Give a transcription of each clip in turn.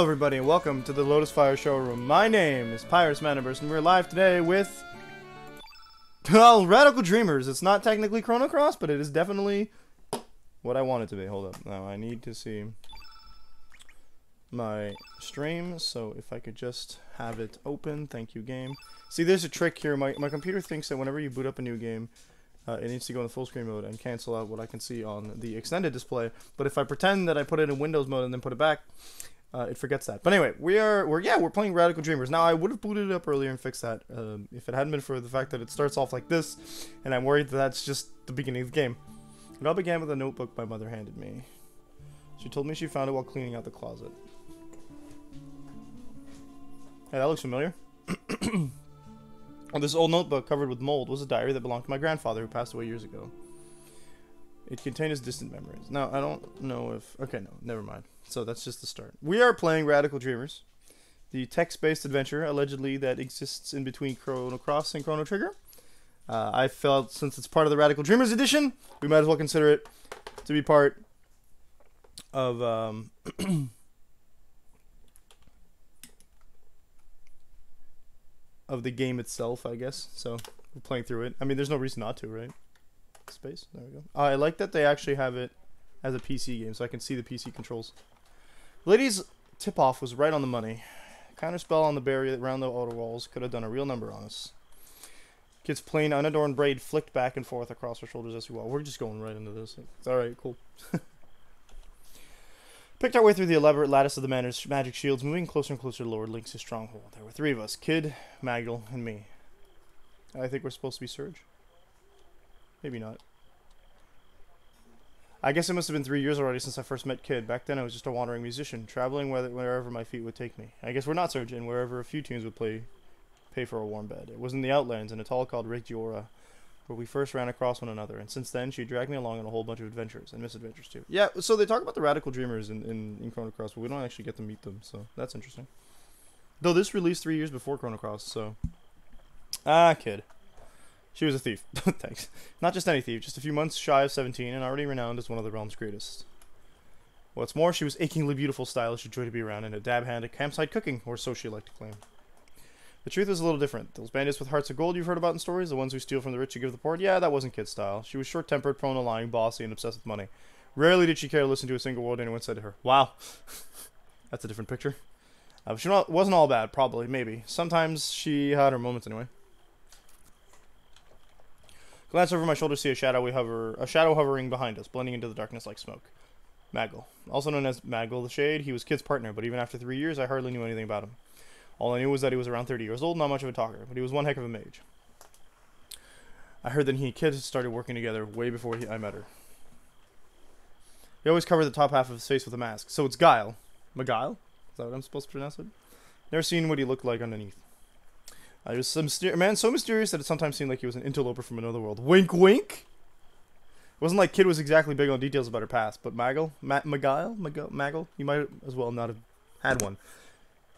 Hello everybody and welcome to the Lotus Fire Showroom. My name is Pyrus Maniverse and we're live today with... well, Radical Dreamers. It's not technically Chrono Cross, but it is definitely what I want it to be. Hold up. Now I need to see my stream, so if I could just have it open. Thank you, game. See, there's a trick here. My computer thinks that whenever you boot up a new game, it needs to go in the full screen mode and cancel out what I can see on the extended display. But if I pretend that I put it in Windows mode and then put it back, it forgets that. But anyway, we're playing Radical Dreamers. Now I would have booted it up earlier and fixed that if it hadn't been for the fact that it starts off like this, and I'm worried that that's just the beginning of the game. It all began with a notebook my mother handed me. She told me she found it while cleaning out the closet. Hey, that looks familiar. This old notebook covered with mold was a diary that belonged to my grandfather who passed away years ago. It contained his distant memories. Now, I don't know if... okay, no, never mind. So that's just the start. We are playing Radical Dreamers, the text-based adventure allegedly that exists in between Chrono Cross and Chrono Trigger. I felt since it's part of the Radical Dreamers edition, we might as well consider it to be part of of the game itself, I guess. So we're playing through it. I mean, there's no reason not to, right? Space. There we go. I like that they actually have it as a PC game, so I can see the PC controls. Lady's tip-off was right on the money. Counterspell on the barrier around the outer walls could have done a real number on us. Kid's plain, unadorned braid flicked back and forth across her shoulders as we walked. We're just going right into this. It's alright, cool. Picked our way through the elaborate lattice of the manor's magic shields, moving closer and closer to Lord Link's stronghold. There were three of us, Kid, Maggle, and me. I think we're supposed to be Surge. Maybe not. I guess it must have been 3 years already since I first met Kid. Back then I was just a wandering musician, traveling wherever my feet would take me. I guess we're not Surge, and wherever a few tunes would pay for a warm bed. It was in the Outlands, in a town called Regiora, where we first ran across one another, and since then she dragged me along on a whole bunch of adventures, and misadventures too. Yeah, so they talk about the Radical Dreamers in Chrono Cross, but we don't actually get to meet them, so that's interesting. Though this released 3 years before Chrono Cross, so... ah, Kid. She was a thief. Thanks. Not just any thief, just a few months shy of 17 and already renowned as one of the realm's greatest. What's more, she was achingly beautiful, stylish, a joy to be around, and a dab hand at campsite cooking, or so she liked to claim. The truth was a little different. Those bandits with hearts of gold you've heard about in stories, the ones who steal from the rich to give the poor, yeah, that wasn't Kid's style. She was short-tempered, prone to lying, bossy, and obsessed with money. Rarely did she care to listen to a single word anyone said to her. Wow. That's a different picture. She wasn't all bad, probably, maybe. Sometimes she had her moments anyway. Glance over my shoulder, see a shadow hovering behind us, blending into the darkness like smoke. Maggle. Also known as Maggle the Shade, he was Kid's partner, but even after 3 years, I hardly knew anything about him. All I knew was that he was around 30 years old, not much of a talker, but he was one heck of a mage. I heard that he and Kid started working together way before I met her. He always covered the top half of his face with a mask, so it's Guile. Maguile? Is that what I'm supposed to pronounce it? Never seen what he looked like underneath. He was a man so mysterious that it sometimes seemed like he was an interloper from another world. Wink, wink! It wasn't like Kid was exactly big on details about her past, but Maggle? Maggle? He might as well not have had one.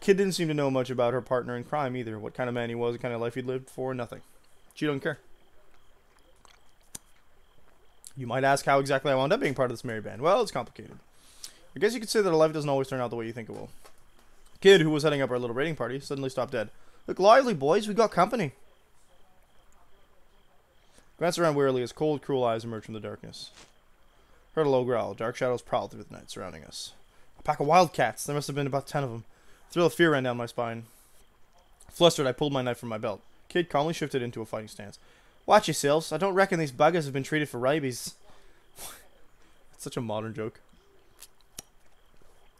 Kid didn't seem to know much about her partner in crime either. What kind of man he was, what kind of life he'd lived for, nothing. She don't care. You might ask how exactly I wound up being part of this merry band. Well, it's complicated. I guess you could say that life doesn't always turn out the way you think it will. Kid, who was heading up our little raiding party, suddenly stopped dead. Look lively, boys. We got company. Glanced around wearily as cold, cruel eyes emerged from the darkness. Heard a low growl. Dark shadows prowled through the night surrounding us. A pack of wildcats. There must have been about 10 of them. A thrill of fear ran down my spine. Flustered, I pulled my knife from my belt. Kid calmly shifted into a fighting stance. Watch yourselves. I don't reckon these buggers have been treated for rabies. That's such a modern joke.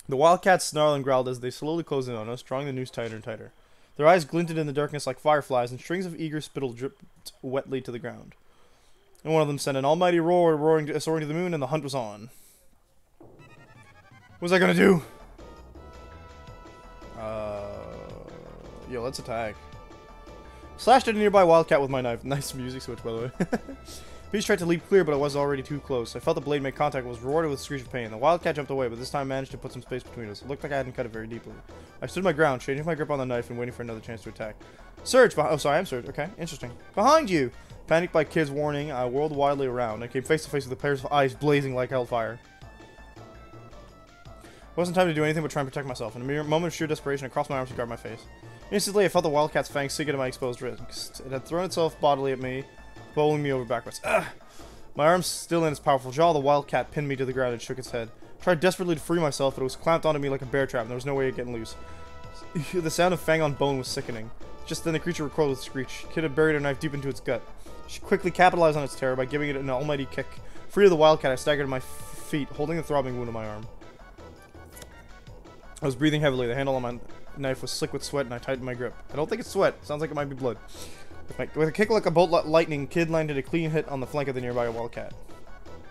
The wildcats snarled and growled as they slowly closed in on us, drawing the noose tighter and tighter. Their eyes glinted in the darkness like fireflies, and strings of eager spittle dripped wetly to the ground. And one of them sent an almighty roar, soaring to the moon, and the hunt was on. What was I gonna do? Yo, let's attack. Slashed at a nearby wildcat with my knife. Nice music switch, by the way. Beast tried to leap clear, but I was already too close. I felt the blade make contact and was rewarded with a screech of pain. The wildcat jumped away, but this time managed to put some space between us. It looked like I hadn't cut it very deeply. I stood my ground, changing my grip on the knife and waiting for another chance to attack. Surge! Oh, sorry, I'm Surge. Okay, interesting. Behind you! Panicked by Kid's warning, I whirled wildly around and came face to face with a pair of eyes blazing like hellfire. It wasn't time to do anything but try and protect myself. In a mere moment of sheer desperation, I crossed my arms to guard my face. Instantly, I felt the wildcat's fangs sink into my exposed wrist. It had thrown itself bodily at me, bowling me over backwards. Ugh! My arms still in its powerful jaw, the wildcat pinned me to the ground and shook its head. I tried desperately to free myself, but it was clamped onto me like a bear trap, and there was no way of getting loose. The sound of fang on bone was sickening. Just then, the creature recoiled with a screech. Kid had buried her knife deep into its gut. She quickly capitalized on its terror by giving it an almighty kick. Free of the wildcat, I staggered to my feet, holding the throbbing wound on my arm. I was breathing heavily. The handle on my knife was slick with sweat, and I tightened my grip. I don't think it's sweat. Sounds like it might be blood. With a kick like a bolt lightning, Kid landed a clean hit on the flank of the nearby wildcat.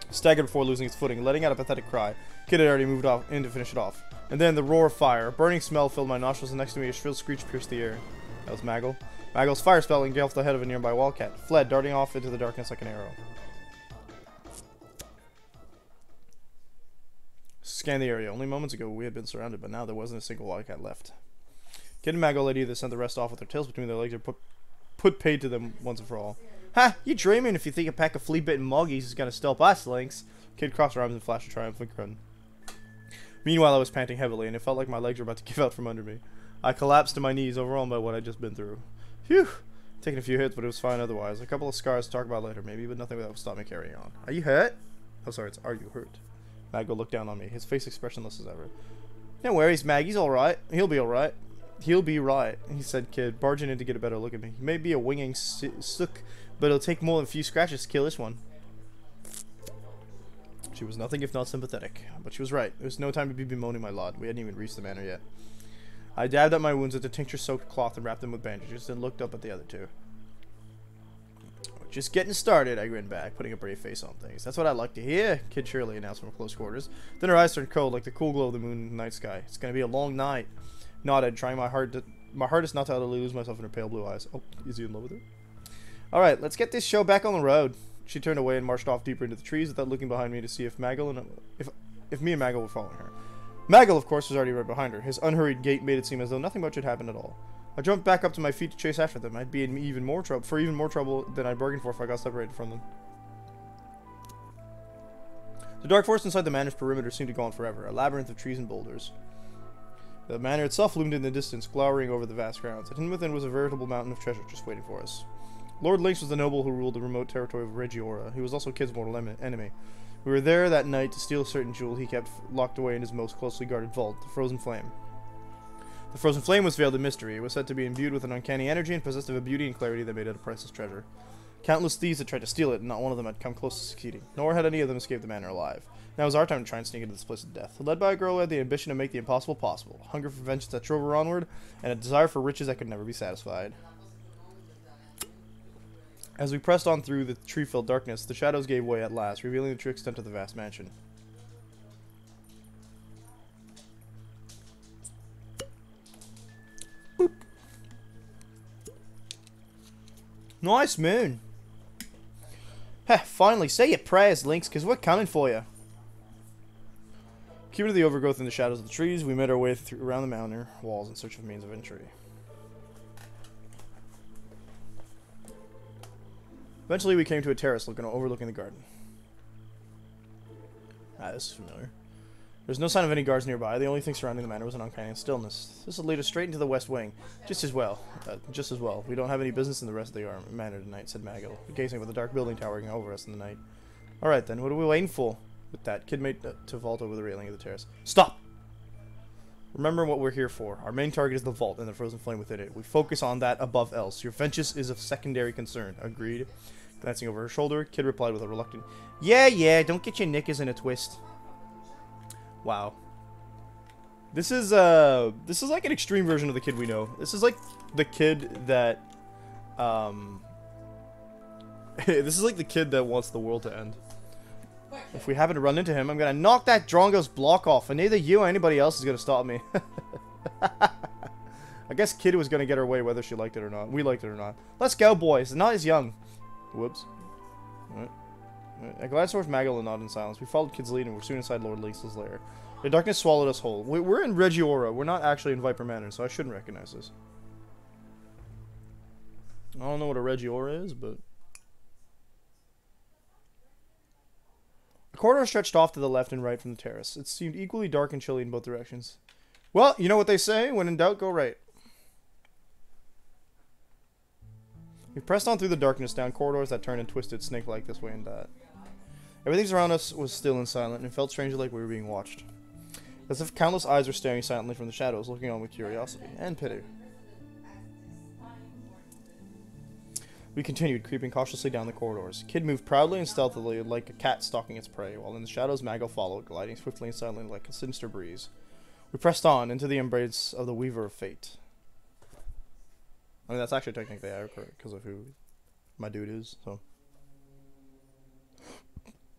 Staggered before losing its footing, letting out a pathetic cry. Kid had already moved off in to finish it off. And then the roar of fire. A burning smell filled my nostrils, and next to me a shrill screech pierced the air. That was Maggle. Maggle's fire spell engulfed the head of a nearby wildcat. Fled, darting off into the darkness like an arrow. Scanned the area. Only moments ago we had been surrounded, but now there wasn't a single wildcat left. Kid and Maggle had either sent the rest off with their tails between their legs or put paid to them once and for all. Ha! You dreaming if you think a pack of flea-bitten moggies is gonna stop us, Lynx. Kid crossed her arms and flashed a triumphant grin. Meanwhile, I was panting heavily, and it felt like my legs were about to give out from under me. I collapsed to my knees, overwhelmed by what I'd just been through. Phew! Taking a few hits, but it was fine otherwise. A couple of scars to talk about later, maybe, but nothing that would stop me carrying on. Are you hurt? Oh, sorry, it's are you hurt? Maggle looked down on me, his face expressionless as ever. No worries, Mag, he's alright. He'll be alright. He'll be right, he said, Kid, barging in to get a better look at me. He may be a winging sook, but it'll take more than a few scratches to kill this one. She was nothing if not sympathetic, but she was right. There was no time to be bemoaning my lot. We hadn't even reached the manor yet. I dabbed up my wounds with a tincture-soaked cloth and wrapped them with bandages, then looked up at the other two. Just getting started, I grinned back, putting a brave face on things. That's what I like to hear, Kid Shirley announced from close quarters. Then her eyes turned cold like the cool glow of the moon in the night sky. It's gonna be a long night. Nodded, trying my hardest not to utterly lose myself in her pale blue eyes. Oh, is he in love with her? Alright, let's get this show back on the road. She turned away and marched off deeper into the trees without looking behind me to see if Maggle and if me and Maggle were following her. Maggle, of course, was already right behind her. His unhurried gait made it seem as though nothing much had happened at all. I jumped back up to my feet to chase after them. I'd be in even more trouble than I bargained for if I got separated from them. The dark forest inside the manor's perimeter seemed to go on forever, a labyrinth of trees and boulders. The manor itself loomed in the distance, glowering over the vast grounds. And within was a veritable mountain of treasure just waiting for us. Lord Lynx was the noble who ruled the remote territory of Regiora. He was also Kid's mortal enemy. We were there that night to steal a certain jewel he kept locked away in his most closely guarded vault, the Frozen Flame. The Frozen Flame was veiled in mystery. It was said to be imbued with an uncanny energy and possessed of a beauty and clarity that made it a priceless treasure. Countless thieves had tried to steal it, and not one of them had come close to succeeding, nor had any of them escaped the manor alive. Now it was our time to try and sneak into this place of death. Led by a girl who had the ambition to make the impossible possible, hunger for vengeance that drove her onward, and a desire for riches that could never be satisfied. As we pressed on through the tree-filled darkness, the shadows gave way at last, revealing the true extent of the vast mansion. Boop. Nice moon. Heh, finally, say your prayers, Lynx, because we're coming for you. Keeping to the overgrowth in the shadows of the trees, we made our way around the manor walls in search of means of entry. Eventually, we came to a terrace overlooking the garden. Ah, this is familiar. There's no sign of any guards nearby. The only thing surrounding the manor was an uncanny stillness. This would lead us straight into the west wing. Just as well. We don't have any business in the rest of the manor tonight, said Maggle, gazing at the dark building towering over us in the night. Alright then, what are we waiting for? With that, Kid made to vault over the railing of the terrace. Stop! Remember what we're here for. Our main target is the vault and the Frozen Flame within it. We focus on that above else. Your vengeance is of secondary concern. Agreed? Glancing over her shoulder, Kid replied with a reluctant, Yeah, don't get your knickers in a twist. Wow. This is like an extreme version of the Kid we know. This is like the kid that, this is like the kid that wants the world to end. If we happen to run into him, I'm gonna knock that Drongo's block off, and neither you or anybody else is gonna stop me. I guess Kid was gonna get her way whether she liked it or not. We liked it or not. Let's go, boys. Not as young. Whoops. Alright. I glanced towards Maggle and nodded in silence. We followed Kid's lead and were soon inside Lord Lynx's lair. The darkness swallowed us whole. We're in Regiora. We're not actually in Viper Manor, so I shouldn't recognize this. I don't know what a Regiora is, but... corridor stretched off to the left and right from the terrace. It seemed equally dark and chilly in both directions. Well, you know what they say, when in doubt, go right. We pressed on through the darkness, down corridors that turned and twisted snake-like this way and that. Everything around us was still and silent, and felt strangely like we were being watched. As if countless eyes were staring silently from the shadows, looking on with curiosity and pity. We continued, creeping cautiously down the corridors. Kid moved proudly and stealthily like a cat stalking its prey, while in the shadows Mago followed, gliding swiftly and silently like a sinister breeze. We pressed on, into the embrace of the Weaver of Fate. I mean, that's actually technically accurate, because of who my dude is, so.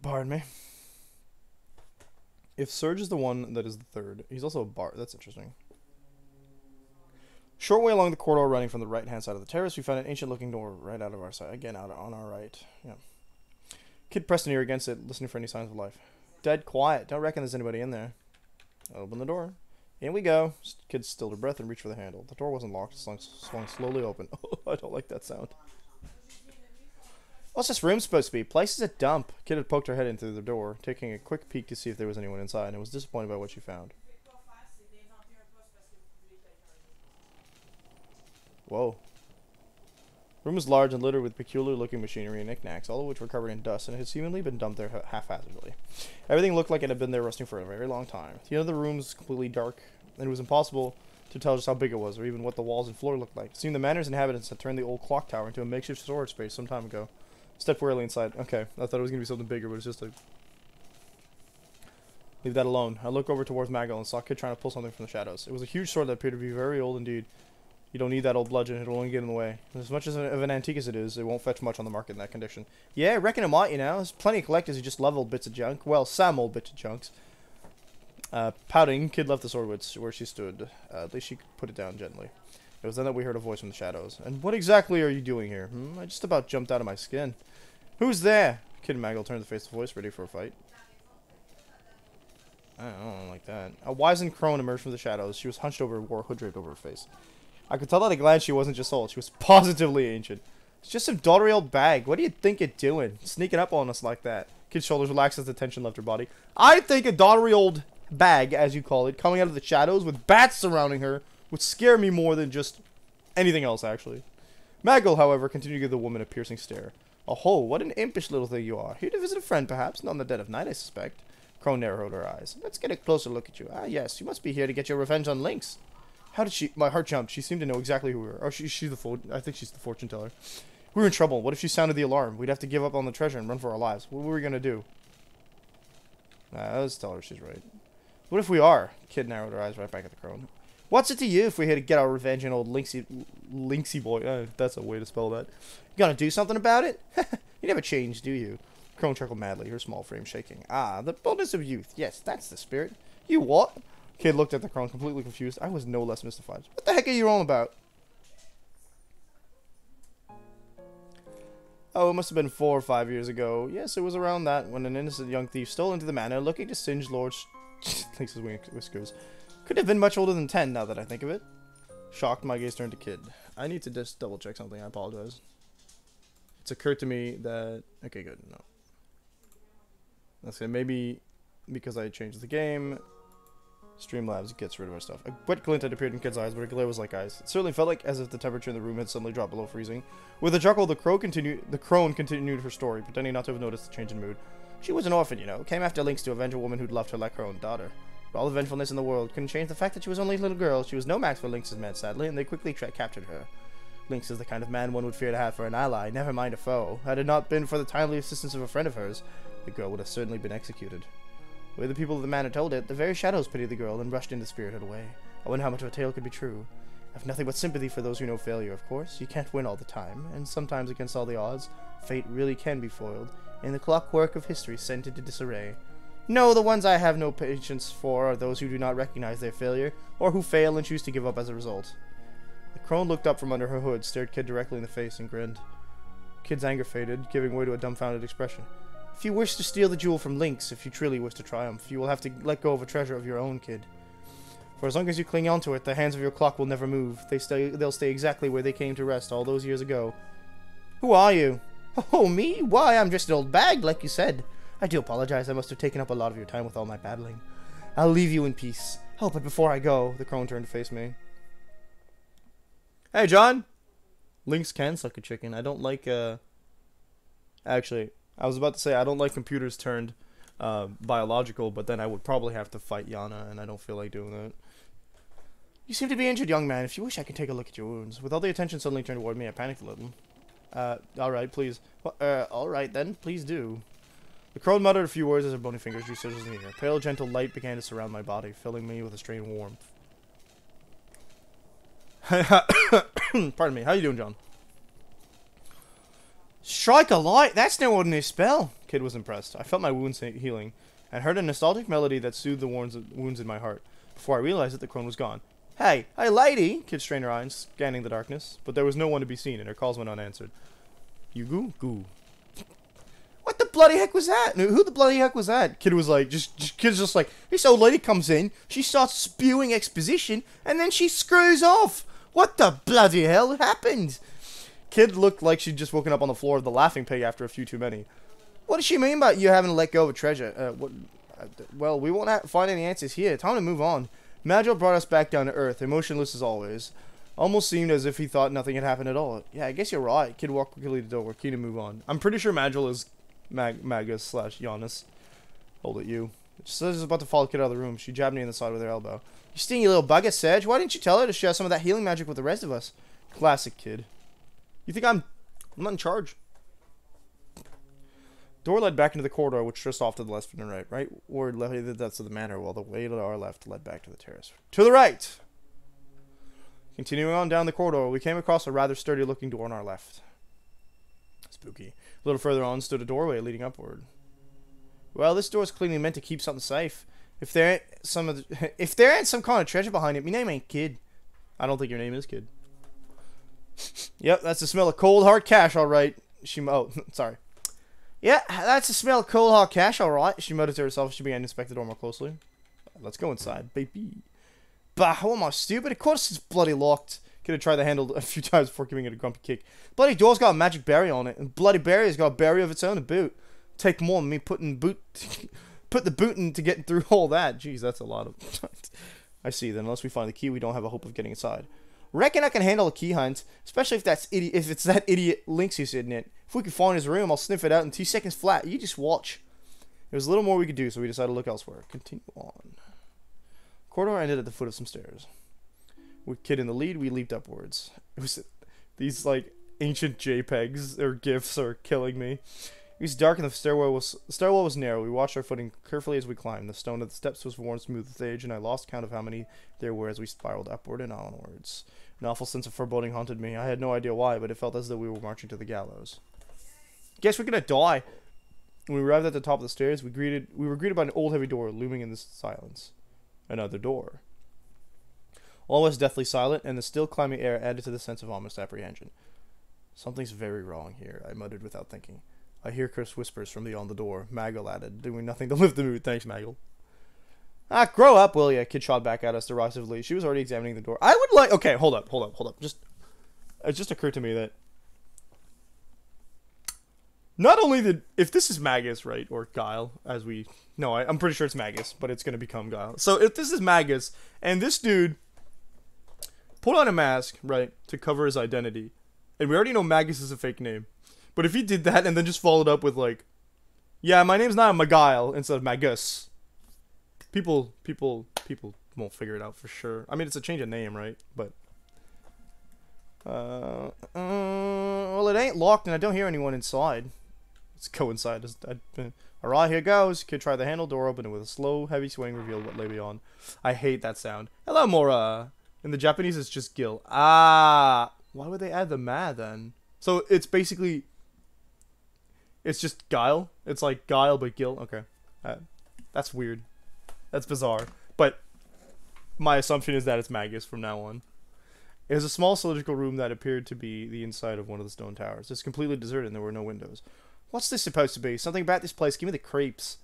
Pardon me. If Surge is the one that is the third, he's also a bard. That's interesting. Short way along the corridor running from the right-hand side of the terrace, we found an ancient-looking door right out of our side. Again, out on our right. Yeah. Kid pressed an ear against it, listening for any signs of life. Dead quiet. Don't reckon there's anybody in there. Open the door. In we go. Kid stilled her breath and reached for the handle. The door wasn't locked. It swung slowly open. Oh, I don't like that sound. What's this room supposed to be? Place is a dump. Kid had poked her head in through the door, taking a quick peek to see if there was anyone inside, and was disappointed by what she found. Whoa. The room was large and littered with peculiar-looking machinery and knickknacks, all of which were covered in dust, and had seemingly been dumped there haphazardly. Everything looked like it had been there rusting for a very long time. The end of the room was completely dark, and it was impossible to tell just how big it was, or even what the walls and floor looked like. It seemed the manor's inhabitants had turned the old clock tower into a makeshift storage space some time ago. Stepped warily inside. Okay, I thought it was going to be something bigger, but it's just a... Leave that alone. I looked over towards Mago and saw a kid trying to pull something from the shadows. It was a huge sword that appeared to be very old indeed. You don't need that old bludgeon, it'll only get in the way. As much of an antique as it is, it won't fetch much on the market in that condition. Yeah, I reckon it might, you know. There's plenty of collectors who just love old bits of junk. Well, some old bits of junks. Pouting, Kid left the sword where she stood. At least she put it down gently. It was then that we heard a voice from the shadows. And what exactly are you doing here? I just about jumped out of my skin. Who's there? Kid and Mago turned to face the voice, ready for a fight. I don't like that. A wizened crone emerged from the shadows. She was hunched over and wore a hood draped over her face. I could tell at a glance she wasn't just old. She was positively ancient. It's just some dottery old bag. What do you think you're doing? Sneaking up on us like that. Kid's shoulders relaxed as the tension left her body. I think a dottery old bag, as you call it, coming out of the shadows with bats surrounding her would scare me more than just anything else, actually. Mago, however, continued to give the woman a piercing stare. Oh, what an impish little thing you are. Here to visit a friend, perhaps? Not in the dead of night, I suspect. Crone narrowed her eyes. Let's get a closer look at you. Ah, yes, you must be here to get your revenge on Lynx. How did she... My heart jumped. She seemed to know exactly who we were. Oh, she's the... I think she's the fortune teller. We were in trouble. What if she sounded the alarm? We'd have to give up on the treasure and run for our lives. What were we going to do? Let's tell her she's right. What if we are? Kid narrowed her eyes right back at the crone. What's it to you if we had to get our revenge on old Lynxy boy? That's a way to spell that. You gonna do something about it? You never change, do you? Crone chuckled madly, her small frame shaking. Ah, the boldness of youth. Yes, that's the spirit. You what? Kid looked at the crone, completely confused. I was no less mystified. What the heck are you on about? Oh, it must have been 4 or 5 years ago. Yes, it was around that when an innocent young thief stole into the manor, looking to singe Lord thinks his whiskers. Could have been much older than 10, now that I think of it. Shocked, my gaze turned to Kid. I need to just double check something. I apologize. It's occurred to me that... Okay, good. No. Let's say maybe because I changed the game... Streamlabs gets rid of our stuff. A wet glint had appeared in Kid's eyes, but her glare was like ice. It certainly felt like as if the temperature in the room had suddenly dropped below freezing. With a chuckle, the crone continued her story, pretending not to have noticed the change in mood. She was an orphan, you know. Came after Lynx to avenge a woman who'd loved her like her own daughter. But all the vengefulness in the world couldn't change the fact that she was only a little girl. She was no match for Lynx's men, sadly, and they quickly captured her. Lynx is the kind of man one would fear to have for an ally, never mind a foe. Had it not been for the timely assistance of a friend of hers, the girl would have certainly been executed. The way the people of the manor told it, the very shadows pitied the girl and rushed in to spirit her away. I wonder how much of a tale could be true. I have nothing but sympathy for those who know failure, of course. You can't win all the time, and sometimes against all the odds, fate really can be foiled, and the clockwork of history sent into disarray. No, the ones I have no patience for are those who do not recognize their failure, or who fail and choose to give up as a result. The crone looked up from under her hood, stared Kid directly in the face, and grinned. Kid's anger faded, giving way to a dumbfounded expression. If you wish to steal the jewel from Lynx, if you truly wish to triumph, you will have to let go of a treasure of your own, Kid. For as long as you cling onto it, the hands of your clock will never move. They'll stay exactly where they came to rest all those years ago. Who are you? Oh, me? Why, I'm just an old bag, like you said. I do apologize. I must have taken up a lot of your time with all my babbling. I'll leave you in peace. Oh, but before I go, the crone turned to face me. Hey, John! Lynx can suck a chicken. I don't like, Actually, I was about to say I don't like computers turned, biological, but then I would probably have to fight Yana, and I don't feel like doing that. You seem to be injured, young man. If you wish, I can take a look at your wounds. With all the attention suddenly turned toward me, I panicked a little. Alright, please. Alright then, please do. The crone muttered a few words as her bony fingers drew scissors in the air. Pale, gentle light began to surround my body, filling me with a strange warmth. Pardon me. How you doing, John? Strike a light? That's no ordinary spell. Kid was impressed. I felt my wounds healing, and heard a nostalgic melody that soothed the wounds in my heart. Before I realized it, the crone was gone. Hey, lady! Kid strained her eyes, scanning the darkness, but there was no one to be seen, and her calls went unanswered. You goo? What the bloody heck was that? Who the bloody heck was that? Kid was like, kid's just like, this old lady comes in, she starts spewing exposition, and then she screws off. What the bloody hell happened? Kid looked like she'd just woken up on the floor of the Laughing Pig after a few too many. What does she mean by you having to let go of a treasure? Well, we won't find any answers here. Time to move on. Magil brought us back down to earth, emotionless as always. Almost seemed as if he thought nothing had happened at all. Yeah, I guess you're right. Kid walked quickly to the door, keen to move on. I'm pretty sure Magil is Magus/Giannis. Hold it, you. Just as I was about to follow Kid out of the room, she jabbed me in the side with her elbow. You stingy little bugger, Serge. Why didn't you tell her to share some of that healing magic with the rest of us? Classic Kid. You think I'm not in charge? Door led back into the corridor, which just off to the left and right. Right ward led the depths of the manor, while the way to our left led back to the terrace. To the right! Continuing on down the corridor, we came across a rather sturdy-looking door on our left. Spooky. A little further on stood a doorway leading upward. Well, this door is clearly meant to keep something safe. If there ain't some kind of treasure behind it, my name ain't Kid. I don't think your name is Kid. Yep, that's the smell of cold hard cash, all right. Sorry. Yeah, that's the smell of cold hard cash, all right. She muttered to herself as she began to inspect the door more closely. Let's go inside, baby. Bah, how am I stupid? Of course it's bloody locked. Could have tried the handle a few times before giving it a grumpy kick. Bloody door's got a magic berry on it, and bloody berry's got a berry of its own to boot. Take more than me put the boot in to get through all that. Jeez, that's a lot of... I see, then unless we find the key, we don't have a hope of getting inside. Reckon I can handle a key hunt, especially if it's that idiot Lynx who's in it. If we can find his room, I'll sniff it out in 2 seconds flat. You just watch. There was a little more we could do, so we decided to look elsewhere. Continue on. Corridor ended at the foot of some stairs. With Kid in the lead, we leaped upwards. It was these like ancient JPEGs or GIFs are killing me. It was dark and the stairwell was narrow. We watched our footing carefully as we climbed. The stone of the steps was worn smooth with age, and I lost count of how many there were as we spiraled upward and onwards. An awful sense of foreboding haunted me. I had no idea why, but it felt as though we were marching to the gallows. Guess we're gonna die. When we arrived at the top of the stairs, we were greeted by an old heavy door looming in the silence. Another door. All was deathly silent, and the still clammy air added to the sense of ominous apprehension. Something's very wrong here, I muttered without thinking. I hear cursed whispers from beyond the door. Magil added, doing nothing to lift the mood. Thanks, Magil. Ah, grow up, will ya? Kid shot back at us derisively. She was already examining the door. I would like... Okay, hold up. It just occurred to me that... Not only did... If this is Magus, right, or Guile, as we... No, I'm pretty sure it's Magus, but it's going to become Guile. So if this is Magus, and this dude put on a mask, right, to cover his identity, and we already know Magus is a fake name, but if he did that and then just followed up with, like, yeah, my name's not Maguile instead of Magus, people won't figure it out for sure. I mean, it's a change of name, right? But, well, it ain't locked and I don't hear anyone inside. Let's go inside. Alright, here goes. Kid tried the handle, door opened, and with a slow, heavy swing revealed what lay beyond. I hate that sound. Hello, Mora. In the Japanese, it's just Gil. Ah, why would they add the ma then? So it's basically... It's just Guile. It's like Guile, but Gil. Okay. That's weird. That's bizarre. But my assumption is that it's Magus from now on. It was a small cylindrical room that appeared to be the inside of one of the stone towers. It's completely deserted and there were no windows. What's this supposed to be? Something about this place. Give me the creeps.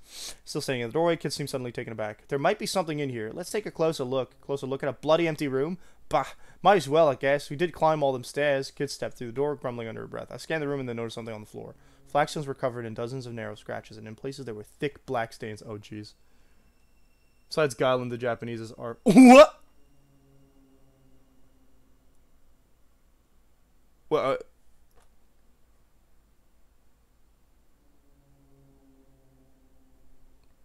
Still standing in the doorway, Kid seemed suddenly taken aback. There might be something in here. Let's take a closer look. Closer look at a bloody empty room? Bah, might as well, I guess. We did climb all them stairs. Kid stepped through the door, grumbling under her breath. I scanned the room and then noticed something on the floor. Flagstones were covered in dozens of narrow scratches, and in places there were thick black stains. Oh, jeez. Besides Guile and the Japanese's are... What? Well,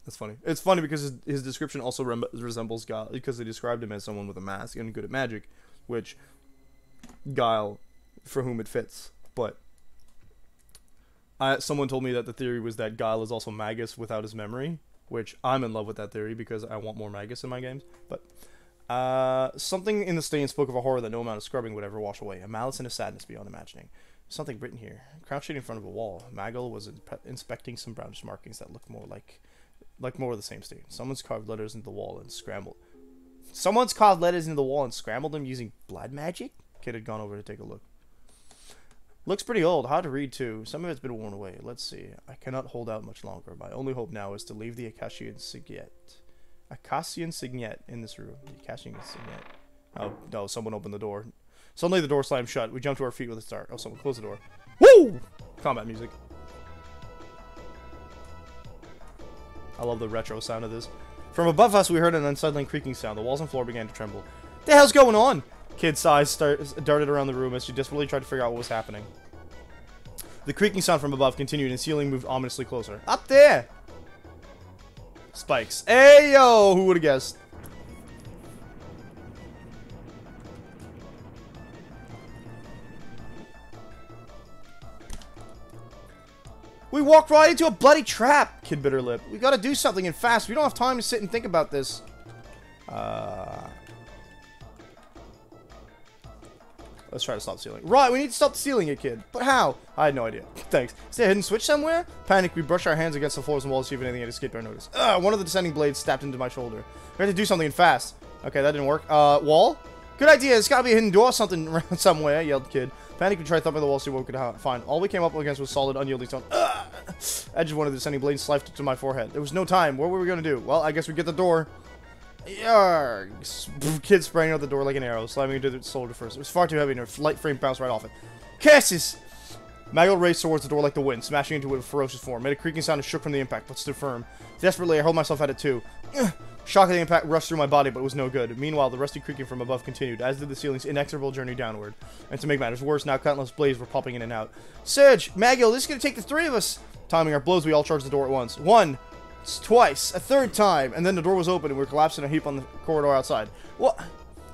that's funny. It's funny because his description also resembles Guile, because they described him as someone with a mask and good at magic, which Guile, for whom it fits. But someone told me that the theory was that Guile is also Magus without his memory, which I'm in love with that theory because I want more Magus in my games. But something in the stain spoke of a horror that no amount of scrubbing would ever wash away, a malice and a sadness beyond imagining. Something written here. Crouching in front of a wall, Maggle was inspecting some brownish markings that looked more like more of the same stain. Someone's carved letters into the wall and scrambled. Someone's carved letters into the wall and scrambled them using blood magic? Kid had gone over to take a look. Looks pretty old, hard to read too. Some of it's been worn away. Let's see. I cannot hold out much longer. My only hope now is to leave the Acacian Signet. Acacian Signet in this room. The Acacian Signet. Oh, no, someone opened the door. Suddenly the door slammed shut. We jumped to our feet with a start. Oh, someone closed the door. Woo! Combat music. I love the retro sound of this. From above us, we heard an unsettling creaking sound. The walls and floor began to tremble. What the hell's going on? Kid's eyes darted around the room as she desperately tried to figure out what was happening. The creaking sound from above continued, and the ceiling moved ominously closer. Up there! Spikes. Hey, yo! Who would have guessed? We walked right into a bloody trap, Kid bit her lip. We gotta do something and fast. We don't have time to sit and think about this. Let's try to stop stealing. Right, we need to stop stealing it, Kid. But how? I had no idea. Thanks. Is there a hidden switch somewhere? Panicked, we brushed our hands against the floors and walls to see if anything had escaped our notice. One of the descending blades stabbed into my shoulder. We had to do something fast. Okay, that didn't work. Wall? Good idea. There's gotta be a hidden door or something around somewhere, yelled Kid. Panicked, we tried thumping the wall to see what we could find. All we came up against was solid, unyielding stone. Edge of one of the descending blades sliced to my forehead. There was no time. What were we gonna do? Well, I guess we get the door. Yargs. Kid sprang out the door like an arrow, slamming into the shoulder first. It was far too heavy, and her light frame bounced right off it. Curses! Maggle raced towards the door like the wind, smashing into it with ferocious form. Made a creaking sound and shook from the impact, but stood firm. Desperately, I held myself at it too. Shock of the impact rushed through my body, but it was no good. Meanwhile, the rusty creaking from above continued, as did the ceiling's inexorable journey downward. And to make matters worse, now countless blades were popping in and out. Surge! Maggle, this is gonna take the three of us! Timing our blows, we all charged the door at once. One! Twice! A third time! And then the door was open and we were collapsed in a heap on the corridor outside. What?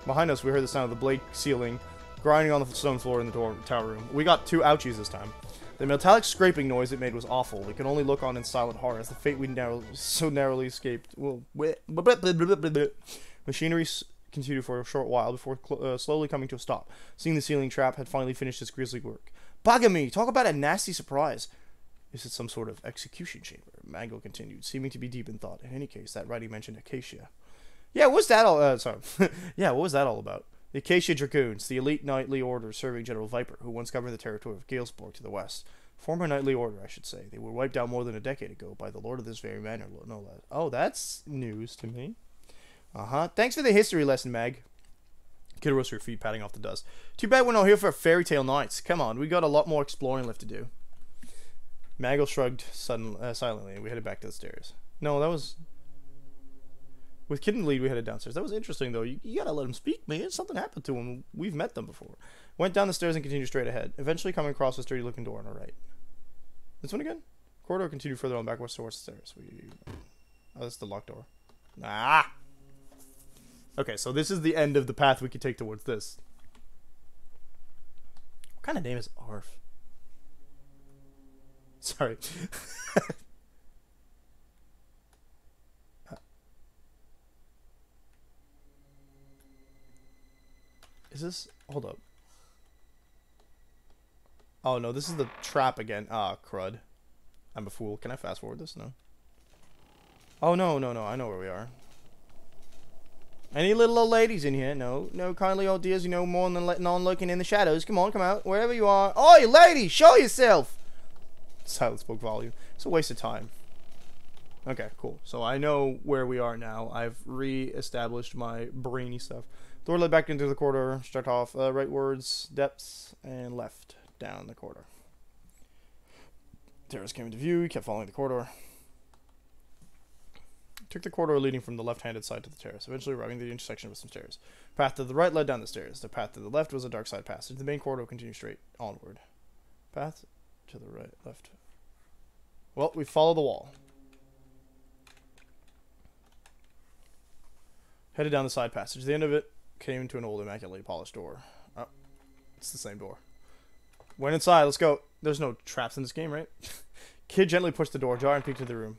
Behind us, we heard the sound of the blade ceiling grinding on the stone floor in the tower room. We got 2 ouchies this time. The metallic scraping noise it made was awful. We could only look on in silent horror as the fate we so narrowly escaped. Well, machinery continued for a short while before slowly coming to a stop. Seeing the ceiling trap had finally finished its grisly work. Bugger me! Talk about a nasty surprise! Is it some sort of execution chamber? Maggle continued, seeming to be deep in thought. In any case, that writing mentioned Acacia. Yeah, what was that all? Sorry. Yeah, what was that all about? The Acacia Dragoons, the elite knightly order serving General Viper, who once governed the territory of Galesborg to the west. Former knightly order, I should say. They were wiped out more than a decade ago by the lord of this very manor, no less. Oh, that's news to me. Thanks for the history lesson, Mag. Kid rose to her feet, patting off the dust. Too bad we're not here for fairy tale nights. Come on, we got a lot more exploring left to do. Maggle shrugged silently, and we headed back to the stairs. No, that was... With Kid in the lead, we headed downstairs. That was interesting, though. You gotta let him speak, man. Something happened to him. We've met them before. Went down the stairs and continued straight ahead, eventually coming across a sturdy-looking door on our right. This one again? Corridor continued further on backwards towards the stairs. Oh, that's the locked door. Ah! Okay, so this is the end of the path we could take towards this. What kind of name is Arf? Sorry. Is this... Hold up. Oh, no, this is the trap again. Ah, crud. I'm a fool. Can I fast forward this? No. Oh, no. I know where we are. Any little old ladies in here? No. No kindly old dears, you know more than letting on lurking in the shadows. Come on, come out. Wherever you are. Oi, lady! Show yourself! Silence spoke volume. It's a waste of time. Okay, cool. So I know where we are now. I've re-established my brainy stuff. Door led back into the corridor. Start off rightwards, depths, and left down the corridor. Terrace came into view. He kept following the corridor. Took the corridor leading from the left-handed side to the terrace, eventually arriving at the intersection with some stairs. Path to the right led down the stairs. The path to the left was a dark side passage. The main corridor continued straight onward. Path to the right, left. Well, we follow the wall. Headed down the side passage. The end of it came to an old, immaculately polished door. Oh, it's the same door. Went inside. Let's go. There's no traps in this game, right? Kid gently pushed the door ajar and peeked into the room.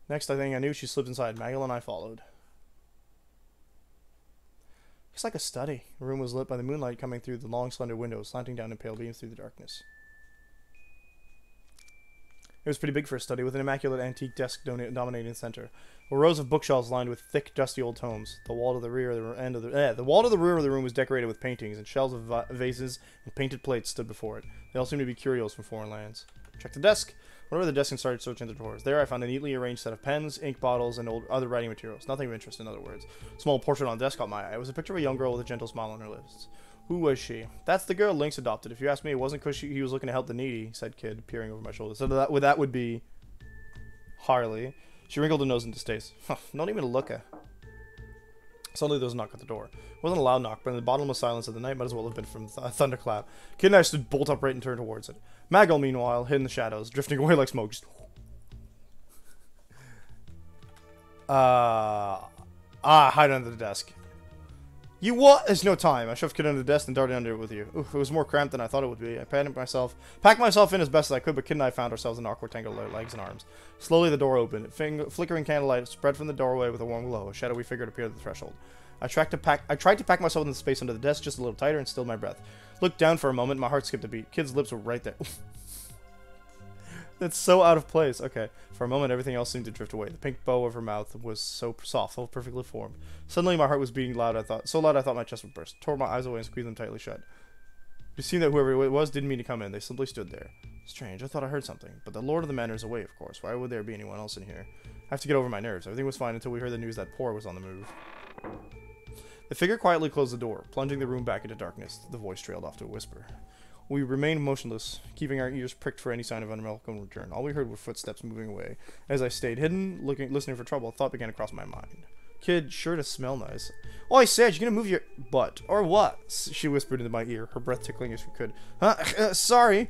Next, I think I knew, she slipped inside. Maggle and I followed. Looks like a study. The room was lit by the moonlight coming through the long, slender windows, slanting down in pale beams through the darkness. It was pretty big for a study, with an immaculate antique desk dominating the center. Rows of bookshelves lined with thick, dusty old tomes. The wall to the rear of the rear of the room was decorated with paintings, and shelves of vases and painted plates stood before it. They all seemed to be curios from foreign lands. Checked the desk. Went over the desk and started searching the drawers. There I found a neatly arranged set of pens, ink bottles, and other writing materials. Nothing of interest, in other words. A small portrait on the desk caught my eye. It was a picture of a young girl with a gentle smile on her lips. Who was she? That's the girl Lynx adopted. If you ask me, it wasn't because he was looking to help the needy, said Kid, peering over my shoulder. So that would be Harley. She wrinkled her nose in distaste. Not even a looker. Suddenly there was a knock at the door. It wasn't a loud knock, but in the bottomless silence of the night might as well have been from a thunderclap. Kid and I stood bolt upright and turned towards it. Maggle, meanwhile, hid in the shadows, drifting away like smoke. Just... hide under the desk. You what? There's no time. I shoved Kid under the desk and darted under it with you. Oof, it was more cramped than I thought it would be. I packed myself in as best as I could, but Kid and I found ourselves in an awkward tangle of legs and arms. Slowly the door opened. Flickering candlelight spread from the doorway with a warm glow. A shadowy figure appeared at the threshold. I tried to pack myself in the space under the desk just a little tighter and stilled my breath. Looked down for a moment. My heart skipped a beat. Kid's lips were right there. That's so out of place. Okay. For a moment, everything else seemed to drift away. The pink bow of her mouth was so soft, so perfectly formed. Suddenly, my heart was beating loud. So loud I thought my chest would burst. Tore my eyes away and squeezed them tightly shut. It seemed that whoever it was didn't mean to come in. They simply stood there. Strange. I thought I heard something. But the Lord of the Manor is away, of course. Why would there be anyone else in here? I have to get over my nerves. Everything was fine until we heard the news that Poor was on the move. The figure quietly closed the door, plunging the room back into darkness. The voice trailed off to a whisper. We remained motionless, keeping our ears pricked for any sign of unwelcome return. All we heard were footsteps moving away. As I stayed hidden, listening for trouble, a thought began to cross my mind. Kid, sure to smell nice. Oh, I said, you're gonna move your butt. Or what? She whispered into my ear, her breath tickling as she could. Sorry.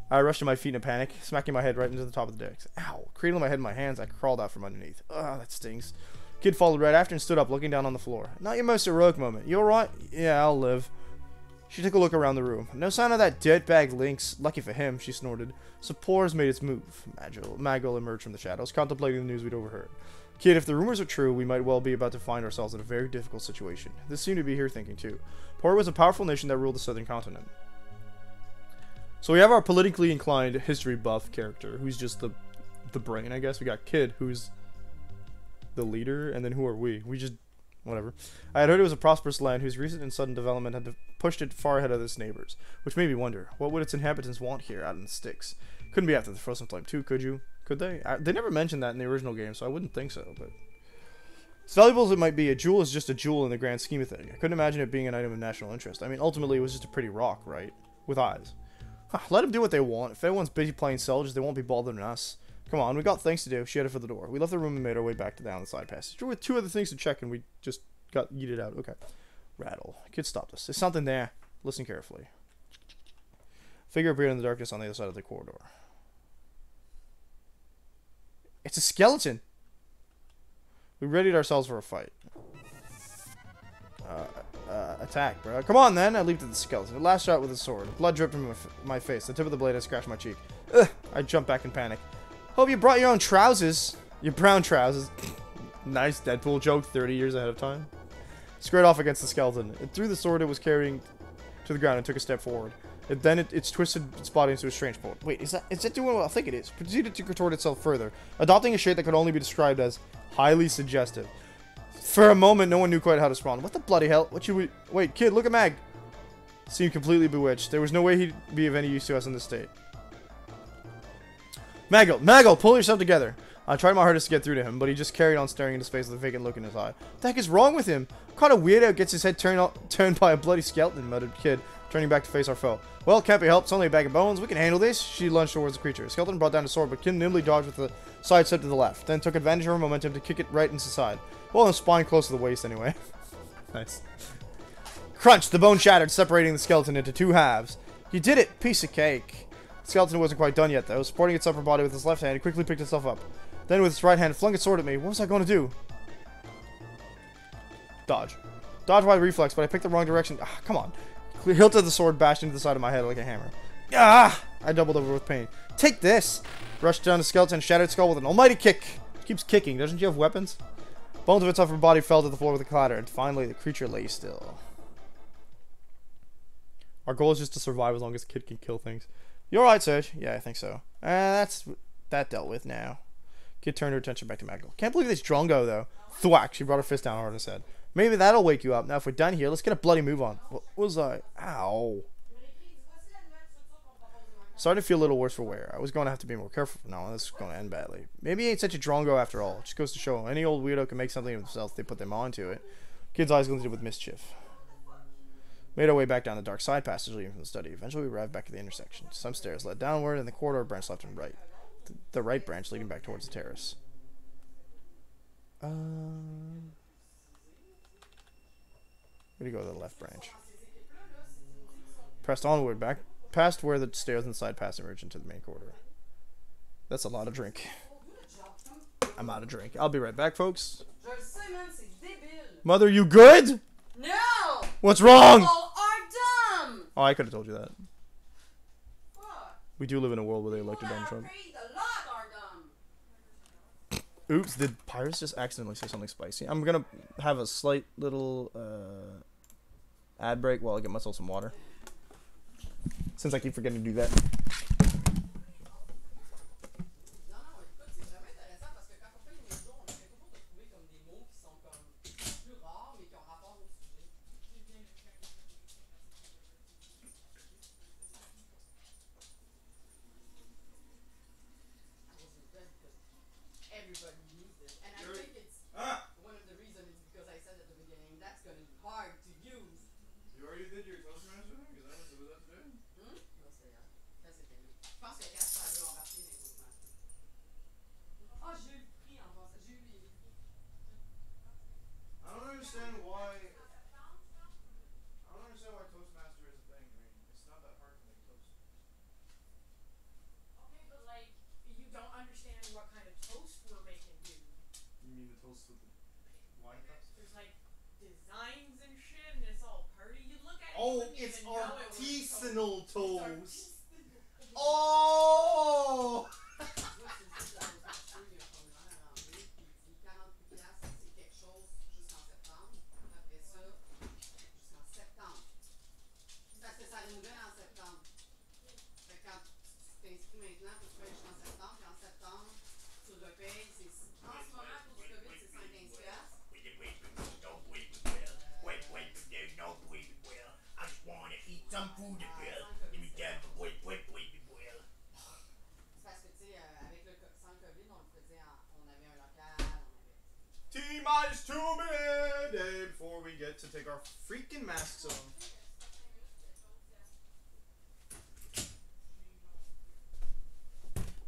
I rushed to my feet in a panic, smacking my head right into the top of the desk. Ow. Cradling my head in my hands, I crawled out from underneath. Ugh, that stings. Kid followed right after and stood up, looking down on the floor. Not your most heroic moment. You alright? Yeah, I'll live. She took a look around the room. No sign of that dirtbag Lynx. Lucky for him, she snorted. So Poor's made its move. Maggle emerged from the shadows, contemplating the news we'd overheard. Kid, if the rumors are true, we might well be about to find ourselves in a very difficult situation. This seemed to be her thinking, too. Poor was a powerful nation that ruled the southern continent. So we have our politically inclined history buff character, who's just the brain, I guess. We got Kid, who's the leader, and then who are we? We just... whatever. I had heard it was a prosperous land whose recent and sudden development had pushed it far ahead of its neighbors, which made me wonder, what would its inhabitants want here out in the sticks? Couldn't be after the Frozen Flame too, could you? Could they? They never mentioned that in the original game, so I wouldn't think so, but... as valuable as it might be, a jewel is just a jewel in the grand scheme of things. I couldn't imagine it being an item of national interest. I mean, ultimately, it was just a pretty rock, right? With eyes. Let them do what they want. If everyone's busy playing soldiers, they won't be bothering us. Come on, we got things to do. She headed for the door. We left the room and made our way back down the side passage. With two other things to check, and we just got yeeted out. Okay. Rattle. Kid stopped us. There's something there. Listen carefully. Figure appeared in the darkness on the other side of the corridor. It's a skeleton! We readied ourselves for a fight. Attack, bro. Come on, then! I leaped at the skeleton. The last shot with a sword. Blood dripped from my face. The tip of the blade had scratched my cheek. Ugh! I jumped back in panic. Hope you brought your own trousers. Your brown trousers. Nice Deadpool joke 30 years ahead of time. Squared off against the skeleton. It threw the sword it was carrying to the ground and took a step forward. It's twisted its body into a strange pose. Wait, is that doing what I think it is? Proceeded to contort itself further, adopting a shape that could only be described as highly suggestive. For a moment, no one knew quite how to respond. What the bloody hell? What should we... Wait, Kid, look at Mag. Seemed completely bewitched. There was no way he'd be of any use to us in this state. Maggle, pull yourself together. I tried my hardest to get through to him, but he just carried on staring into space with a vacant look in his eye. What the heck is wrong with him? What kind of weirdo gets his head turned by a bloody skeleton, muttered Kid, turning back to face our foe. Well, can't be helped. It's only a bag of bones. We can handle this. She lunged towards the creature. Skeleton brought down a sword, but Kim nimbly dodged with a side step to the left, then took advantage of her momentum to kick it right into the side. Well, the spine close to the waist anyway. Nice. Crunch! The bone shattered, separating the skeleton into two halves. You did it! Piece of cake. The skeleton wasn't quite done yet, though. Supporting its upper body with its left hand, it quickly picked itself up. Then, with its right hand, it flung its sword at me. What was I going to do? Dodge. Dodge by reflex, but I picked the wrong direction. Ah, come on. The hilt of the sword bashed into the side of my head like a hammer. Ah! I doubled over with pain. Take this! Rushed down the skeleton, shattered its skull with an almighty kick. It keeps kicking. Doesn't you have weapons? Bones of its upper body fell to the floor with a clatter, and finally the creature lay still. Our goal is just to survive as long as the kid can kill things. You alright, Serge? Yeah, I think so. That's that dealt with now. Kid turned her attention back to Magdal. Can't believe this Drongo, though. Thwack! She brought her fist down hard and said, maybe that'll wake you up. Now, if we're done here, let's get a bloody move on. What was I? Ow. Starting to feel a little worse for wear. I was going to have to be more careful from now on. This is going to end badly. Maybe he ain't such a Drongo after all. Just goes to show any old weirdo can make something of themselves if they put their mind to it. Kid's eyes glinted with mischief. Made our way back down the dark side passage leading from the study. Eventually, we arrived back at the intersection. Some stairs led downward, and the corridor branched left and right. The right branch leading back towards the terrace. We're gonna go to the left branch. Pressed onward, back past where the stairs and side pass emerge into the main corridor. That's a lot of drink. I'm out of drink. I'll be right back, folks. Mother, you good? No! What's wrong? People are dumb! Oh, I could have told you that. What? We do live in a world where they elected Donald Trump. A lot are dumb. Oops, did Pyrus just accidentally say something spicy? I'm gonna have a slight little ad break while I get myself some water. Since I keep forgetting to do that. Everybody used it, and I think it's one of the reasons is because I said at the beginning that's going to be hard to use. You already did your Toastmaster thing? Is that what that today? Non, c'est ça. Ça, c'était lui. Je pense que Cass ça veut embarquer dans les Toastmasters. Ah, j'ai eu le prix en passant. J'ai eu les prix. I don't understand why. I don't understand why Toastmaster is a thing. I mean, it's not that hard to make toast. Okay, but like, you don't understand what kind of toast we're making, dude. You mean the toast with the wine cups? There's like designs and shit, and it's all party. You look at it, Oh, you wouldn't it's even know it was artisanal toast. toast. Oh! Some food to grill. Give me that. Wait, well. Parce que, tu sais, avec le sans COVID, on le faisait, on avait un local, on avait. T-minus 2 minutes before we get to take our freaking masks off.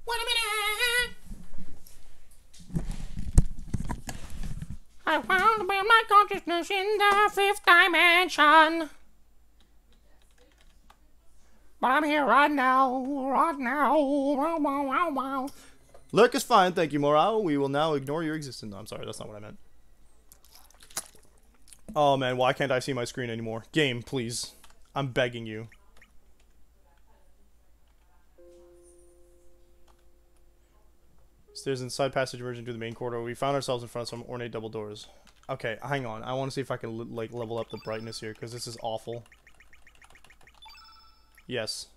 Wait a minute! I found my consciousness in the fifth dimension. But I'm here right now. Wow, wow, wow, wow. Lurk is fine, thank you, Morale. We will now ignore your existence. No, I'm sorry, that's not what I meant. Oh man, why can't I see my screen anymore? Game, please. I'm begging you. Stairs inside passage emerging to the main corridor. We found ourselves in front of some ornate double doors. Okay, hang on. I want to see if I can like level up the brightness here, because this is awful. Yes.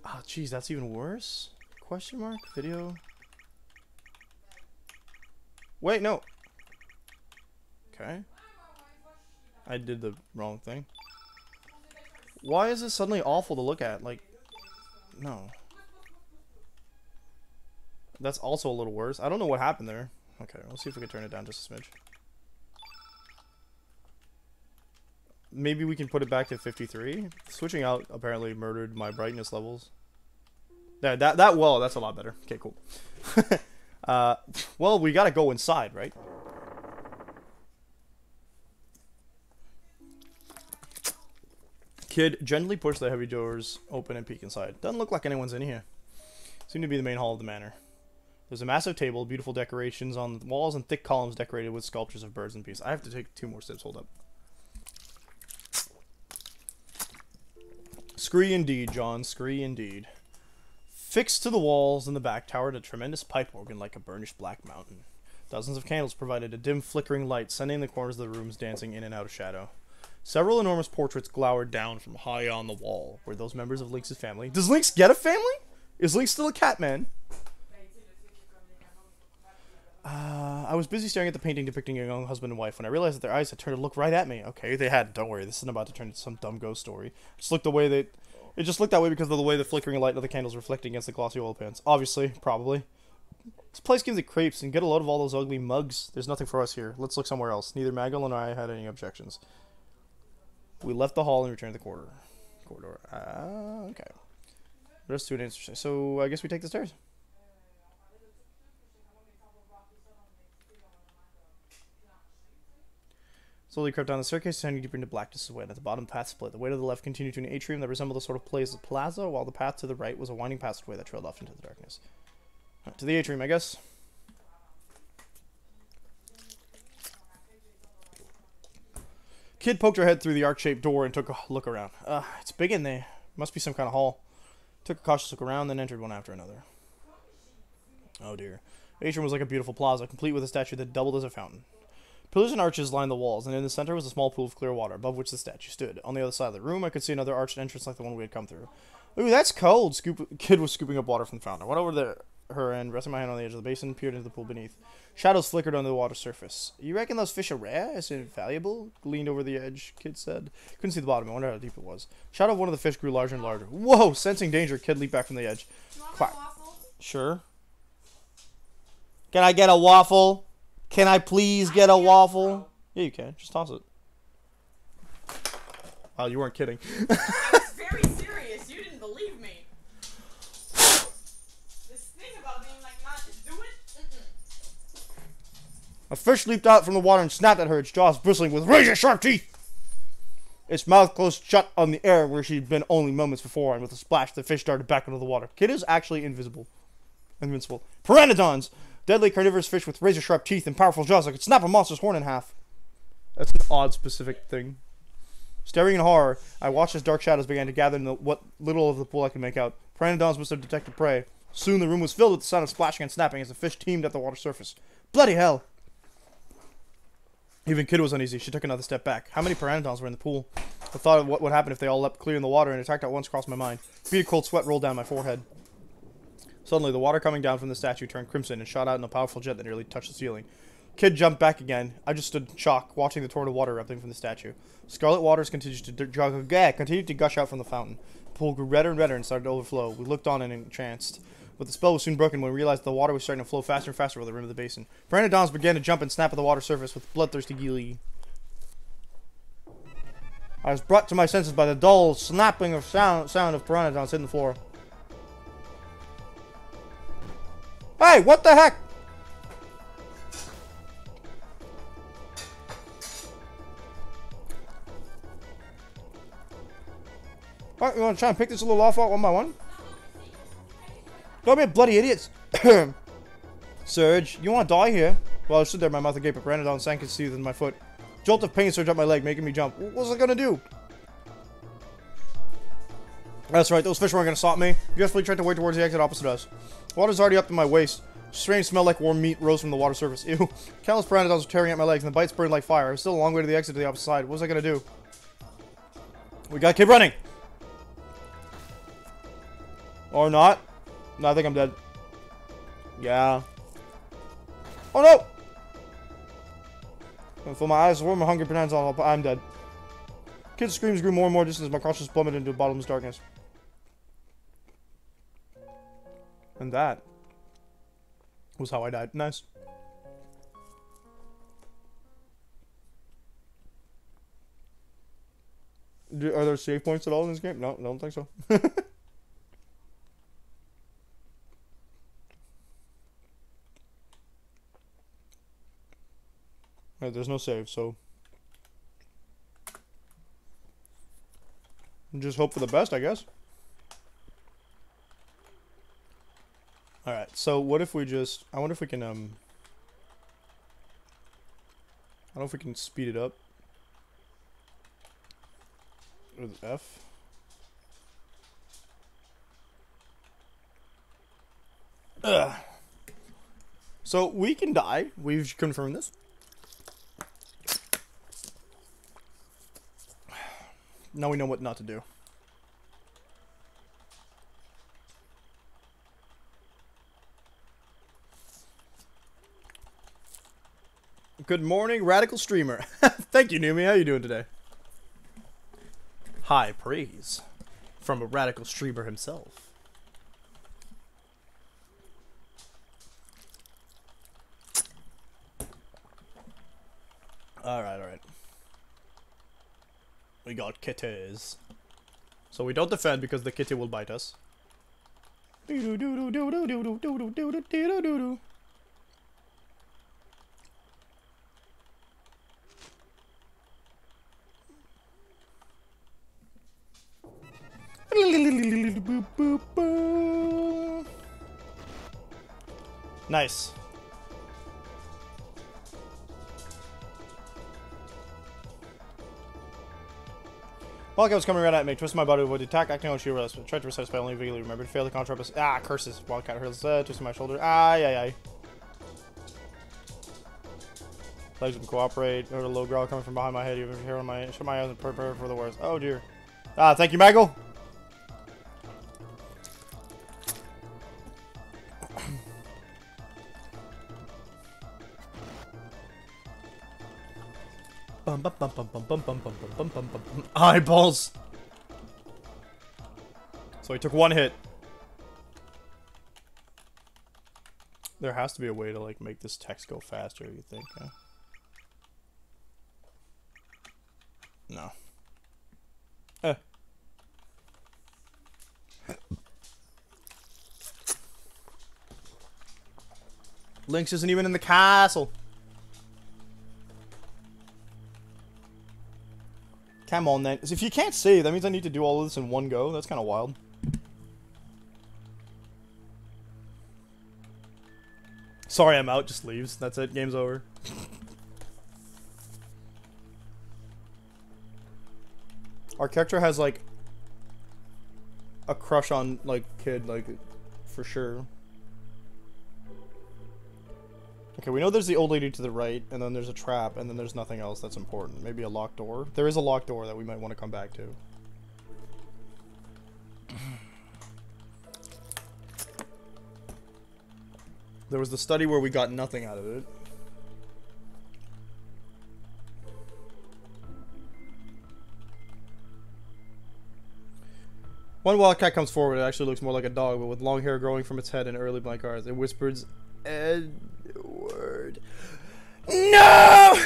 Oh, jeez, that's even worse? Question mark? Video? Wait, no. Okay. I did the wrong thing. Why is this suddenly awful to look at? Like, no. That's also a little worse. I don't know what happened there. Okay, let's see if we can turn it down just a smidge. maybe we can put it back to 53. Switching out apparently murdered my brightness levels. There, that well, that's a lot better. Okay, cool. Well, we gotta go inside, right? Kid gently pushed the heavy doors open and peek inside. Doesn't look like anyone's in here. Seemed to be the main hall of the manor. There's a massive table, beautiful decorations on the walls, and thick columns decorated with sculptures of birds and beasts. I have to take 2 more steps. Hold up. Scree indeed, John. Scree indeed. Fixed to the walls in the back towered a tremendous pipe organ like a burnished black mountain. Dozens of candles provided a dim flickering light, sending the corners of the rooms dancing in and out of shadow. Several enormous portraits glowered down from high on the wall. Were those members of Lynx's family? Does Lynx get a family? Is Lynx still a cat man? I was busy staring at the painting depicting a young husband and wife when I realized that their eyes had turned to look right at me. Okay, they had. Don't worry, this isn't about to turn into some dumb ghost story. Just looked the way they... It just looked that way because of the way the flickering light of the candles reflected against the glossy oil pans. Obviously, probably. This place gives it creeps, and get a load of all those ugly mugs. There's nothing for us here. Let's look somewhere else. Neither Maggle nor I had any objections. We left the hall and returned to the corridor. Okay. Let's do an interesting. So I guess we take the stairs. Slowly crept down the staircase, descending deeper into blackness as wet. At the bottom, the path split. The way to the left continued to an atrium that resembled a sort of plaza, while the path to the right was a winding passageway that trailed off into the darkness. Right, to the atrium, I guess. Kid poked her head through the arc-shaped door and took a look around. It's big in there. Must be some kind of hall. Took a cautious look around, then entered one after another. Oh dear. The atrium was like a beautiful plaza, complete with a statue that doubled as a fountain. Pillars and arches lined the walls, and in the center was a small pool of clear water, above which the statue stood. On the other side of the room, I could see another arched entrance like the one we had come through. Ooh, that's cold! Kid was scooping up water from the fountain. I went over to her and, resting my hand on the edge of the basin, peered into the pool beneath. Shadows flickered under the water surface. You reckon those fish are rare? Is it valuable? Leaned over the edge, Kid said. Couldn't see the bottom. I wonder how deep it was. Shadow of one of the fish grew larger and larger. Whoa! Sensing danger, Kid leaped back from the edge. Quack. Sure. Can I get a waffle? Can I please get a waffle? Yeah, you can. Just toss it. Oh, you weren't kidding. I was very serious. You didn't believe me. This thing about being like, not just do it. A fish leaped out from the water and snapped at her, its jaws bristling with razor-sharp teeth. Its mouth closed shut on the air where she'd been only moments before, and with a splash, the fish darted back into the water. Kid is actually invincible. Pteranodons! Deadly carnivorous fish with razor-sharp teeth and powerful jaws that could snap a monster's horn in half. That's an odd specific thing. Staring in horror, I watched as dark shadows began to gather in what little of the pool I could make out. Pteranodons must have detected prey. Soon the room was filled with the sound of splashing and snapping as the fish teemed at the water surface. Bloody hell! Even Kid was uneasy. She took another step back. How many pteranodons were in the pool? The thought of what would happen if they all leapt clear in the water and attacked at once crossed my mind. A bead of cold sweat rolled down my forehead. Suddenly, the water coming down from the statue turned crimson and shot out in a powerful jet that nearly touched the ceiling. Kid jumped back again. I just stood in shock, watching the torrent of water erupting from the statue. Scarlet waters continued to gush out from the fountain. The pool grew redder and redder and started to overflow. We looked on and entranced. But the spell was soon broken when we realized the water was starting to flow faster and faster over the rim of the basin. Pteranodons began to jump and snap at the water surface with bloodthirsty glee. I was brought to my senses by the dull snapping of sound of pteranodons hitting the floor. Hey, what the heck? What, you want to try and pick this little off one by one? Don't be bloody idiots. Surge, you want to die here? Well, I stood there, my mouth agape, a pteranodon sank its teeth in my foot. Jolt of pain surged up my leg, making me jump. What was I gonna do? That's right, those fish weren't gonna stop me. Justly tried to wade towards the exit opposite us. Water's already up to my waist. Strange smell like warm meat rose from the water surface. Ew. Countless pteranodons were tearing at my legs, and the bites burned like fire. I was still a long way to the exit to the opposite side. What was I gonna do? We gotta keep running! Or not. No, I think I'm dead. Yeah. Oh no! And for my eyes warm and hungry pteranodons, I'm dead. Kid's screams grew more and more distant as my consciousness plummeted into bottomless darkness. And that was how I died. Nice. Are there save points at all in this game? No, I don't think so. Right, there's no save, so just hope for the best, I guess. Alright, so what if we just... I wonder if we can, I don't know if we can speed it up. With F. Ugh. So, we can die. We've confirmed this. Now we know what not to do. Good morning, Radical Streamer. Thank you, Numi. How you doing today? High praise from a Radical Streamer himself. Alright, alright. We got kitties. So we don't defend because the kitty will bite us. Nice. Wildcat was coming right at me, twisted my body to avoid the attack, acting on shield rest. Tried to recite spell, only vaguely remembered. Failed the contract. Ah, curses. Wildcat hurls, twisted my shoulder. Ay, ay, ay. Legs would cooperate. Heard a low growl coming from behind my head. Even hair on my... Shut my eyes and prepare for the worst. Oh, dear. Ah, thank you, Maggle. Bum, bum, bum, bum, bum, bum, bum, bum, bum, bum, bum, bum. Eyeballs! So he took one hit. There has to be a way to, like, make this text go faster, you think, huh? No. Lynx isn't even in the castle. Come on, then. If you can't save, that means I need to do all of this in one go. That's kind of wild. Sorry, I'm out. Just leaves. That's it. Game's over. Our character has, like, a crush on, like, kid, like, for sure. Okay, we know there's the old lady to the right, and then there's a trap, and then there's nothing else that's important. Maybe a locked door. There is a locked door that we might want to come back to. There was the study where we got nothing out of it. One wildcat comes forward. It actually looks more like a dog, but with long hair growing from its head and early black eyes. It whispers, Edward. No!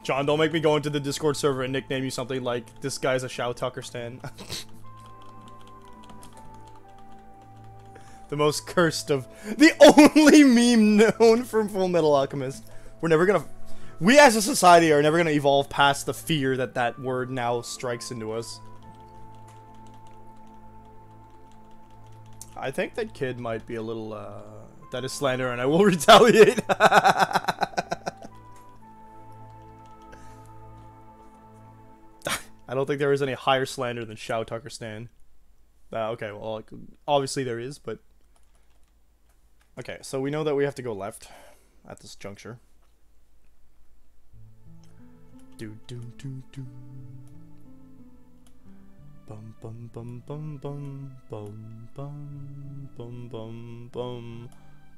John, don't make me go into the Discord server and nickname you something like, this guy's a Shao Tucker stan. The most cursed of... The only meme known from Full Metal Alchemist. We're never gonna... We as a society are never gonna evolve past the fear that that word now strikes into us. I think that kid might be a little, that is slander and I will retaliate. I don't think there is any higher slander than Shao Tucker stan. Okay, well, obviously there is, but... Okay, so we know that we have to go left at this juncture. Do do do do. Bum bum bum bum bum bum bum bum bum bum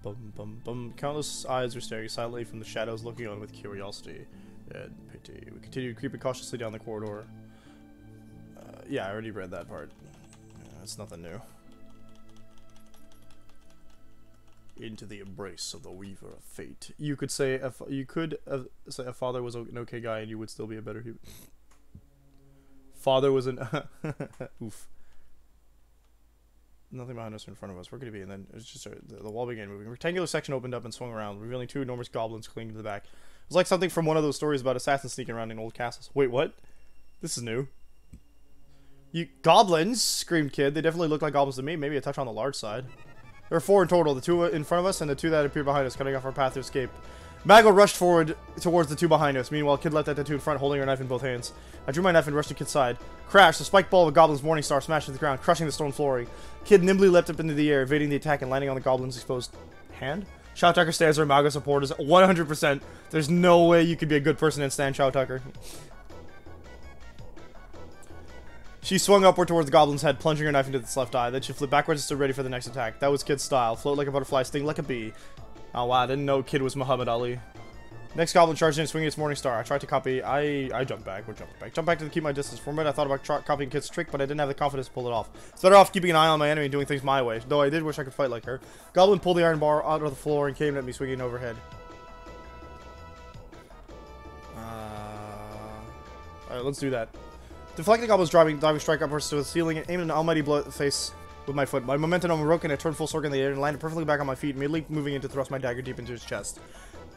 bum bum bum. Countless eyes are staring silently from the shadows, looking on with curiosity and pity. We continue creeping cautiously down the corridor. Yeah, I already read that part. That's nothing new. into the embrace of the Weaver of Fate. You could say say a father was an okay guy, and you would still be a better human. Father was an oof. Nothing behind us or in front of us. Where could it be? And then it was just the wall began moving. A rectangular section opened up and swung around, revealing two enormous goblins clinging to the back. It was like something from one of those stories about assassins sneaking around in old castles. Wait, what? This is new. You goblins! Screamed Kid. They definitely look like goblins to me. Maybe a touch on the large side. There are four in total. The two in front of us and the two that appear behind us, cutting off our path to escape. Maggle rushed forward towards the two behind us. Meanwhile, Kid leapt at the two in front, holding her knife in both hands. I drew my knife and rushed to Kid's side. Crash! The spiked ball of a goblin's morning star smashed to the ground, crushing the stone flooring. Kid nimbly leapt up into the air, evading the attack and landing on the goblin's exposed hand. Shao Tucker stands where Mago supporters 100%. There's no way you could be a good person and stand Shao Tucker. She swung upward towards the goblin's head, plunging her knife into its left eye. Then she flipped backwards and stood ready for the next attack. That was Kid's style. Float like a butterfly, sting like a bee. Oh wow, I didn't know Kid was Muhammad Ali. Next goblin charged in, swinging its morning star. I tried to copy. I jumped back. We're jumping back. Jumped back to keep my distance. For a minute, I thought about copying Kid's trick, but I didn't have the confidence to pull it off. It's better off keeping an eye on my enemy and doing things my way. Though I did wish I could fight like her. Goblin pulled the iron bar out of the floor and came at me, swinging overhead. Alright, let's do that. Deflecting the goblin's diving strike upwards to the ceiling and aimed an almighty blow at the face with my foot. My momentum broke and I turned full circle in the air and landed perfectly back on my feet, immediately moving in to thrust my dagger deep into his chest.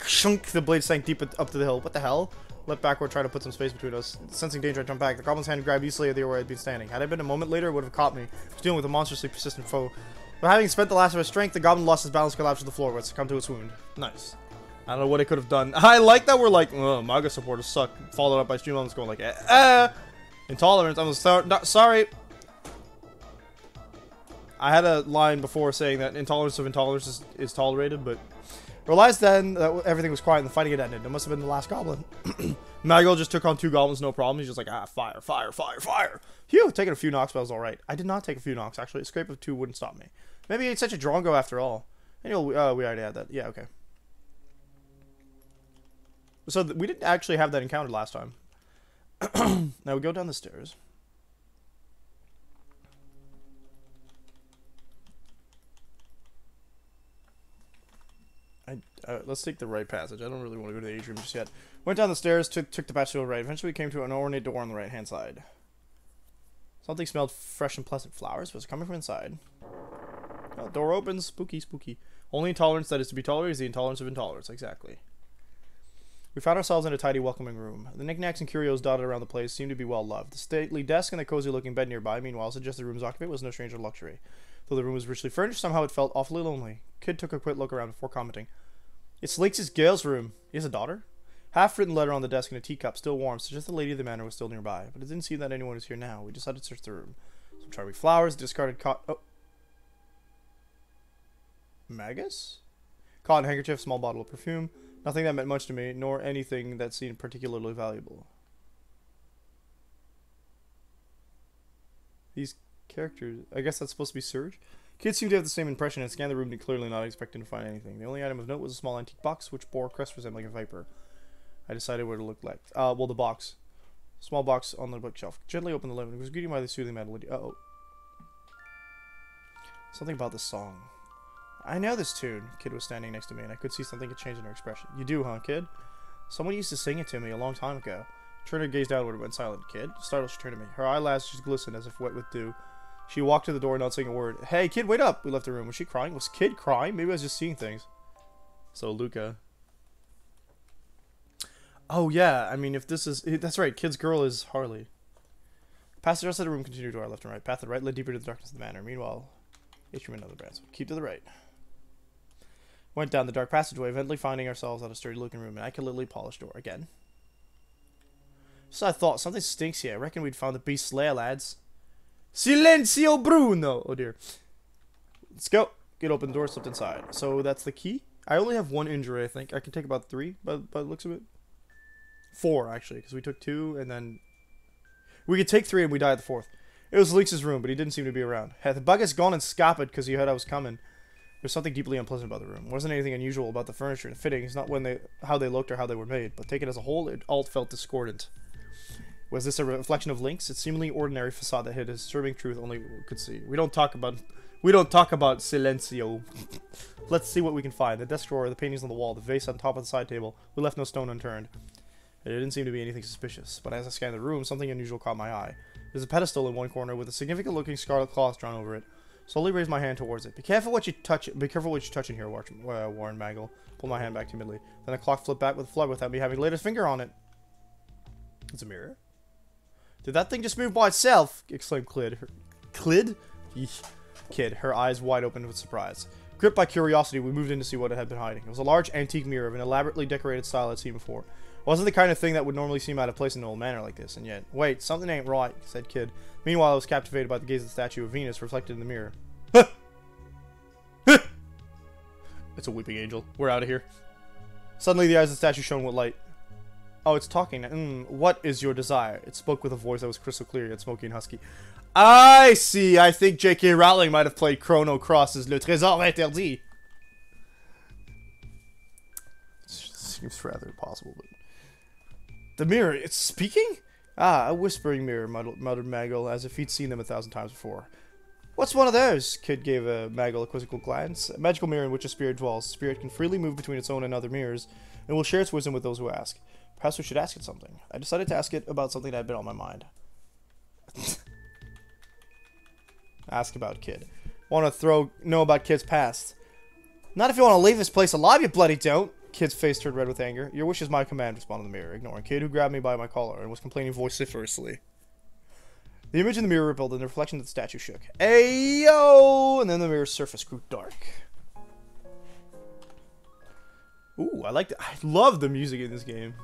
Shunk! The blade sank deep up to the hill. What the hell? Leapt backward, trying to put some space between us. Sensing danger, I jumped back. The goblin's hand grabbed easily at the where I'd been standing. Had I been a moment later, it would have caught me. I was dealing with a monstrously persistent foe. But having spent the last of his strength, the goblin lost his balance, collapsed to the floor, but succumbed to its wound. Nice. I don't know what it could have done. I like that we're like, Maga supporters suck. Followed up by stream elements going like, intolerance. I'm sorry. I had a line before saying that intolerance of intolerance is tolerated, but realized then that everything was quiet and the fighting had ended. It must have been the last goblin. Maggle just took on two goblins, no problem. He's just like, fire, fire, fire, fire. Phew, taking a few knocks, but I was alright. I did not take a few knocks, actually. A scrape of two wouldn't stop me. Maybe it's such a drongo after all. Anyway, we already had that. Yeah, okay. So we didn't actually have that encounter last time. Now we go down the stairs. Let's take the right passage. I don't really want to go to the atrium just yet. Went down the stairs, took the passage to the right. Eventually we came to an ornate door on the right-hand side. Something smelled fresh and pleasant. Flowers was coming from inside. Oh, door opens. Spooky, spooky. Only intolerance that is to be tolerated is the intolerance of intolerance. Exactly. We found ourselves in a tidy, welcoming room. The knickknacks and curios dotted around the place seemed to be well loved. The stately desk and the cozy-looking bed nearby, meanwhile, suggested the room's occupant was no stranger to luxury. Though the room was richly furnished, somehow it felt awfully lonely. Kid took a quick look around before commenting. It's Lakes' Gale's room. He has a daughter? Half-written letter on the desk and a teacup, still warm, suggested the lady of the manor was still nearby. But it didn't seem that anyone was here now. We decided to search the room. Some charming flowers, discarded Magus? Cotton handkerchief, small bottle of perfume. Nothing that meant much to me, nor anything that seemed particularly valuable. These characters... I guess that's supposed to be Surge? Kids seemed to have the same impression and scanned the room, clearly not expecting to find anything. The only item of note was a small antique box, which bore a crest resembling a viper. I decided what it looked like. Well, the box. Small box on the bookshelf. Gently opened the lid. It was greeted by the soothing melody. Uh-oh. Something about this song. I know this tune. Kid was standing next to me, and I could see something had changed in her expression. You do, huh, Kid? Someone used to sing it to me a long time ago. Turner gazed downward and went silent. Kid? Startled, she turned to me. Her eyelashes glistened as if wet with dew. She walked to the door, not saying a word. Hey, Kid, wait up! We left the room. Was she crying? Was Kid crying? Maybe I was just seeing things. So, Luca. Oh, yeah. I mean, if this is... That's right. Kid's girl is Harley. Past the rest of the room continued to our left and right. Path to the right led deeper into the darkness of the manor. Meanwhile, atrium and other brands. Keep to the right. Went down the dark passageway, eventually finding ourselves at a sturdy-looking room. An accurately polished door. Again. So I thought, something stinks here. I reckon we'd found the beast's lair, lads. Silenzio Bruno! Oh dear. Let's go. Get open the door, slipped inside. So that's the key? I only have one injury, I think. I can take about 3 by the looks of it. 4, actually, because we took 2 and then... We could take 3 and we die at the 4th. It was Leeks' room, but he didn't seem to be around. Hey, the bug has gone and scapped because he heard I was coming. There's something deeply unpleasant about the room. It wasn't anything unusual about the furniture and fittings, not how they looked or how they were made, but taken as a whole, it all felt discordant. Was this a reflection of Link's? Its seemingly ordinary facade that hid a disturbing truth only could see. We don't talk about Silencio. Let's see what we can find. The desk drawer, the paintings on the wall, the vase on top of the side table. We left no stone unturned. There didn't seem to be anything suspicious, but as I scanned the room, something unusual caught my eye. There's a pedestal in one corner with a significant-looking scarlet cloth drawn over it. Slowly raised my hand towards it. Be careful what you touch in here, warned Maggle. Pulled my hand back timidly. Then the clock flipped back with a flood without me having laid a finger on it. It's a mirror. Did that thing just move by itself? Exclaimed Clid. Clid? Eesh. Kid, her eyes wide open with surprise. Gripped by curiosity, we moved in to see what it had been hiding. It was a large antique mirror of an elaborately decorated style I'd seen before. It wasn't the kind of thing that would normally seem out of place in an old manor like this, and yet... Wait, something ain't right, said Kid. Meanwhile, I was captivated by the gaze of the statue of Venus reflected in the mirror. It's a weeping angel. We're out of here. Suddenly, the eyes of the statue shone with light. Oh, it's talking. What is your desire? It spoke with a voice that was crystal clear yet smoky and husky. I see. I think J.K. Rowling might have played Chrono Cross's Le Trésor Interdit. Seems rather possible, but... The mirror, it's speaking? Ah, a whispering mirror, muttered Maggle, as if he'd seen them 1,000 times before. What's one of those? Kid gave Maggle a quizzical glance. A magical mirror in which a spirit dwells. The spirit can freely move between its own and other mirrors, and will share its wisdom with those who ask. Perhaps we should ask it something. I decided to ask it about something that had been on my mind. Ask about Kid. Want to know about Kid's past. Not if you want to leave this place alive, you bloody don't. Kid's face turned red with anger. Your wish is my command, responded the mirror, ignoring Kid, who grabbed me by my collar and was complaining vociferously. The image in the mirror rippled, and the reflection of the statue shook. Ayo! And then the mirror's surface grew dark. Ooh, I love the music in this game.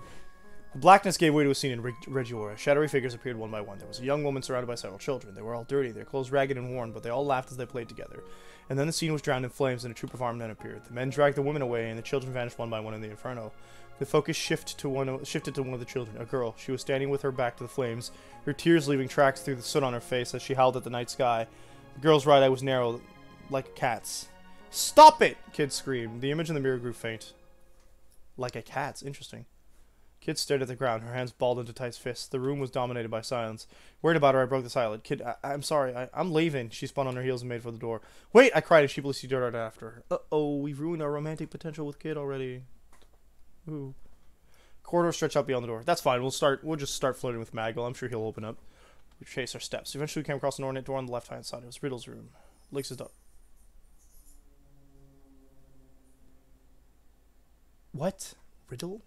The blackness gave way to a scene in Regiora. Shadowy figures appeared one by one. There was a young woman surrounded by several children. They were all dirty, their clothes ragged and worn, but they all laughed as they played together. And then the scene was drowned in flames, and a troop of armed men appeared. The men dragged the women away, and the children vanished one by one in the inferno. The focus shifted to one of the children, a girl. She was standing with her back to the flames, her tears leaving tracks through the soot on her face as she howled at the night sky. The girl's right eye was narrow, like a cat's. Stop it! Kid screamed. The image in the mirror grew faint. Like a cat's. Interesting. Kid stared at the ground, her hands balled into tight fists. The room was dominated by silence. Worried about her, I broke the silence. Kid, I'm sorry. I'm leaving. She spun on her heels and made for the door. Wait! I cried as sheepishly darted after her. Uh-oh, we've ruined our romantic potential with Kid already. Ooh. Corridor stretched out beyond the door. That's fine. We'll just start flirting with Maggle. I'm sure he'll open up. We traced our steps. Eventually, we came across an ornate door on the left-hand side. It was Riddle's room. Link's door. What? Riddle?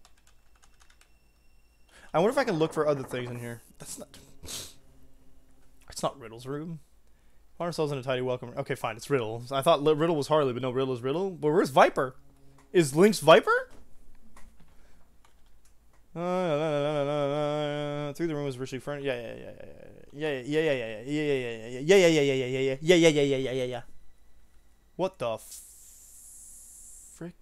I wonder if I can look for other things in here. That's not... It's not Riddle's room. Find ourselves in a tidy welcome room. Okay, fine. It's Riddle. I thought Riddle was Harley, but no, Riddle is Riddle. But where's Viper? Is Link's Viper? Through the room was richly furnished. Yeah. What the frick?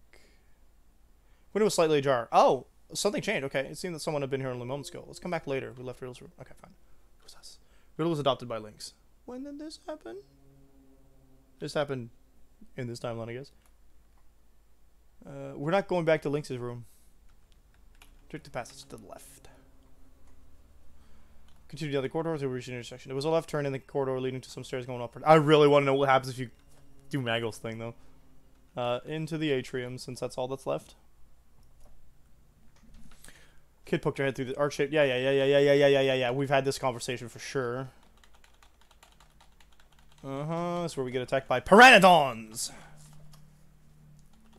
Window was slightly ajar. Oh, something changed. Okay, it seemed that someone had been here only moments ago. Let's come back later. We left Riddle's room. Okay, fine. It was us. Riddle was adopted by Lynx. When did this happen? This happened in this timeline, I guess. We're not going back to Lynx's room. Took the passage to the left. Continue the other corridor until we reached an intersection. There was a left turn in the corridor leading to some stairs going upward. I really want to know what happens if you do Maggle's thing, though. Into the atrium, since that's all that's left. Kid poked her head through the arch shape. Yeah. We've had this conversation for sure. That's where we get attacked by Pteranodons.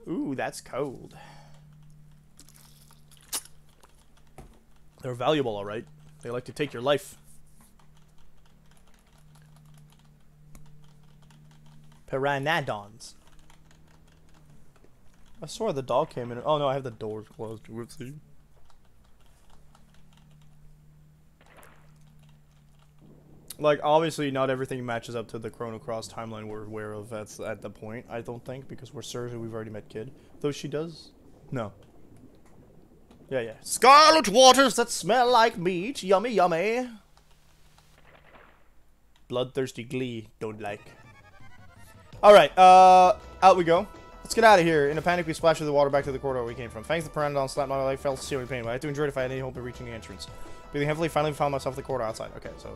Ooh, that's cold. They're valuable, alright. They like to take your life. Pteranodons. I saw the dog came in. Oh no, I have the doors closed. Whoopsie. Like, obviously, not everything matches up to the Chrono Cross timeline we're aware of at the point, I don't think, because we're certain we've already met Kid. Though she does? No. Yeah. Scarlet waters that smell like meat. Yummy, yummy. Bloodthirsty glee. Don't like. Alright, out we go. Let's get out of here. In a panic, we splashed through the water back to the corridor we came from. Thanks to Pteranodon slapped my leg, felt searing pain, but I had to enjoy it if I had any hope of reaching the entrance. Breathing heavily, finally found myself in the corridor outside. Okay, so...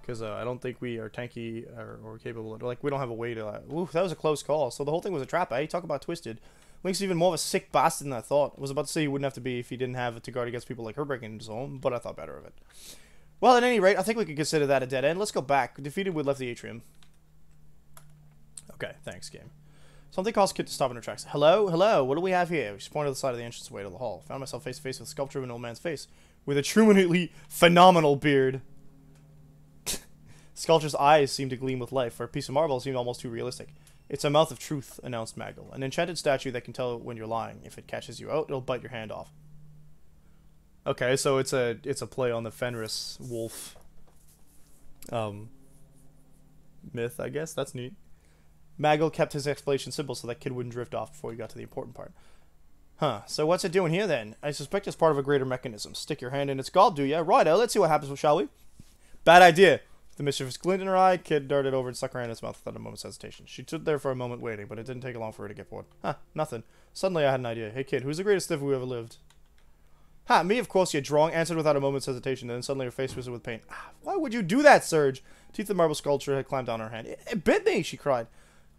Because I don't think we are tanky or capable of... Like, we don't have a way to... Ooh, that was a close call. So the whole thing was a trap, eh? Talk about twisted. Link's even more of a sick bastard than I thought. I was about to say he wouldn't have to be if he didn't have it to guard against people like her breaking into his home, but I thought better of it. Well, at any rate, I think we could consider that a dead end. Let's go back. Defeated, we left the atrium. Okay, thanks, game. Something caused Kid to stop in her tracks. Hello? Hello? What do we have here? She pointed to the side of the entranceway to the hall. Found myself face to face with a sculpture of an old man's face, with a truly phenomenal beard. Sculpture's eyes seemed to gleam with life, for a piece of marble seemed almost too realistic. It's a mouth of truth, announced Maggle. An enchanted statue that can tell when you're lying. If it catches you out, it'll bite your hand off. Okay, so it's a play on the Fenris wolf myth, I guess. That's neat. Maggle kept his explanation simple so that Kid wouldn't drift off before he got to the important part. Huh, so what's it doing here then? I suspect it's part of a greater mechanism. Stick your hand in its gall, do ya? Righto, let's see what happens, shall we? Bad idea. The mischievous glint in her eye, Kid darted over and stuck her hand in his mouth without a moment's hesitation. She stood there for a moment waiting, but it didn't take long for her to get bored. Huh, nothing. Suddenly I had an idea. Hey Kid, who's the greatest stiff who ever lived? Ha, me of course, you drawing, answered without a moment's hesitation, then suddenly her face twisted with pain. Ah, why would you do that, Surge? Teeth of the marble sculpture had climbed down her hand. It bit me, she cried.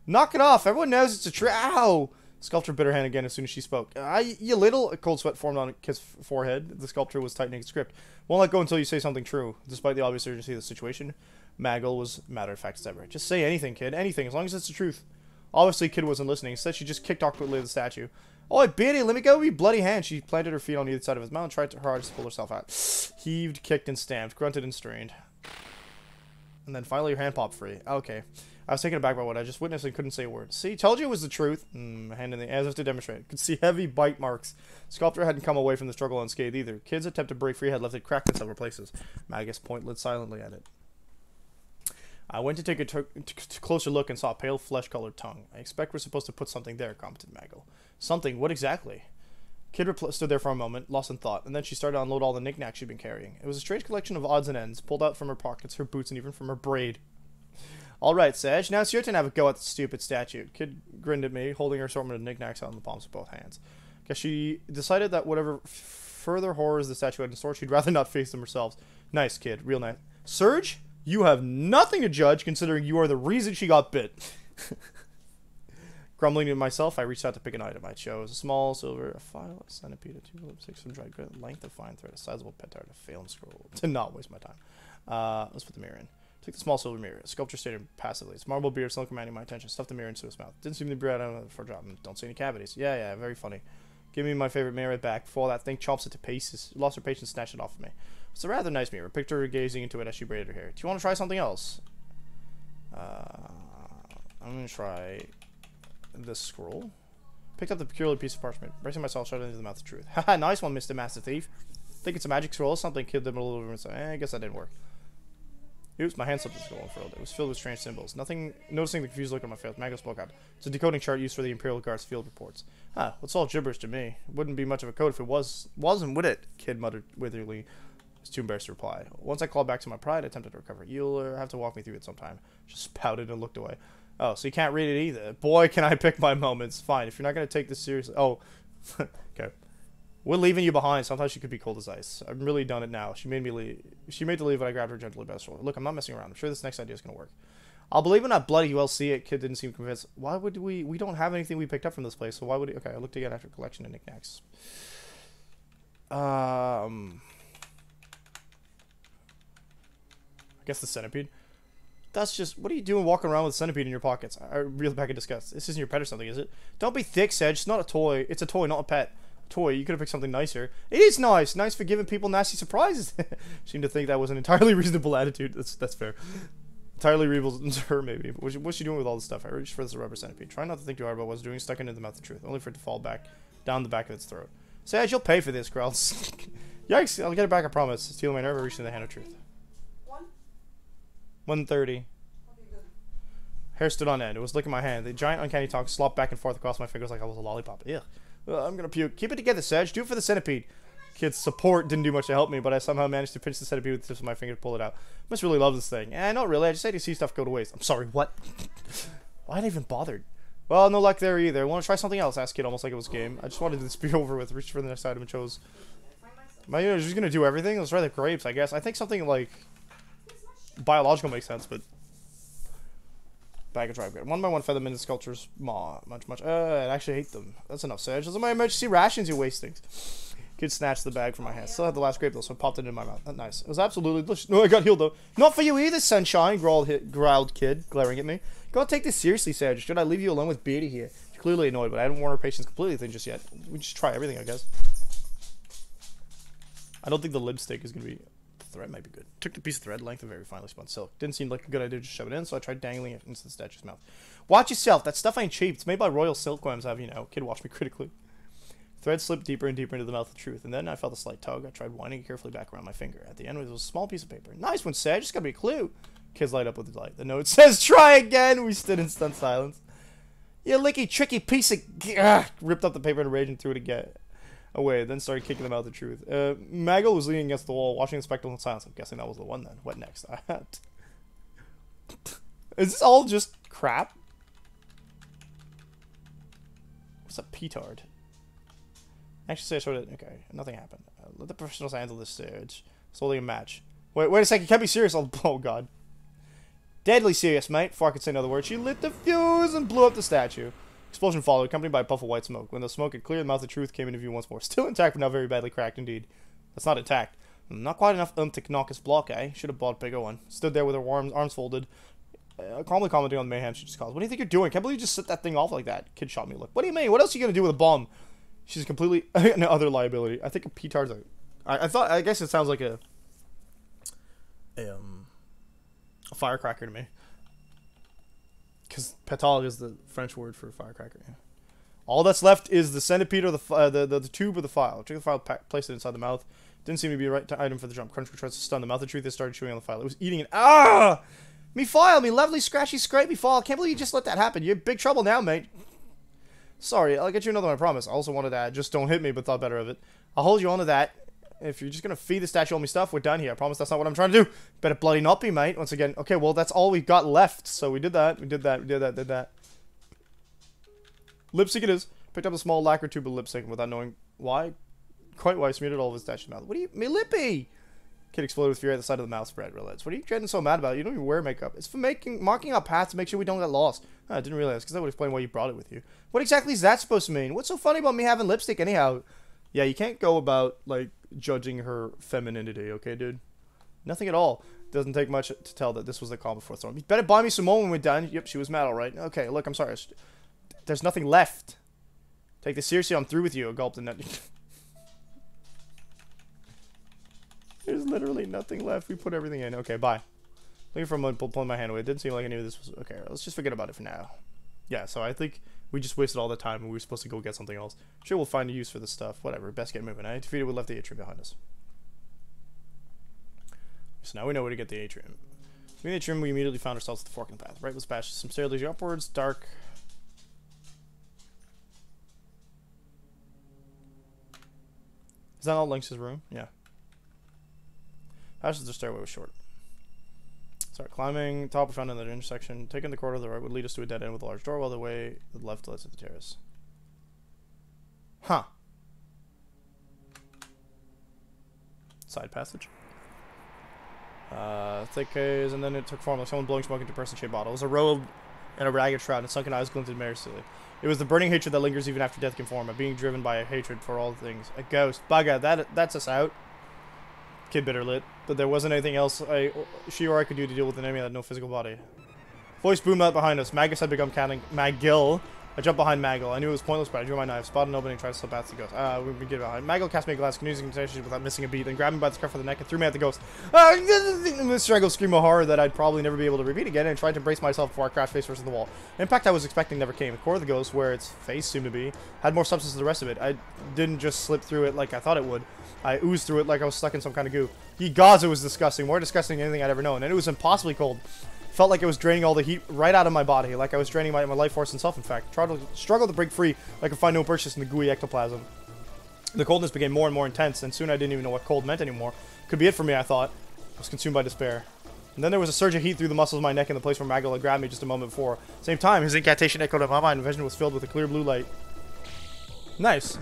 Knock it off, everyone knows it's a trick. Ow! Sculptor bit her hand again as soon as she spoke. You little... A cold sweat formed on Kid's forehead. The sculptor was tightening its grip. Won't let go until you say something true. Despite the obvious urgency of the situation, Maggle was matter-of-fact as ever. Just say anything, Kid. Anything, as long as it's the truth. Obviously, Kid wasn't listening. Instead, she just kicked awkwardly at the statue. Oh, Beardy, let me go with your bloody hand. She planted her feet on either side of his mouth and tried her hardest to pull herself out. Heaved, kicked, and stamped. Grunted and strained. And then finally, her hand popped free. Okay. I was taken aback by what I just witnessed and couldn't say a word. See, told you it was the truth. Hand in the as if to demonstrate. Could see heavy bite marks. Sculptor hadn't come away from the struggle unscathed either. Kid's attempt to break free had left it cracked in several places. Magus pointed silently at it. I went to take a closer look and saw a pale flesh-colored tongue. I expect we're supposed to put something there, commented Maggle. Something? What exactly? Kid stood there for a moment, lost in thought, and then she started to unload all the knickknacks she'd been carrying. It was a strange collection of odds and ends, pulled out from her pockets, her boots, and even from her braid. All right, Sag, now it's your turn to have a go at the stupid statue. Kid grinned at me, holding her assortment of knickknacks out in the palms of both hands. Guess she decided that whatever further horrors the statue had in store, she'd rather not face them herself. Nice, Kid. Real nice. Surge, you have nothing to judge, considering you are the reason she got bit. Grumbling to myself, I reached out to pick an item. I chose a small silver, a file, a centipede, a 2 lipsticks, some dried grit, length of fine thread, a sizable petard, a film scroll. To not waste my time. Let's put the mirror in. Took the small silver mirror. Sculpture stared passively. Its marble beard still commanding my attention. Stuffed the mirror into his mouth. Didn't seem to be right out for dropping. Don't see any cavities. Yeah, very funny. Give me my favorite mirror back before that thing chomps it to pieces. Lost her patience, snatched it off of me. It's a rather nice mirror. Picture her gazing into it as she braided her hair. Do you want to try something else? I'm going to try this scroll. Picked up the peculiar piece of parchment. Bracing myself, shot it into the mouth of truth. Haha, nice one, Mr. Master Thief. Think it's a magic scroll or something? Kid them a little over and said, I guess that didn't work. Oops, my hand slipped the scroll and filled. It was filled with strange symbols. Noticing the confused look on my face, Maggle spoke up. It's a decoding chart used for the Imperial Guard's field reports. Huh, it's all gibberish to me. It wouldn't be much of a code if it wasn't, would it? Kid muttered witheringly. Was too embarrassed to reply. Once I called back to my pride, I attempted to recover. You'll have to walk me through it sometime. Just pouted and looked away. Oh, so you can't read it either. Boy, can I pick my moments. Fine, if you're not going to take this seriously. Oh, okay. We're leaving you behind. Sometimes she could be cold as ice. I've really done it now. She made me leave. She made to leave, but I grabbed her gently by the shoulder. Look, I'm not messing around. I'm sure this next idea is going to work. I'll believe it, not bloody. You will see it. Kid didn't seem convinced. Why would we? We don't have anything we picked up from this place, so why would he? Okay, I looked again after a collection of knickknacks. I guess the centipede. That's just... What are you doing walking around with a centipede in your pockets? I reeled back in disgust. This isn't your pet or something, is it? Don't be thick, Sedge. It's not a toy. It's a toy, not a pet. Toy. You could have picked something nicer. It is nice. Nice for giving people nasty surprises. Seemed to think that was an entirely reasonable attitude. That's fair. Entirely reasonable to her, maybe. But what's she doing with all this stuff? I reached for this rubber centipede. Try not to think too hard about what it's doing. Stuck it into the mouth of truth. Only for it to fall back down the back of its throat. Sedge, you'll pay for this, growls. Yikes. I'll get it back, I promise. Stealing my nerve, I reached in the hand of truth. 130. Okay, good. Hair stood on end. It was licking my hand. The giant uncanny tongue slopped back and forth across my fingers like I was a lollipop. Ugh. I'm gonna puke. Keep it together, Sedge. Do it for the centipede. Kid's support didn't do much to help me, but I somehow managed to pinch the centipede with the tips of my finger to pull it out. Must really love this thing. Not really. I just hate to see stuff go to waste. I'm sorry, what? Why did I even bothered? Well, no luck there either. Want to try something else? Asked Kid almost like it was game. I just wanted this to be over with. Reached for the next item and chose Am I just gonna do everything? Let's try the grapes, I guess. I think something like biological makes sense, but bag of dried grape. 1 by 1 featherman sculptures. Much. I actually hate them. That's enough, Sage. Those are my emergency rations, you wastings. Kid snatched the bag from my hand. Still had the last grape though, so I popped it in my mouth. That's nice. It was absolutely delicious. No, I got healed though. Not for you either, sunshine, growled Kid, glaring at me. Gotta take this seriously, Sage. Should I leave you alone with Beardy here? She's clearly annoyed, but I haven't worn her patience completely thin just yet. We just try everything, I guess. I don't think the lipstick is gonna be... The thread might be good. Took the piece of thread, length of very finely spun silk. Didn't seem like a good idea to shove it in, so I tried dangling it into the statue's mouth. Watch yourself. That stuff ain't cheap. It's made by Royal Silkworms, have you know. Kid watched me critically. Thread slipped deeper and deeper into the mouth of truth, and then I felt a slight tug. I tried winding it carefully back around my finger. At the end was a small piece of paper. Nice one, Sage. Just gotta be a clue. Kids light up with delight. The note says, "Try again." We stood in stunned silence. You licky, tricky piece of... Ripped up the paper in a rage and threw it again. Away, then started kicking them out the truth. Maggle was leaning against the wall, watching the spectacle in silence. I'm guessing that was the one then. What next? Is this all just crap? What's a petard? Actually, say I showed it. Okay, nothing happened. Let the professionals handle this, Sage. It's holding a match. Wait a second. You can't be serious. Oh, God. Deadly serious, mate. Before I could say another word, she lit the fuse and blew up the statue. Explosion followed, accompanied by a puff of white smoke. When the smoke had cleared, the mouth of truth came into view once more. Still intact, but now very badly cracked indeed. That's not intact. Not quite enough to knock his block, eh? Should have bought a bigger one. Stood there with her arms folded, calmly commenting on the mayhem she just caused. What do you think you're doing? Can't believe you just set that thing off like that. Kid shot me a look. What do you mean? What else are you gonna do with a bomb? She's completely another liability. I think a petard's I guess it sounds like a firecracker to me. Because pétard is the French word for firecracker. Yeah. All that's left is the centipede or the tube of the file. Took the file, placed it inside the mouth. Didn't seem to be the right item for the jump. Crunch tries to stun the mouth of truth. They started chewing on the file. It was eating it. Ah! Me file, me lovely scratchy scrapey file. Can't believe you just let that happen. You're in big trouble now, mate. Sorry, I'll get you another one, I promise. I also wanted to add, just don't hit me, but thought better of it. I'll hold you on to that. If you're just gonna feed the statue all me stuff, we're done here. I promise that's not what I'm trying to do. Better bloody not be, mate. Once again, okay, well, that's all we've got left. So we did that, did that. Lipstick it is. Picked up a small lacquer tube of lipstick without knowing why. Quite why, smeared it all over his statue's mouth. What do you... Me lippy! Kid exploded with fury at the sight of the mouth spread. Realized. What are you getting so mad about? You don't even wear makeup. It's for marking our path to make sure we don't get lost. Oh, I didn't realize, because that would explain why you brought it with you. What exactly is that supposed to mean? What's so funny about me having lipstick anyhow? Yeah, you can't go about, like, judging her femininity, okay, dude? Nothing at all. Doesn't take much to tell that this was the calm before storm. You better buy me some more when we're done. Yep, she was mad, alright. Okay, look, I'm sorry. There's nothing left. Take this seriously, I'm through with you. I gulped and There's literally nothing left. We put everything in. Okay, bye. Looking for a moment, pulling my hand away. It didn't seem like any of this was... Okay, let's just forget about it for now. Yeah, so I think we just wasted all the time and we were supposed to go get something else. Sure, we'll find a use for this stuff. Whatever, best get moving. I defeated we left the atrium behind us. So now we know where to get the atrium. Leaving the atrium, we immediately found ourselves at the fork in the path. Right was passed some stairs leading upwards, dark... Is that all Lynx's room? Yeah. Passage the stairway was short. Start climbing. Top we found another intersection. Taking the corridor to the right would lead us to a dead end with a large door, while the way to the left led to the terrace. Huh. Side passage. Thick haze, and then it took form like someone blowing smoke into a person-shaped bottle. It was a robe and a ragged shroud, and sunken eyes glinted mercilessly. It was the burning hatred that lingers even after death can form, a being driven by a hatred for all things. A ghost. Bugger, that's us out. Kid bitter lit, but there wasn't anything else she or I could do to deal with an enemy that had no physical body. Voice boomed out behind us. Magus had begun counting Magill. I jumped behind Maggle. I knew it was pointless, but I drew my knife, spotted an opening, tried to slip past the ghost. We get behind. Maggle cast me a glass, confusing conversation without missing a beat, then grabbed me by the scruff of the neck and threw me at the ghost. This strangled scream of horror that I'd probably never be able to repeat again, and tried to brace myself before I crashed face first to the wall. The impact I was expecting never came. The core of the ghost, where its face seemed to be, had more substance than the rest of it. I didn't just slip through it like I thought it would. I oozed through it like I was stuck in some kind of goo. Ye gods, it was disgusting. More disgusting than anything I'd ever known. And it was impossibly cold. Felt like it was draining all the heat right out of my body. Like I was draining my life force itself, in fact. Struggled to break free. I could find no purchase in the gooey ectoplasm. The coldness became more and more intense, and soon I didn't even know what cold meant anymore. Could be it for me, I thought. I was consumed by despair. And then there was a surge of heat through the muscles of my neck in the place where Maggle had grabbed me just a moment before. At the same time, his incantation echoed in my mind, and vision was filled with a clear blue light. Nice.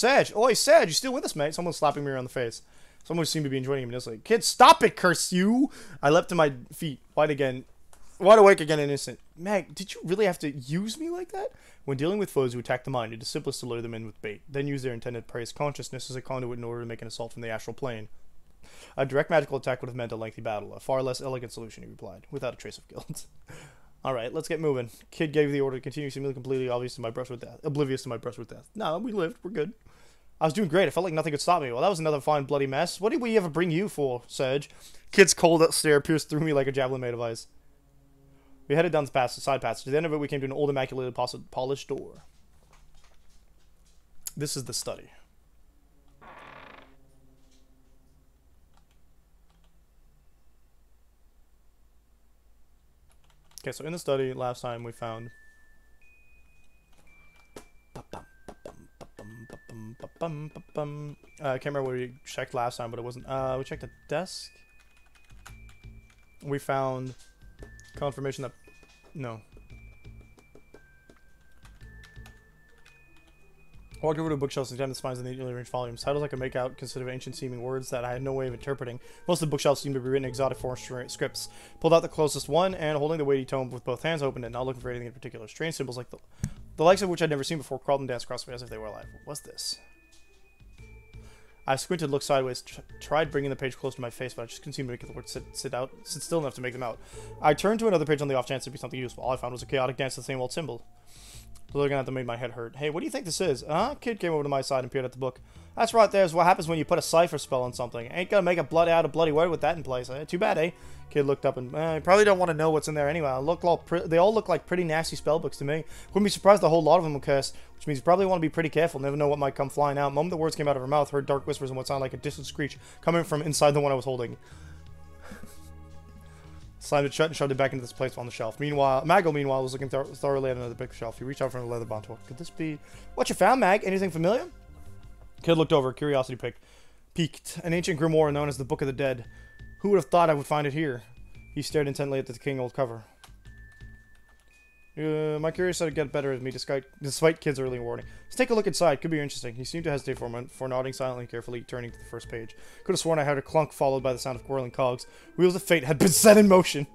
Sedge. Oi, Sedge, you still with us, mate? Someone's slapping me around the face. Someone seemed to be enjoying him innocently. Kid, stop it, curse you! I leapt to my feet, wide awake again in an instant. Mag, did you really have to use me like that? When dealing with foes who attack the mind, it is simplest to lure them in with bait, then use their intended prey's consciousness as a conduit in order to make an assault from the astral plane. A direct magical attack would have meant a lengthy battle. A far less elegant solution, he replied, without a trace of guilt. Alright, let's get moving. Kid gave the order to continue, seemingly completely oblivious to my brush with death. No, we lived. We're good. I was doing great. I felt like nothing could stop me. Well, that was another fine bloody mess. What did we ever bring you for, Sedge? Kid's cold stare pierced through me like a javelin made of ice. We headed down the side passage. At the end of it, we came to an old, immaculately polished door. This is the study. Okay, so in the study, last time we found... I can't remember what we checked last time, but it wasn't... we checked the desk. We found confirmation that... No. I walked over to a bookshelf and examined the spines of the neatly arranged volumes. Titles I could make out consisted of ancient-seeming words that I had no way of interpreting. Most of the bookshelves seemed to be written in exotic foreign scripts. Pulled out the closest one, and holding the weighty tome with both hands, opened it, not looking for anything in particular. Strange symbols like the likes of which I'd never seen before crawled and danced across me as if they were alive. What was this? I squinted, looked sideways, tried bringing the page close to my face, but I just couldn't seem to make the words sit still enough to make them out. I turned to another page on the off chance it'd be something useful. All I found was a chaotic dance of the same old symbol. Looking at them made my head hurt. Hey, what do you think this is? Kid came over to my side and peered at the book. That's right there is what happens when you put a cipher spell on something. Ain't gonna make a bloody word with that in place. Too bad, eh? Kid looked up and, you probably don't want to know what's in there anyway. They all look like pretty nasty spell books to me. Wouldn't be surprised a whole lot of them will curse, which means you probably want to be pretty careful. Never know what might come flying out. The moment the words came out of her mouth, heard dark whispers and what sounded like a distant screech coming from inside the one I was holding. Slammed it shut and shoved it back into this place on the shelf. Maggle, meanwhile, was looking thoroughly at another bookshelf. He reached out from the leather bound tool. Could this be... What you found, Mag? Anything familiar? Kid looked over, curiosity peaked. An ancient grimoire known as the Book of the Dead. Who would have thought I would find it here? He stared intently at the decaying old cover. My curiosity would get better as me, despite Kid's early warning. Let's take a look inside. Could be interesting. He seemed to hesitate for a moment, before nodding silently and carefully turning to the first page. Could have sworn I heard a clunk followed by the sound of whirling cogs. Wheels of fate had been set in motion.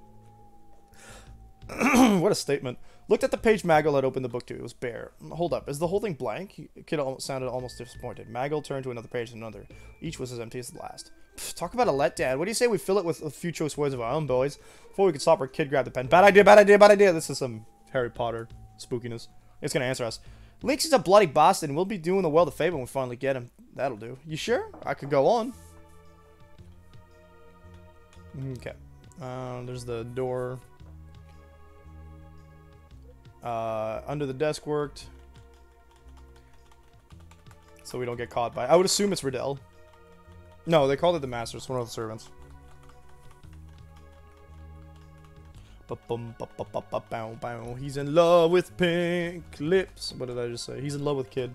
What a statement. Looked at the page Maggle had opened the book to. It was bare. Hold up. Is the whole thing blank? Kid sounded almost disappointed. Maggle turned to another page and another. Each was as empty as the last. Pfft, talk about a letdown. What do you say we fill it with a few choice words of our own, boys? Before we could stop her, Kid grabbed the pen. Bad idea, bad idea, bad idea. This is some Harry Potter spookiness. It's gonna answer us. Leeks is a bloody bastard, and we'll be doing the world a favor when we finally get him. That'll do. You sure? I could go on. Okay. There's the door. Under the desk worked. So we don't get caught by... I would assume it's Riddell. No, they called it the Master. It's one of the servants. He's in love with pink lips. What did I just say? He's in love with Kid.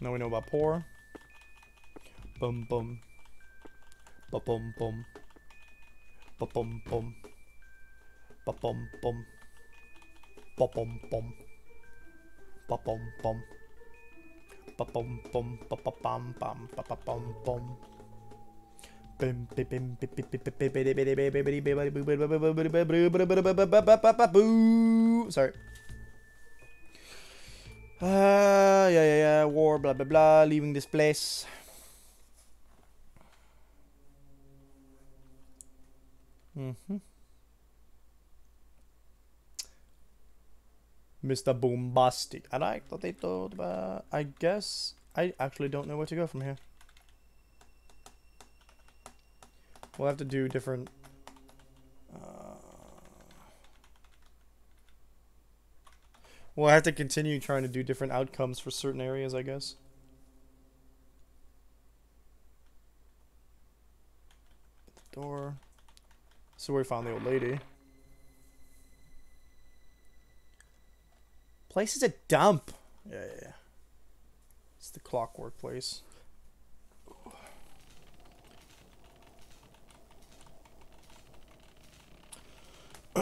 Now we know about Poor. Bum bum. Bum bum bum. Bum bum bum. Bum bum bum. Bum bum bum. Bum bum bum. Bum bum bum. Bum bum bum. Bum bum bum. Sorry. Yeah. War, blah, blah, blah. Leaving this place. Mr. Boombastic. I like what they thought about. I guess I actually don't know where to go from here. We'll have to do different... we'll have to continue trying to do different outcomes for certain areas, I guess. The door. So we found the old lady. Place is a dump. Yeah. It's the clockwork place.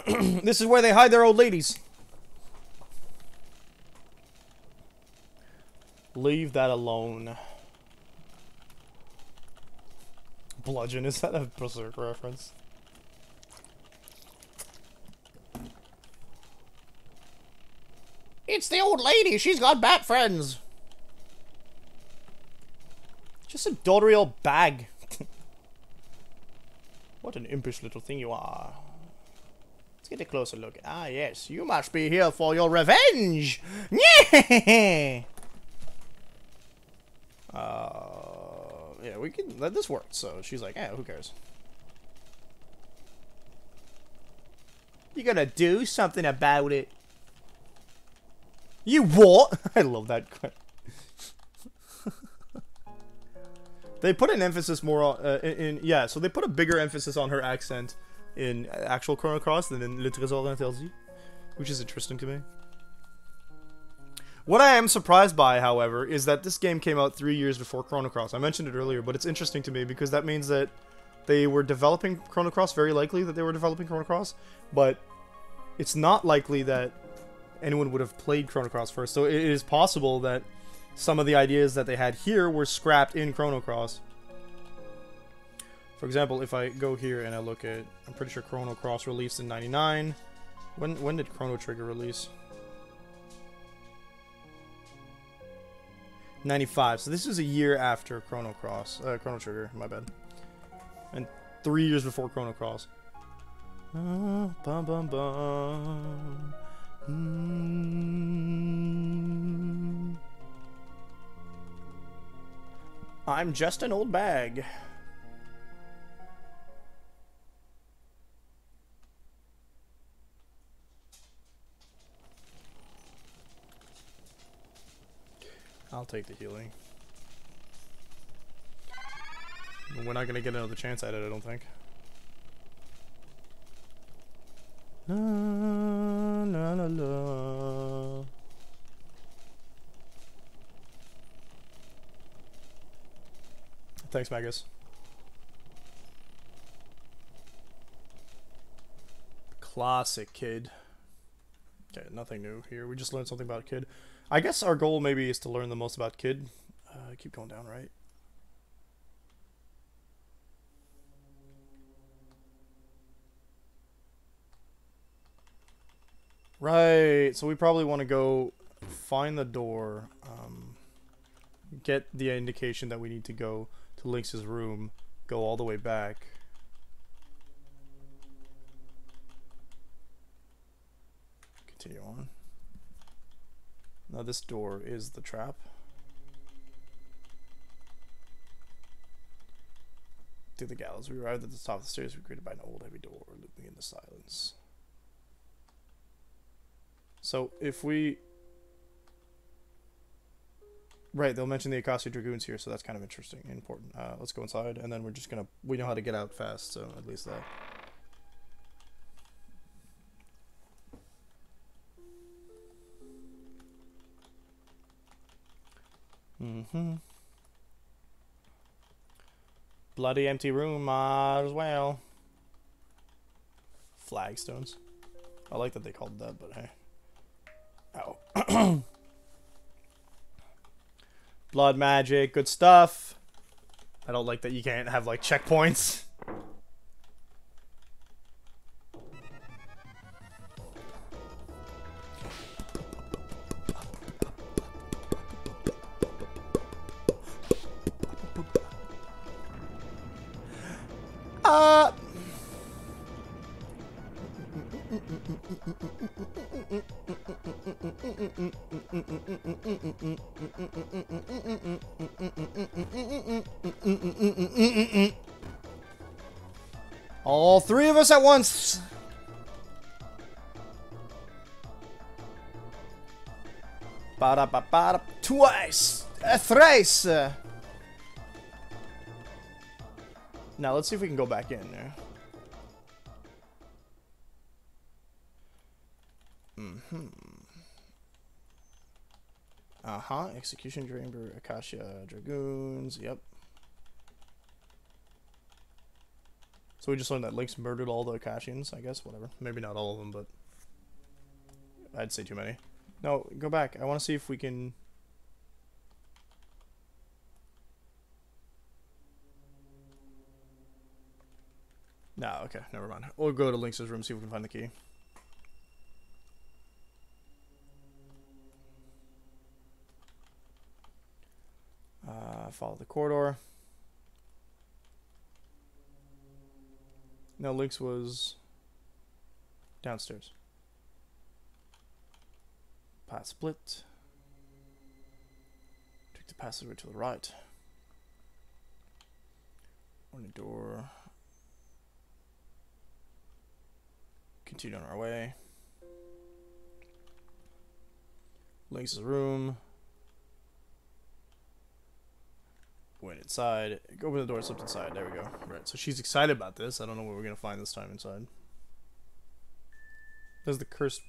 This is where they hide their old ladies. Leave that alone. Bludgeon, is that a Berserk reference? It's the old lady. She's got bat friends. Just a dottery old bag. What an impish little thing you are. Let's get a closer look. Ah, yes. You must be here for your revenge. Yeah. Yeah, we can let this work. So she's like, who cares? You gotta do something about it. You what? I love that. They put an emphasis more on, yeah, so they put a bigger emphasis on her accent in actual Chrono Cross than in Le Trésor Interdit, which is interesting to me. What I am surprised by, however, is that this game came out 3 years before Chrono Cross. I mentioned it earlier, but it's interesting to me because that means that they were developing Chrono Cross, very likely that they were developing Chrono Cross, but it's not likely that anyone would have played Chrono Cross first, so it is possible that some of the ideas that they had here were scrapped in Chrono Cross. For example, if I go here and I look at, I'm pretty sure Chrono Cross released in 99. When did Chrono Trigger release? 95. So this is a year after Chrono Trigger, my bad. And 3 years before Chrono Cross. Bum, bum, bum. I'm just an old bag. I'll take the healing. We're not gonna get another chance at it, I don't think. La, la, la, la. Thanks, Magus. Classic Kid. Okay, nothing new here. We just learned something about Kid. I guess our goal maybe is to learn the most about Kid. Keep going down, right? Right, so we probably want to go find the door, get the indication that we need to go to Lynx's room, go all the way back. Continue on. Now this door is the trap. Through the gallows, we arrived at the top of the stairs. We were greeted by an old heavy door looping in the silence. So if we... Right, they'll mention the Acacia Dragoons here, so that's kind of interesting and important. Let's go inside, and then we're just gonna... We know how to get out fast, so at least that. Bloody empty room, might as well. Flagstones. I like that they called it that, but hey. Ow. Blood magic, good stuff. I don't like that you can't have like checkpoints. All three of us at once. Ba-da-ba-ba-da. Twice. Thrice. Now let's see if we can go back in there. Execution Chamber, Acacia Dragoons. Yep. So we just learned that Lynx murdered all the Acacians, I guess. Whatever. Maybe not all of them, but I'd say too many. No, go back. I want to see if we can... No, okay, never mind. We'll go to Lynx's room, see if we can find the key. Follow the corridor. No, Lynx was downstairs. Path split. Take the passageway to the right. On the door. Continue on our way. Lynx's room. Went inside. Go open the door, slipped inside. There we go. Right, so she's excited about this. I don't know what we're going to find this time inside. There's the cursed...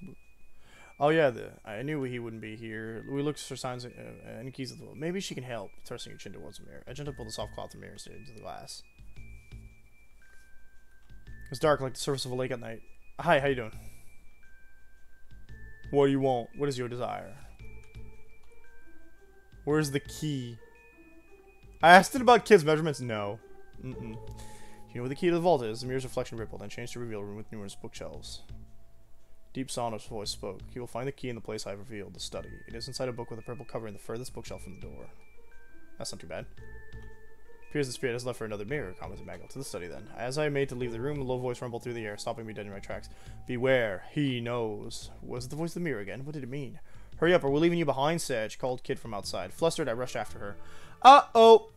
Oh yeah, I knew he wouldn't be here. We looked for signs and keys of the wall. Maybe she can help. Thrusting your chin towards the mirror. I gently pulled the soft cloth and mirror into the glass. It's dark like the surface of a lake at night. Hi, how you doing? What do you want? What is your desire? Where's the key? I asked it about kids' measurements. No. You know where the key to the vault is. The mirror's reflection rippled and changed to reveal a room with numerous bookshelves. Deep sonorous voice spoke. You will find the key in the place I have revealed, the study. It is inside a book with a purple cover in the furthest bookshelf from the door. That's not too bad. Appears the spirit has left for another mirror, commented Maggle. To the study then. As I made to leave the room, a low voice rumbled through the air, stopping me dead in my tracks. Beware, he knows. Was it the voice of the mirror again? What did it mean? Hurry up, or we're leaving you behind, Sedge, called Kid from outside. Flustered, I rushed after her. Uh-oh!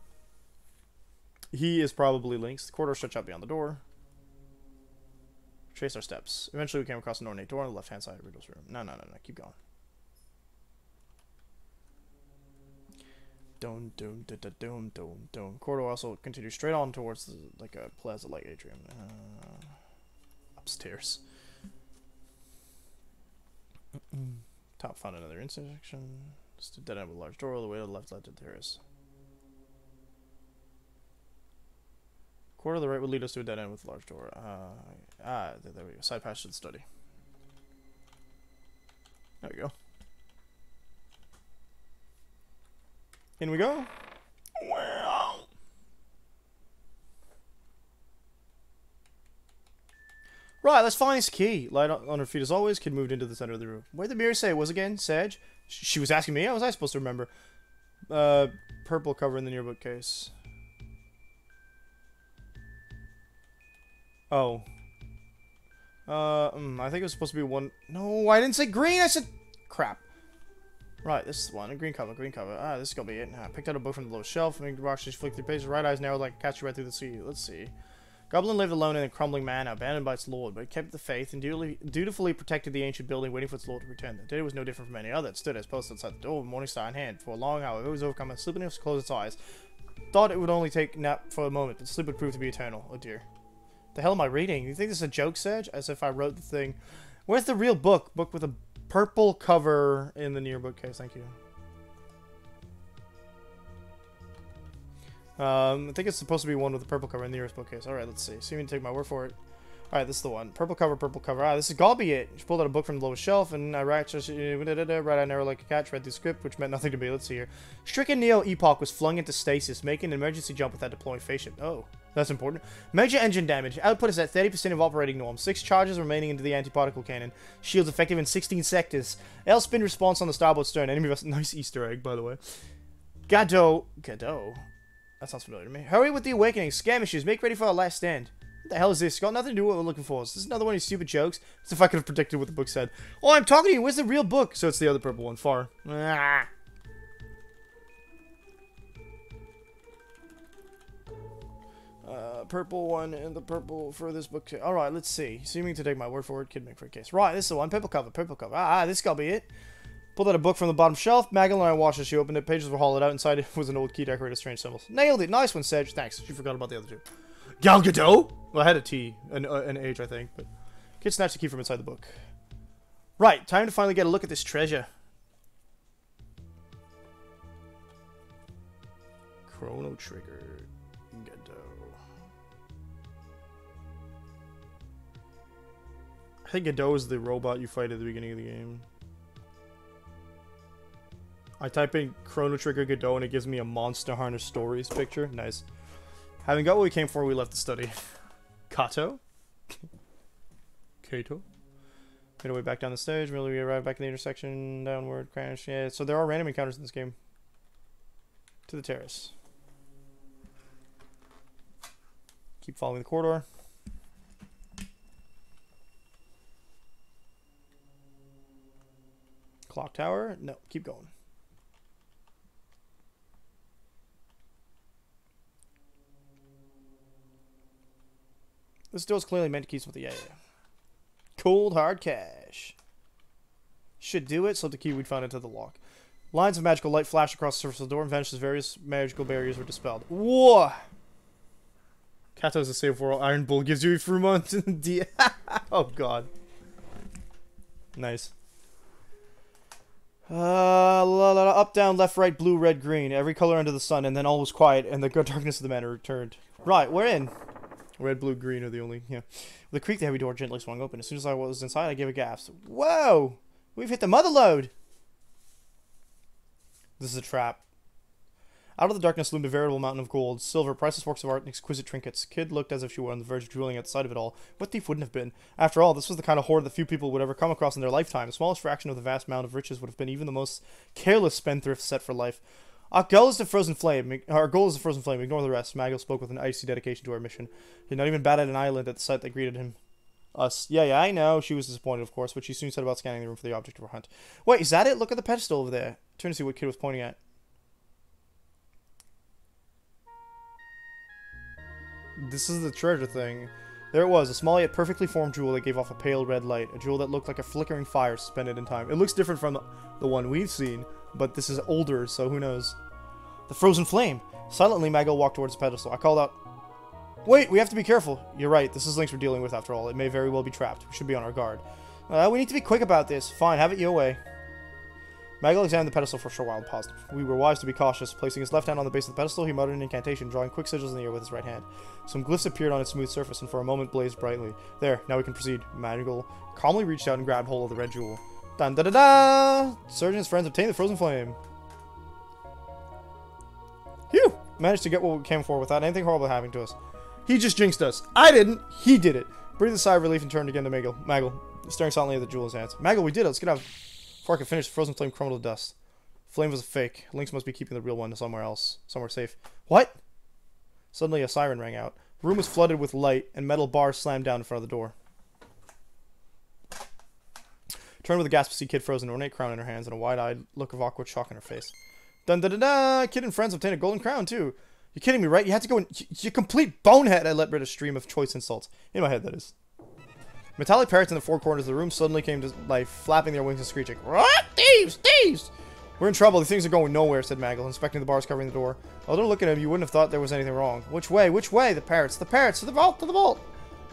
He is probably Lynx. The corridor stretched out beyond the door. Traced our steps. Eventually we came across an ornate door on the left-hand side of Riddle's room. No. Keep going. Don't. Corridor also continues straight on towards the, like a plaza-like atrium. Upstairs. Top found another intersection. Just a dead end with a large door. All the way to the left led to the terrace. Corridor to the right would lead us to a dead end with a large door. There we go. Side passage to the study. There we go. In we go. Wow. Right, let's find this key. Light on her feet as always. Kid moved into the center of the room. Where did the mirror say it was again? Sedge? She was asking me. How was I supposed to remember? Purple cover in the near bookcase. Oh. I think it was supposed to be one... No, I didn't say green! I said... Crap. Right, this is the one. Green cover. This is gonna be it. I picked out a book from the lower shelf. Made the box just flicked through pages. Right eyes narrowed like a catch right through the sea. Let's see. Goblin lived alone in a crumbling manor, abandoned by its lord, but it kept the faith and dutifully protected the ancient building, waiting for its lord to return. The day was no different from any other. It stood as posted outside the door, Morningstar in hand. For a long hour, it was overcome by sleepiness, closed its eyes. Thought it would only take a nap for a moment, but sleep would prove to be eternal. Oh dear. The hell am I reading? You think this is a joke, Sedge? As if I wrote the thing. Where's the real book? Book with a purple cover in the near bookcase. Thank you. I think it's supposed to be one with a purple cover in the nearest bookcase. Alright, let's see. So you can take my word for it. Alright, this is the one. Purple cover. Ah, this is gotta be it. She pulled out a book from the lowest shelf, and I right eye narrow like a catch, read the script, which meant nothing to me. Let's see here. Stricken Neo-Epoch was flung into stasis, making an emergency jump without deploying phase shift. Oh, that's important. Major engine damage. Output is at 30% of operating norm. 6 charges remaining into the anti-particle cannon. Shields effective in 16 sectors. L-spin response on the starboard stern. Enemy vessel. Nice Easter egg, by the way. Gadot. That sounds familiar to me. Hurry with the awakening. Scam issues. Make ready for our last stand. What the hell is this? Got nothing to do with what we're looking for. Is this another one of these stupid jokes? As if I could have predicted what the book said. Oh, I'm talking to you. Where's the real book? So it's the other purple one. Far. Ah. Purple one and the purple for this book. Alright, let's see. Seeming to take my word for it. Kid make for a case. Right, this is the one. Purple cover. This gotta be it. Pulled out a book from the bottom shelf. Maggle and I watched as she opened it. Pages were hollowed out. Inside it was an old key decorated with strange symbols. Nailed it. Nice one, Sedge. Thanks. She forgot about the other two. Gal Gadot? Well, I had a T. An H, I think. But Kid snatched the key from inside the book. Right. Time to finally get a look at this treasure. Chrono Trigger. Gadot. I think Gadot is the robot you fight at the beginning of the game. I type in Chrono Trigger Gadot and it gives me a Monster Hunter Stories picture. Nice. Having got what we came for, we left the study. Kato. Kato. Made our way back down the stage. Really, we arrived back in the intersection. Downward crash. Yeah, so there are random encounters in this game. To the terrace. Keep following the corridor. Clock tower. No, keep going. This door is clearly meant to keep with the yeah. Cold hard cash. Should do it. Slip the key we'd found into the lock. Lines of magical light flashed across the surface of the door and vanished as various magical barriers were dispelled. Whoa! Kato's a save world. Iron Bull gives you a free month. Oh god. Nice. Up, down, left, right, blue, red, green. Every color under the sun, and then all was quiet, and the good darkness of the manor returned. Right, we're in. Red, blue, green are the only, yeah. With a creak, the heavy door gently swung open. As soon as I was inside, I gave a gasp. Whoa! We've hit the mother lode! This is a trap. Out of the darkness loomed a veritable mountain of gold, silver, priceless works of art, and exquisite trinkets. Kid looked as if she were on the verge of drooling at the sight of it all. What thief wouldn't have been? After all, this was the kind of hoard that few people would ever come across in their lifetime. The smallest fraction of the vast mound of riches would have been even the most careless spendthrift set for life. Our goal is the frozen flame. Ignore the rest. Maggle spoke with an icy dedication to our mission. He had not even batted an eyelid at the sight that greeted him. Us. Yeah, I know. She was disappointed, of course, but she soon set about scanning the room for the object of her hunt. Wait, is that it? Look at the pedestal over there. Turn to see what Kid was pointing at. This is the treasure thing. There it was, a small yet perfectly formed jewel that gave off a pale red light. A jewel that looked like a flickering fire suspended in time. It looks different from the one we've seen, but this is older, so who knows. The frozen flame! Silently, Maggle walked towards the pedestal. I called out, "Wait, we have to be careful." You're right, this is Lynx we're dealing with after all. It may very well be trapped. We should be on our guard. We need to be quick about this. Fine, have it your way. Maggle examined the pedestal for a short while and paused. We were wise to be cautious. Placing his left hand on the base of the pedestal, he muttered an incantation, drawing quick sigils in the air with his right hand. Some glyphs appeared on its smooth surface, and for a moment blazed brightly. There, now we can proceed. Maggle calmly reached out and grabbed hold of the red jewel. Dun da da da! Serge and his friends obtained the frozen flame. Phew! Managed to get what we came for without anything horrible happening to us. He just jinxed us. I didn't. He did it. Breathed a sigh of relief and turned again to Maggle, staring silently at the jewel in his hands. Maggle, we did it. Let's get out. Before I could finish, the frozen flame crumbled to dust. The flame was a fake. Lynx must be keeping the real one somewhere else. Somewhere safe. What? Suddenly a siren rang out. The room was flooded with light, and metal bars slammed down in front of the door. Turned with a gasp to see Kid frozen, an ornate crown in her hands, and a wide-eyed look of awkward shock in her face. Dun da da da! Kid and friends obtained a golden crown, too. You're kidding me, right? You had to go in... You complete bonehead! I let rid a stream of choice insults. In my head, that is. Metallic parrots in the four corners of the room suddenly came to life, flapping their wings and screeching. What? Thieves! Thieves! We're in trouble. These things are going nowhere, said Maggle, inspecting the bars covering the door. Although looking at him, you wouldn't have thought there was anything wrong. Which way? Which way? The parrots! The parrots! To the vault! To the vault!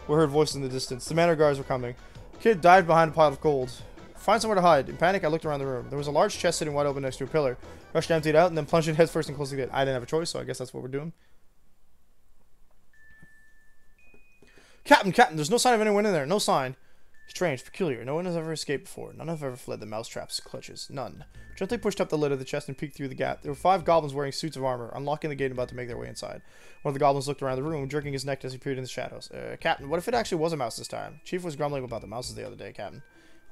We heard voices in the distance. The manor guards were coming. Kid dived behind a pile of gold. Find somewhere to hide. In panic, I looked around the room. There was a large chest sitting wide open next to a pillar. Rushed to empty it out, and then plunged it head first and closed the gate. I didn't have a choice, so I guess that's what we're doing. Captain! There's no sign of anyone in there. No sign. Strange, peculiar. No one has ever escaped before. None have ever fled the mousetrap's clutches. None. Gently pushed up the lid of the chest and peeked through the gap. There were 5 goblins wearing suits of armor, unlocking the gate and about to make their way inside. One of the goblins looked around the room, jerking his neck as he peered in the shadows. Captain, what if it actually was a mouse this time? Chief was grumbling about the mouses the other day, Captain.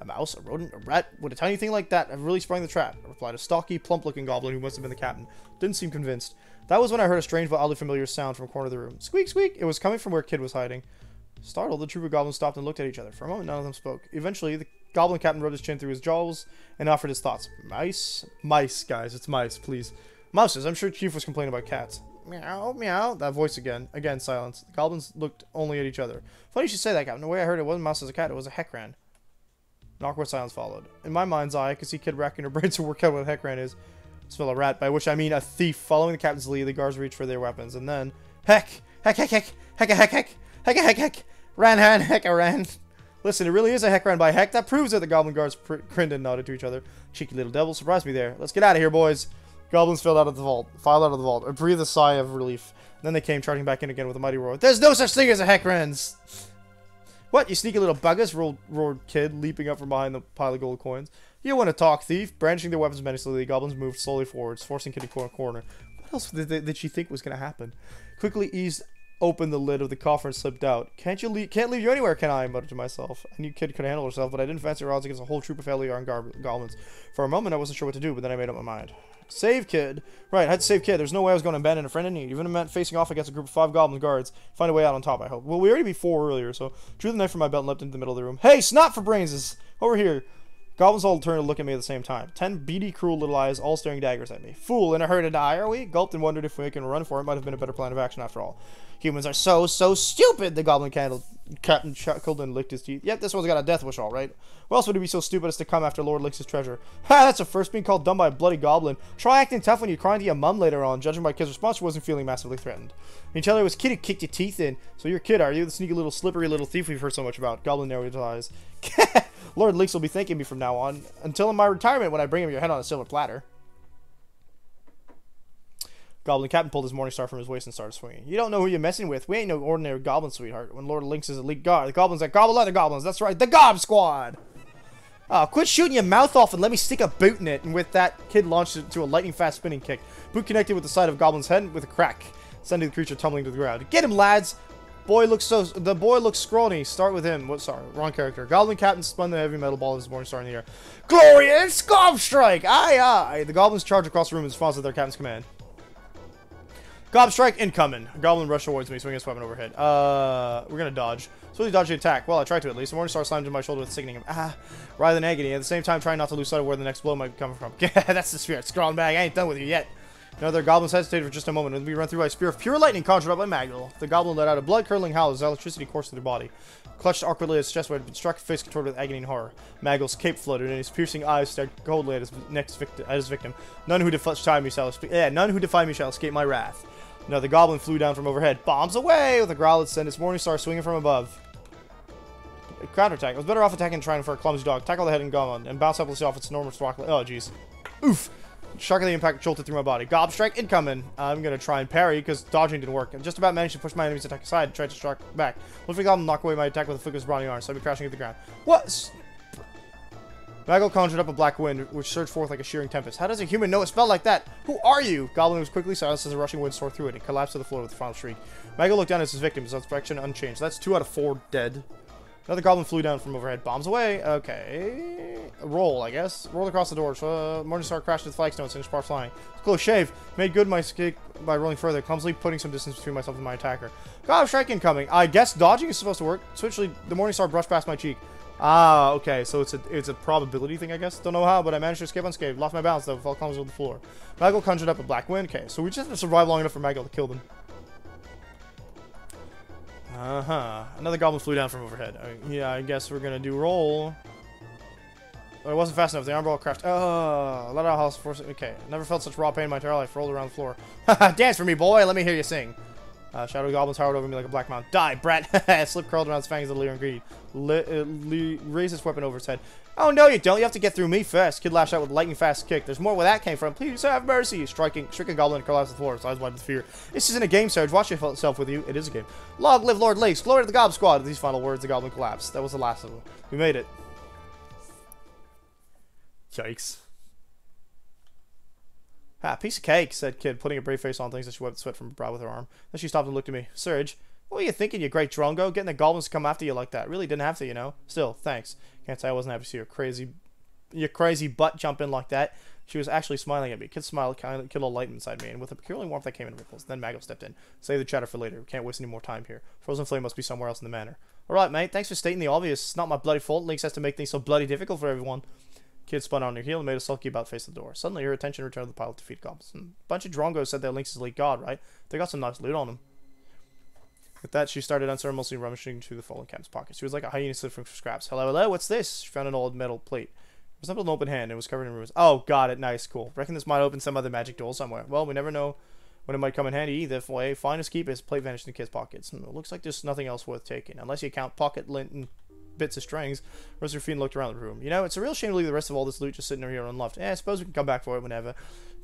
A mouse? A rodent? A rat? Would a tiny thing like that have really sprung the trap? Replied a stocky, plump-looking goblin who must have been the captain. Didn't seem convinced. That was when I heard a strange but oddly familiar sound from a corner of the room. Squeak, squeak! It was coming from where Kid was hiding. Startled, the troop of goblins stopped and looked at each other. For a moment, none of them spoke. Eventually, the goblin captain rubbed his chin through his jaws and offered his thoughts. Mice? Mice, guys. It's mice, please. Mouses. I'm sure Chief was complaining about cats. Meow, meow. That voice again. Again, silence. The goblins looked only at each other. Funny you should say that, Captain. The way I heard it wasn't mouse as a cat. It was a heckran. An awkward silence followed. In my mind's eye, I could see Kid racking her brains to work out what a heckran is. Smell a rat, by which I mean a thief. Following the captain's lead, the guards reached for their weapons. And then... Heck! Heck, heck, heck! Heck, heck, heck! Heck, heck, heck! Ran, han, heck, ran. Listen, it really is a heck ran by heck. That proves it. The goblin guards grinned and nodded to each other. Cheeky little devil, surprised me there. Let's get out of here, boys. Goblins filed out of the vault. I breathed a sigh of relief. Then they came charging back in again with a mighty roar. There's no such thing as a heck rans. What, you sneaky little buggers? Roared Kid, leaping up from behind the pile of gold coins. You want to talk, thief? Brandishing their weapons menacingly, the goblins moved slowly forwards, forcing Kid to a corner. What else did she think was going to happen? Quickly eased opened the lid of the coffer and slipped out. Can't leave you anywhere, can I? I muttered to myself. I knew Kid could handle herself, but I didn't fancy her odds against a whole troop of Heliar and goblins. For a moment, I wasn't sure what to do, but then I made up my mind. Save Kid. Right, I had to save Kid. There's no way I was going to abandon a friend in need, even if it meant facing off against a group of 5 goblin guards. Find a way out on top, I hope. Well, we already beat 4 earlier, so drew the knife from my belt and leapt into the middle of the room. Hey, snot for brains! Over here. Goblins all turned to look at me at the same time. 10 beady, cruel little eyes, all staring daggers at me. Fool, in a hurry to die, are we? Gulped and wondered if making a run for it might have been a better plan of action after all. Humans are so stupid, the goblin captain chuckled and licked his teeth. Yep, this one's got a death wish, all right. Who else would be so stupid as to come after Lord Lynx's treasure? Ha, that's a first being called dumb by a bloody goblin. Try acting tough when you're crying to your mum later on. Judging by Kid's response, she wasn't feeling massively threatened. You tell her it was Kid who kicked your teeth in. So you're Kid, are you? The sneaky little slippery little thief we've heard so much about. Goblin narrowed his eyes. Lord Lynx will be thanking me from now on. Until in my retirement when I bring him your head on a silver platter. Goblin Captain pulled his morning star from his waist and started swinging. You don't know who you're messing with. We ain't no ordinary goblin, sweetheart. When Lord Lynx is elite guard, the goblins that gobble other goblins. That's right, the Gob Squad! Quit shooting your mouth off and let me stick a boot in it. And with that, Kid launched it to a lightning-fast spinning kick. Boot connected with the side of Goblin's head with a crack, sending the creature tumbling to the ground. Get him, lads! The boy looks scrawny. Start with him. What? Sorry, wrong character. Goblin Captain spun the heavy metal ball of his morning star in the air. Glorious Gob Strike! Aye, aye! The goblins charged across the room in response to their captain's command. Gob Strike incoming. A goblin rushed towards me, swinging his weapon overhead. We're gonna dodge. So he dodged the attack. Well, I tried to at least. The morning star slammed into my shoulder with sickening rather than agony. At the same time, trying not to lose sight of where the next blow might be coming from. Yeah, that's the spirit. Scrawling bag. I ain't done with you yet. Another goblins hesitated for just a moment, and we run through by a spear of pure lightning conjured up by Magdal. The goblin let out a blood-curdling howl as electricity coursed through their body. Clutched awkwardly at his chest where it had been struck, face contorted with agony and horror. Magdal's cape floated, and his piercing eyes stared coldly at his victim. None who defy me shall escape my wrath. Another goblin flew down from overhead. Bombs away! With a growl that sent its morning star swinging from above. Counterattack. I was better off attacking trying for a clumsy dog. Tackle the head and goblin, and bounce helplessly off its enormous rock. Oh, jeez. Oof! Shock of the impact jolted through my body. Gob Strike incoming. I'm gonna try and parry because dodging didn't work. I just about managed to push my enemy's attack aside and tried to strike back. Luffy Goblin knocked away my attack with a flick of his brawny arm, so I'd be crashing to the ground. What? Maggle conjured up a black wind, which surged forth like a shearing tempest. How does a human know it spelled like that? Who are you? Goblin was quickly silenced as a rushing wind tore through it and collapsed to the floor with a final shriek. Maggle looked down at his victim, his affection unchanged. That's 2 out of 4 dead. Another goblin flew down from overhead. Bombs away. Okay. Roll, I guess. Rolled across the door. Morningstar crashed with flagstones and sparks flying. Close shave. Made good my escape by rolling further, clumsily putting some distance between myself and my attacker. Gob Strike incoming. I guess dodging is supposed to work. Switchly, the Morningstar brushed past my cheek. Ah, okay. So it's a probability thing, I guess. Don't know how, but I managed to escape unscathed. Lost my balance, though. Fell clumsily to the floor. Maggle conjured up a black wind. Okay, so we just have to survive long enough for Maggle to kill them. Another goblin flew down from overhead. Yeah, I guess we're gonna do roll. Oh, it wasn't fast enough. The arm ball crashed. Oh, let out house force. Okay, never felt such raw pain in my entire life. Rolled around the floor. Dance for me, boy. Let me hear you sing. Shadow goblins towered over me like a black mountain. Die, brat! Slip curled around his fangs of leer and greed. Raised his weapon over his head. Oh, no, you don't. You have to get through me first. Kid lashed out with a lightning fast kick. There's more where that came from. Please have mercy. Striking goblin collapsed to the floor. His eyes wide with fear. This isn't a game, Sarge. Watch yourself with you. It is a game. Long live Lord Lynx. Glory to the Gob Squad. With these final words, the goblin collapsed. That was the last of them. We made it. Yikes. Piece of cake, said Kid, putting a brave face on things as she wiped sweat from her brow with her arm. Then she stopped and looked at me. Surge, what were you thinking, you great drongo? Getting the goblins to come after you like that. Really didn't have to, you know. Still, thanks. Can't say I wasn't happy to see your crazy butt jump in like that. She was actually smiling at me. Kid's smile kindled a light inside me, and with a peculiar warmth that came in ripples. Then Maggle stepped in. Save the chatter for later. We can't waste any more time here. Frozen Flame must be somewhere else in the manor. Alright, mate. Thanks for stating the obvious. It's not my bloody fault. Lynx has to make things so bloody difficult for everyone. Kid spun on her heel and made a sulky about face the door. Suddenly, her attention returned to the pile of defeated goblins. A bunch of drongos said that Lynx is elite god, right? They got some nice loot on them. With that, she started unceremoniously rummaging through the fallen captain's pockets. She was like a hyena sifting for scraps. Hello, hello, what's this? She found an old metal plate. It resembled an open hand. It was covered in ruins. Oh, got it. Nice, cool. Reckon this might open some other magic door somewhere. Well, we never know when it might come in handy either way. Fine as keep. His plate vanished in the kid's pockets. It looks like there's nothing else worth taking. Unless you count pocket lint and bits of strings. Josephine looked around the room. You know, it's a real shame to leave the rest of all this loot just sitting here unloved. I suppose we can come back for it whenever.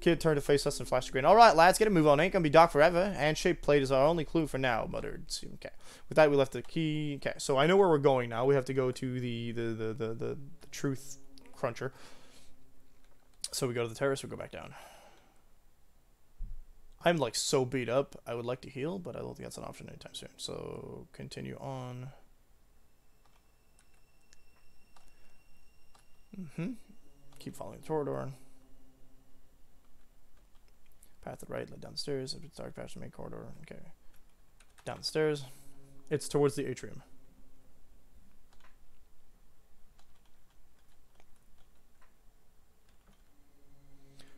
Kid turned to face us and flashed a grin. Alright, lads, get a move on. Ain't gonna be dark forever. And shaped plate is our only clue for now, muttered. Okay. With that, we left the key. Okay, so I know where we're going now. We have to go to the truth cruncher. So we go to the terrace, we go back down. I'm like so beat up. I would like to heal, but I don't think that's an option anytime soon. So continue on. Keep following the corridor. Path to the right, led down the stairs. Dark passage, main corridor. Okay. Down the stairs. It's towards the atrium.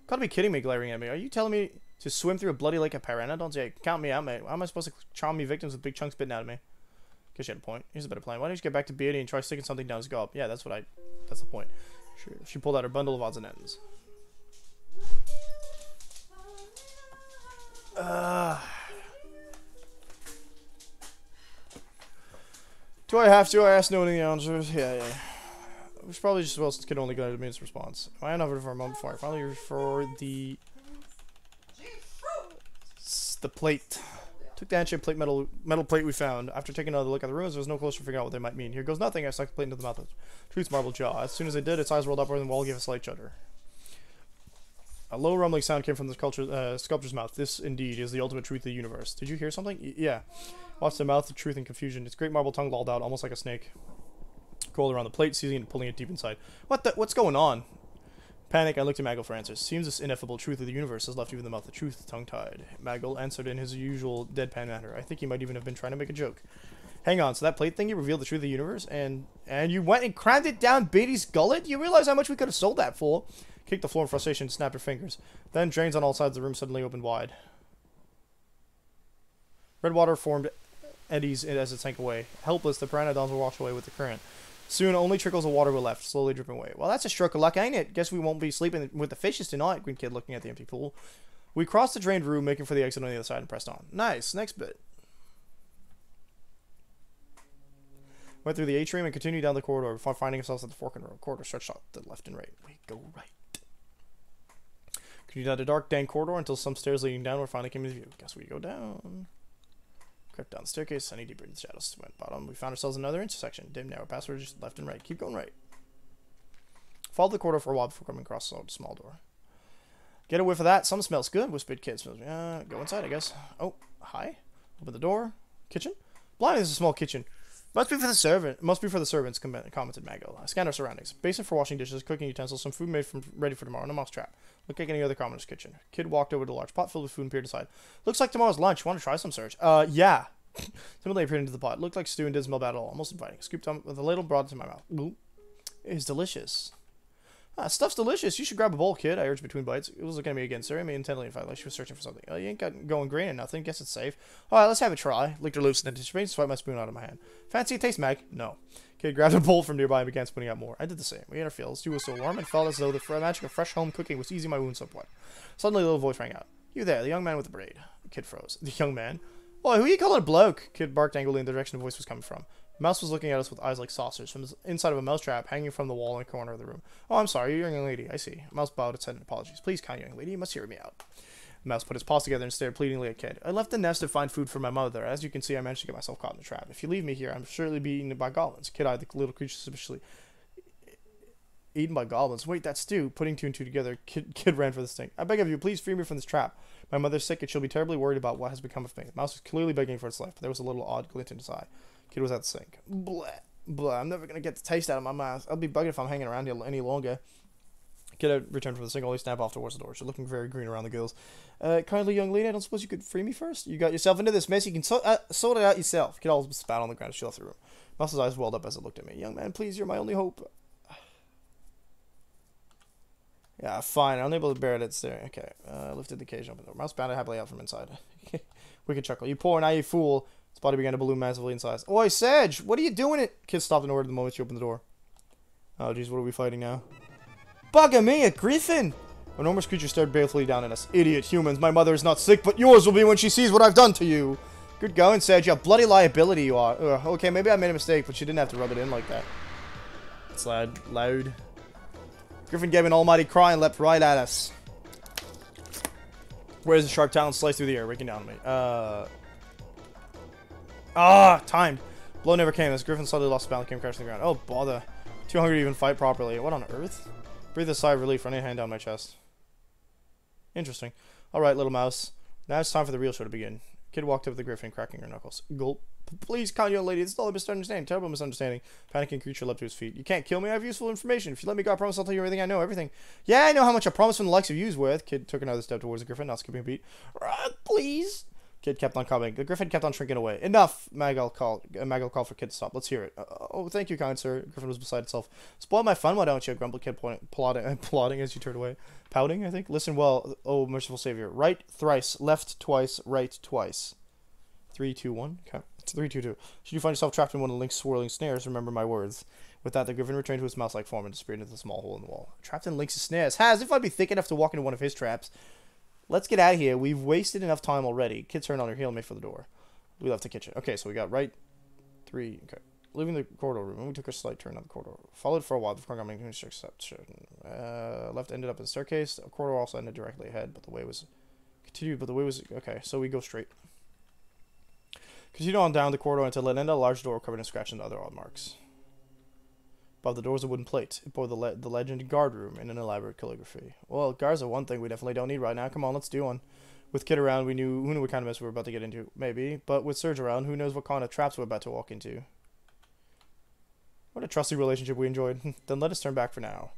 Gotta be kidding me, glaring at me. Are you telling me to swim through a bloody lake of pteranodons? Yeah, count me out, mate. How am I supposed to charm me victims with big chunks bitten out of me? Guess you had a point. Here's a better plan. Why don't you get back to Beardy and try sticking something down his gulp? Yeah, that's the point. Sure. She pulled out her bundle of odds and ends. Do I have to? I asked no to the answers. Yeah. We should probably just, well, could only get a minute's response. I ran over for a moment before I finally refer the plate. Took the ancient plate metal plate we found. After taking another look at the ruins, there was no closer to figuring out what they might mean. Here goes nothing. I stuck the plate into the mouth of Truth's marble jaw. As soon as I did, its eyes rolled upward and the wall gave a slight shudder. A low rumbling sound came from the sculptor's mouth. This, indeed, is the ultimate truth of the universe. Did you hear something? Yeah. Watched the mouth of truth in confusion. Its great marble tongue lolled out, almost like a snake. Crawled around the plate, seizing it and pulling it deep inside. What's going on? Panic, I looked at Maggle for answers. Seems this ineffable truth of the universe has left even the mouth of truth tongue-tied. Maggle answered in his usual deadpan manner. I think he might even have been trying to make a joke. Hang on, so that plate thingy revealed the truth of the universe, and you went and crammed it down Beatty's gullet? You realize how much we could have sold that for? Kicked the floor in frustration and snapped her fingers. Then drains on all sides of the room suddenly opened wide. Red water formed eddies as it sank away. Helpless, the pteranodons were washed away with the current. Soon, only trickles of water were left, slowly dripping away. Well, that's a stroke of luck, ain't it? Guess we won't be sleeping with the fishes tonight, Green Kid looking at the empty pool. We crossed the drained room, making for the exit on the other side, and pressed on. Nice. Next bit. Went through the atrium and continued down the corridor before finding ourselves at the fork in the road. Corridor stretched out to the left and right. We go right. Continued down the dark, dank corridor until some stairs leading downward finally came into view. Guess we go down. Crept down the staircase, sunny deeper into the shadows. Went bottom. We found ourselves in another intersection. Dim, narrow passages, left and right. Keep going right. Followed the corridor for a while before coming across a small door. Get a whiff of that. Something smells good, whispered Kid. Go inside, I guess. Oh, hi. Open the door. Kitchen? Blind is a small kitchen. Must be for the servants, commented Maggle. I scanned our surroundings. Basin for washing dishes, cooking utensils, some food made ready for tomorrow, and a mouse trap. Looked like any other commoner's kitchen. Kid walked over to a large pot filled with food and peered aside. Looks like tomorrow's lunch. Want to try some, Serge? Yeah. Timidly I peered into the pot. Looked like stew and didn't smell bad at all. Almost inviting. Scooped on with a ladle, brought it to my mouth. Ooh. It is delicious. Stuff's delicious. You should grab a bowl, Kid, I urged between bites. It was looking at me again, staring at me intently, in fact, like she was searching for something. Oh, you ain't got going green or nothing. Guess it's safe. Alright, let's have a try. Licked her lips in anticipation, swiped my spoon out of my hand. Fancy a taste, Mag? No. Kid grabbed a bowl from nearby and began spooning out more. I did the same. We ate our fill. The stew was so warm and felt as though the magic of fresh home cooking was easing my wounds somewhat. Suddenly a little voice rang out. You there, the young man with the braid. Kid froze. The young man? Boy, who you calling a bloke? Kid barked angrily in the direction the voice was coming from. Mouse was looking at us with eyes like saucers from the inside of a mousetrap hanging from the wall in a corner of the room. Oh, I'm sorry, you're a young lady. I see. Mouse bowed its head in apologies. Please, kind young lady, you must hear me out. Mouse put his paws together and stared pleadingly at Kid. I left the nest to find food for my mother. As you can see, I managed to get myself caught in the trap. If you leave me here, I'm surely be eaten by goblins. Kid eyed the little creature suspiciously. Eaten by goblins? Wait, that's stew. Putting two and two together, Kid ran for the stink. I beg of you, please free me from this trap. My mother's sick and she'll be terribly worried about what has become of me. Mouse was clearly begging for its life, but there was a little odd glint in his eye. Kid was at the sink. Blah. Blah. I'm never going to get the taste out of my mouth. I'll be bugging if I'm hanging around here any longer. Kid had returned from the sink, only snapped off towards the door. She's looking very green around the gills. Kindly young lady, I don't suppose you could free me first? You got yourself into this mess. You can sort it out yourself. Kid all spat on the ground as she left the room. Mouse's eyes welled up as it looked at me. Young man, please, you're my only hope. Yeah, fine. I'm unable to bear it. Staring. Okay. Lifted the cage, opened the door. Mouse bounded happily out from inside. Wicked chuckle. You poor naive fool. His body began to balloon massively in size. Oi, Sedge! What are you doing it? Kid stopped in order the moment she opened the door. Oh, jeez, what are we fighting now? Bugger me, a griffin! An enormous creature stared balefully down at us. Idiot humans, my mother is not sick, but yours will be when she sees what I've done to you. Good going, Sedge. You bloody liability you are. Okay, maybe I made a mistake, but you didn't have to rub it in like that. It's loud. Griffin gave an almighty cry and leapt right at us. Where's the sharp talons sliced through the air, raking down on me. Timed. Blow never came as Griffin suddenly lost balance and came crashing to the ground. Oh, bother. Too hungry to even fight properly. What on earth? Breathe a sigh of relief, running a hand down my chest. Interesting. Alright, little mouse. Now it's time for the real show to begin. Kid walked up to the griffin, cracking her knuckles. Gulp. Please, kind young lady, this is all a misunderstanding. Terrible misunderstanding. Panicking creature leapt to his feet. You can't kill me. I have useful information. If you let me go, I promise I'll tell you everything I know. Everything. Yeah, I know how much a promise from the likes of you is worth. Kid took another step towards the griffin, not skipping a beat. Please. Kid kept on coming. The griffin kept on shrinking away. Enough! Magal called for Kid to stop. Let's hear it. Oh, thank you, kind sir. Griffin was beside itself. Spoil my fun, why don't you? Grumbled Kid, plotting as you turned away. Pouting, I think. Listen well, oh merciful savior. Right thrice, left twice, right twice. 3, 2, 1. Okay. It's 3, 2, 2. Should you find yourself trapped in one of Link's swirling snares, remember my words. With that, the griffin returned to its mouse-like form and disappeared into the small hole in the wall. Trapped in Link's snares. As if I'd be thick enough to walk into one of his traps. Let's get out of here. We've wasted enough time already. Kid turned on her heel and made for the door. We left the kitchen. Okay, so we got right 3. Okay. Leaving the corridor room, we took a slight turn down the corridor. Followed for a while before coming to a left ended up in the staircase. The corridor also ended directly ahead, but the way was continued. But the way was okay. So we go straight. Continue on down the corridor until it ended a large door covered in scratches and other odd marks. Above the door was a wooden plate. It bore the legend guard room in an elaborate calligraphy. Well, guards are one thing we definitely don't need right now. Come on, let's do one. With Kid around, who knew what kind of mess we were about to get into. Maybe. But with Surge around, who knows what kind of traps we're about to walk into. What a trusty relationship we enjoyed. Then let us turn back for now.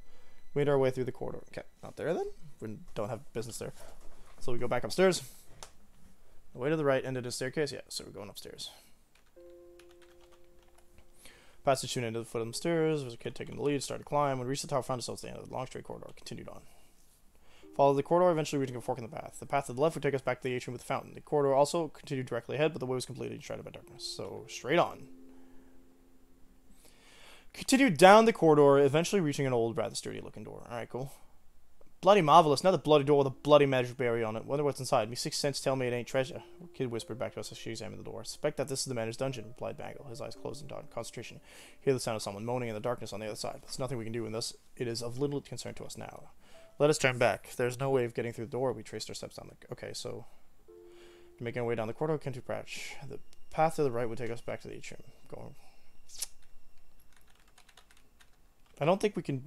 We made our way through the corridor. Okay, not there then. We don't have business there. So we go back upstairs. The way to the right ended a staircase. Yeah, so we're going upstairs. Passage tuned into the foot of the stairs. There was a kid taking the lead, started to climb. When we reached the top, found ourselves at the end of the long straight corridor. Continued on. Followed the corridor, eventually reaching a fork in the path. The path to the left would take us back to the atrium with the fountain. The corridor also continued directly ahead, but the way was completely shrouded by darkness. So, straight on. Continued down the corridor, eventually reaching an old, rather sturdy-looking door. Alright, cool. Bloody marvelous. Another bloody door with a bloody magic berry on it. Wonder what's inside. Me sixth sense tell me it ain't treasure. Kid whispered back to us as she examined the door. Suspect that this is the manor's dungeon, replied Bangle, his eyes closed in concentration. Hear the sound of someone moaning in the darkness on the other side. There's nothing we can do in this. It is of little concern to us now. Let us turn back. If there's no way of getting through the door, we traced our steps down the... Okay, so... Making our way down the corridor, Kentu Pratch. The path to the right would take us back to the atrium. Going... I don't think we can...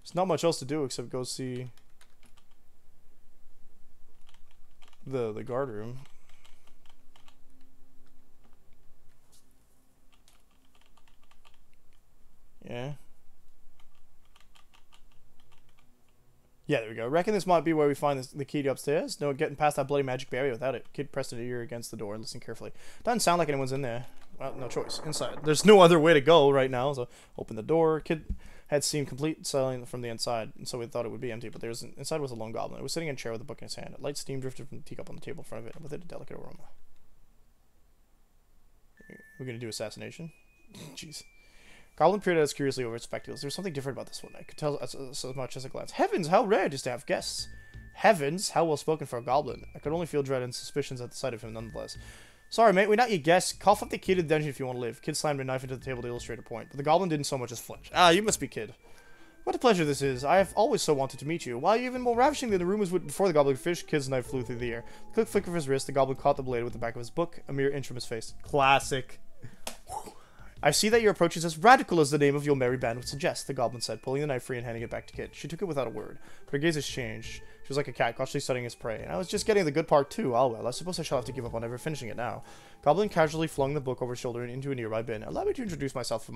There's not much else to do except go see the guard room. Yeah. Yeah, there we go. Reckon this might be where we find the key to upstairs. No getting past that bloody magic barrier without it. Kid pressed an ear against the door and listened carefully. Doesn't sound like anyone's in there. Well, no choice. Inside. There's no other way to go right now, so open the door. Kid had seemed complete silent from the inside, and so we thought it would be empty, but inside was a lone goblin. It was sitting in a chair with a book in his hand. A light steam drifted from the teacup on the table in front of it, and with it a delicate aroma. We're gonna do assassination? Jeez. Goblin peered at us curiously over its spectacles. There was something different about this one. I could tell as much as a glance. Heavens, how rare it is to have guests. Heavens, how well spoken for a goblin. I could only feel dread and suspicions at the sight of him nonetheless. Sorry, mate, we're not your guests. Cough up the key to the dungeon if you want to live. Kid slammed a knife into the table to illustrate a point, but the goblin didn't so much as flinch. Ah, you must be Kid. What a pleasure this is. I have always so wanted to meet you. Why, even more ravishing than the rumors before the goblin fished. Kid's knife flew through the air. The quick flick of his wrist, the goblin caught the blade with the back of his book, a mere inch from his face. Classic. I see that your approach is as radical as the name of your merry band would suggest, the goblin said, pulling the knife free and handing it back to Kid. She took it without a word, but her gaze has changed. She was like a cat, cautiously studying his prey. And I was just getting the good part too. Ah well, I suppose I shall have to give up on ever finishing it now. Goblin casually flung the book over his shoulder and into a nearby bin. Allow me to introduce myself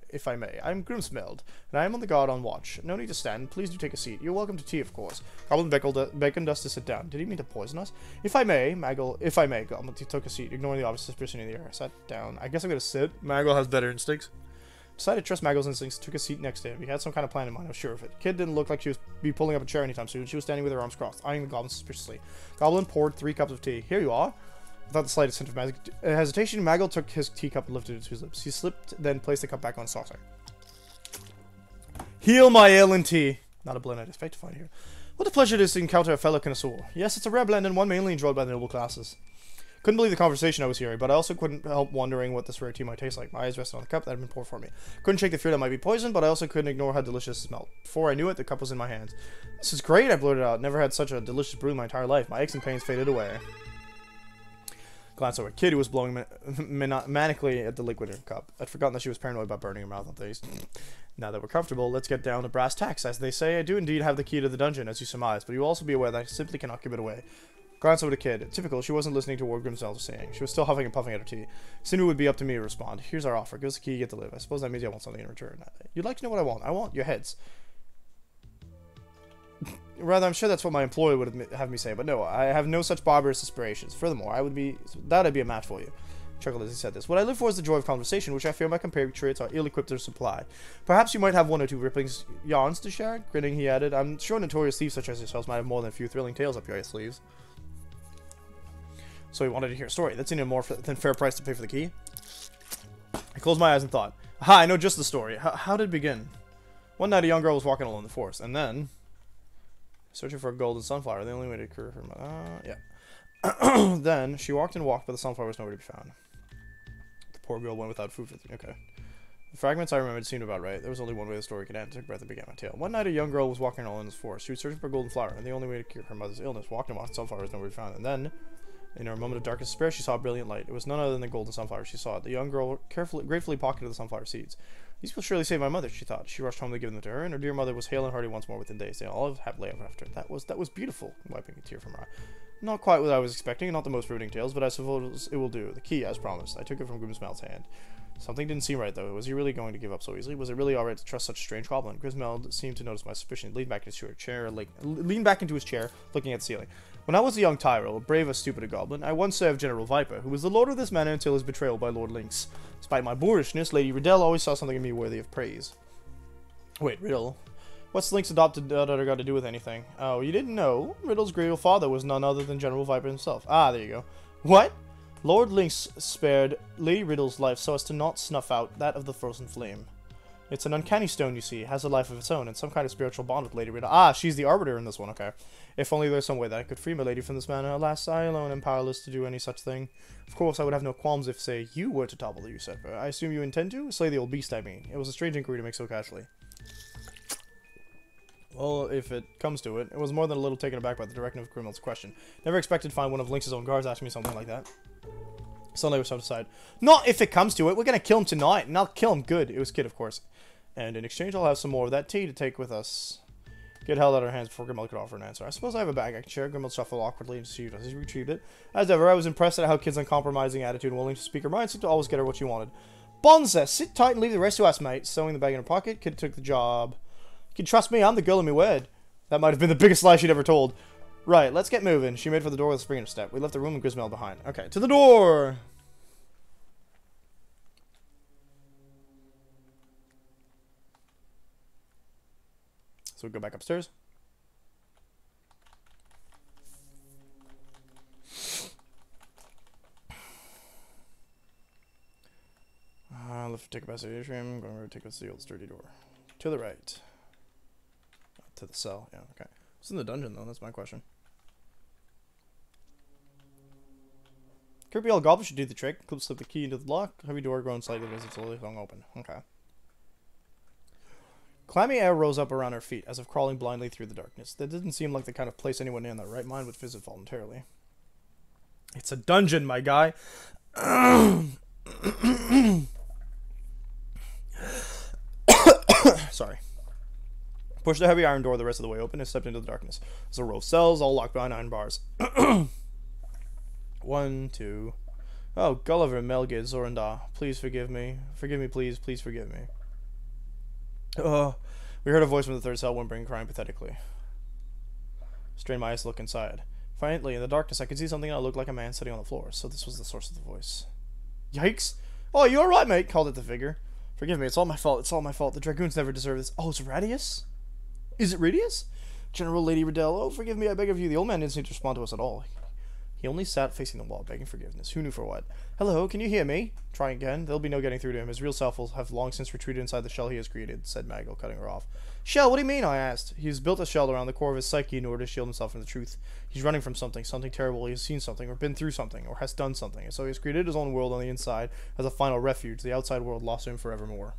if I may. I'm Grimsmeld, and I am on the guard on watch. No need to stand. Please do take a seat. You're welcome to tea, of course. Goblin beckoned us to sit down. Did he mean to poison us? If I may, Goblin took a seat, ignoring the obvious suspicion in the air. I sat down. I guess I'm gonna sit. Maggle has better instincts. Decided to trust Maggle's instincts, took a seat next to him. He had some kind of plan in mind, I was sure of it. Kid didn't look like she was be pulling up a chair anytime soon. She was standing with her arms crossed, eyeing the goblin suspiciously. Goblin poured 3 cups of tea. Here you are. Without the slightest hint of hesitation, Maggle took his teacup and lifted it to his lips. He slipped, then placed the cup back on his saucer. Heal my ailing tea. Not a blend I'd expect to find here. What a pleasure it is to encounter a fellow connoisseur. Yes, it's a rare blend and one mainly enjoyed by the noble classes. Couldn't believe the conversation I was hearing, but I also couldn't help wondering what this rare tea might taste like. My eyes rested on the cup that had been poured for me. Couldn't shake the fear that might be poison, but I also couldn't ignore how delicious it smelled. Before I knew it, the cup was in my hands. This is great, I blurted out. Never had such a delicious brew in my entire life. My aches and pains faded away. Glanced over at Kid, who was blowing manically at the liquid in her cup. I'd forgotten that she was paranoid about burning her mouth on things. Now that we're comfortable, let's get down to brass tacks. As they say, I do indeed have the key to the dungeon, as you surmise, but you will also be aware that I simply cannot give it away. Glance over the kid. Typical, she wasn't listening to what Grimsdale was saying. She was still huffing and puffing at her tea. Soon it would be up to me to respond. Here's our offer. Give us the key, you get to live. I suppose that means I want something in return. You'd like to know what I want. I want your heads. Rather, I'm sure that's what my employer would have me say, but no, I have no such barbarous aspirations. Furthermore, I'd be a match for you. Chuckled as he said this. What I live for is the joy of conversation, which I fear my compatriots are ill-equipped to supply. Perhaps you might have one or two rippling yarns to share? Grinning, he added. I'm sure notorious thieves such as yourselves might have more than a few thrilling tales up your sleeves. So he wanted to hear a story. That seemed a more than fair price to pay for the key. I closed my eyes and thought, aha, I know just the story. How did it begin? One night a young girl was walking alone in the forest, and then... searching for a golden sunflower, the only way to cure her... yeah. Then, she walked and walked, but the sunflower was nowhere to be found. The poor girl went without food for 3... okay. The fragments I remembered seemed about right. There was only one way the story could end. I took a breath and began my tale. One night a young girl was walking alone in the forest. She was searching for a golden flower, and the only way to cure her mother's illness. Walked and walked, the sunflower was nowhere to be found. And then... in her moment of darkest despair, she saw a brilliant light. It was none other than the golden sunflower. She saw it. The young girl gratefully pocketed the sunflower seeds. These will surely save my mother, she thought. She rushed home to give them to her, and her dear mother was hale and hearty once more within days. They all lived happily ever after. That was beautiful, wiping a tear from her eye. Not quite what I was expecting, not the most riveting tales, but I suppose it will do. The key, as promised. I took it from Grimsmeld's hand. Something didn't seem right, though. Was he really going to give up so easily? Was it really alright to trust such a strange goblin? Grimsmeld seemed to notice my suspicion. He leaned back into his chair, looking at the ceiling. When I was a young Tyrell, a brave as stupid a goblin, I once served General Viper, who was the lord of this manor until his betrayal by Lord Lynx. Despite my boorishness, Lady Riddell always saw something in me worthy of praise. Wait, Riddle? What's Lynx's adopted daughter got to do with anything? Oh, you didn't know? Riddle's great father was none other than General Viper himself. Ah, there you go. What? Lord Lynx spared Lady Riddle's life so as to not snuff out that of the frozen flame. It's an uncanny stone, you see. It has a life of its own and some kind of spiritual bond with Lady Riddle. Ah, she's the arbiter in this one, okay. If only there's some way that I could free my lady from this manor. Alas, I alone am powerless to do any such thing. Of course, I would have no qualms if, say, you were to topple the usurper. I assume you intend to? Slay the old beast, I mean. It was a strange inquiry to make so casually. Well, if it comes to it, it was more than a little taken aback by the direction of Grimmeld's question. Never expected to find one of Lynx's own guards asking me something like that. Suddenly we stepped aside. Not if it comes to it. We're gonna kill him tonight, and I'll kill him good. It was Kid, of course. And in exchange, I'll have some more of that tea to take with us. Kid held out her hands before Grimmeld could offer an answer. I suppose I have a bag I can share. Grimmeld shuffled awkwardly and received as he retrieved it. As ever, I was impressed at how Kid's uncompromising attitude and willing to speak her mind seemed to always get her what she wanted. Bonza, sit tight and leave the rest to us, mate. Sewing the bag in her pocket, Kid took the job. You can trust me, I'm the girl in my word. That might have been the biggest lie she'd ever told. Right, let's get moving. She made for the door with a spring in her step. We left the room and Grimsmeld behind. Okay, to the door! So we go back upstairs. Lift take a passage atrium. Going to take us to the old sturdy door. To the right. To the cell. Yeah, okay. What's in the dungeon though? That's my question. Creepy old goblin should do the trick. Clip slip the key into the lock. Heavy door grown slightly as it's slowly flung open. Okay. Clammy air rose up around her feet, as if crawling blindly through the darkness. That didn't seem like the kind of place anyone in their right mind would visit voluntarily. It's a dungeon, my guy. Sorry. Pushed the heavy iron door the rest of the way open and stepped into the darkness. There's a row of cells, all locked behind iron bars. 1, 2... Oh, Gulliver, Melgid, Zorindar. Please forgive me. Forgive me, please. Please forgive me. We heard a voice from the third cell whimpering, crying pathetically. Strained my eyes to look inside. Finally, in the darkness, I could see something that looked like a man sitting on the floor, so this was the source of the voice. Yikes! Oh, you alright, mate? Called it the figure. Forgive me, it's all my fault, it's all my fault. The Dragoons never deserve this. Oh, it's Radius? Is it Radius? General Lady Riddell, oh, forgive me, I beg of you. The old man didn't seem to respond to us at all. He only sat facing the wall, begging forgiveness. Who knew for what? Hello, can you hear me? Try again. There'll be no getting through to him. His real self will have long since retreated inside the shell he has created, said Maggle, cutting her off. Shell, what do you mean? I asked. He's built a shell around the core of his psyche in order to shield himself from the truth. He's running from something terrible. He has seen something, or been through something, or has done something. And so he has created his own world on the inside as a final refuge, the outside world lost to him forevermore.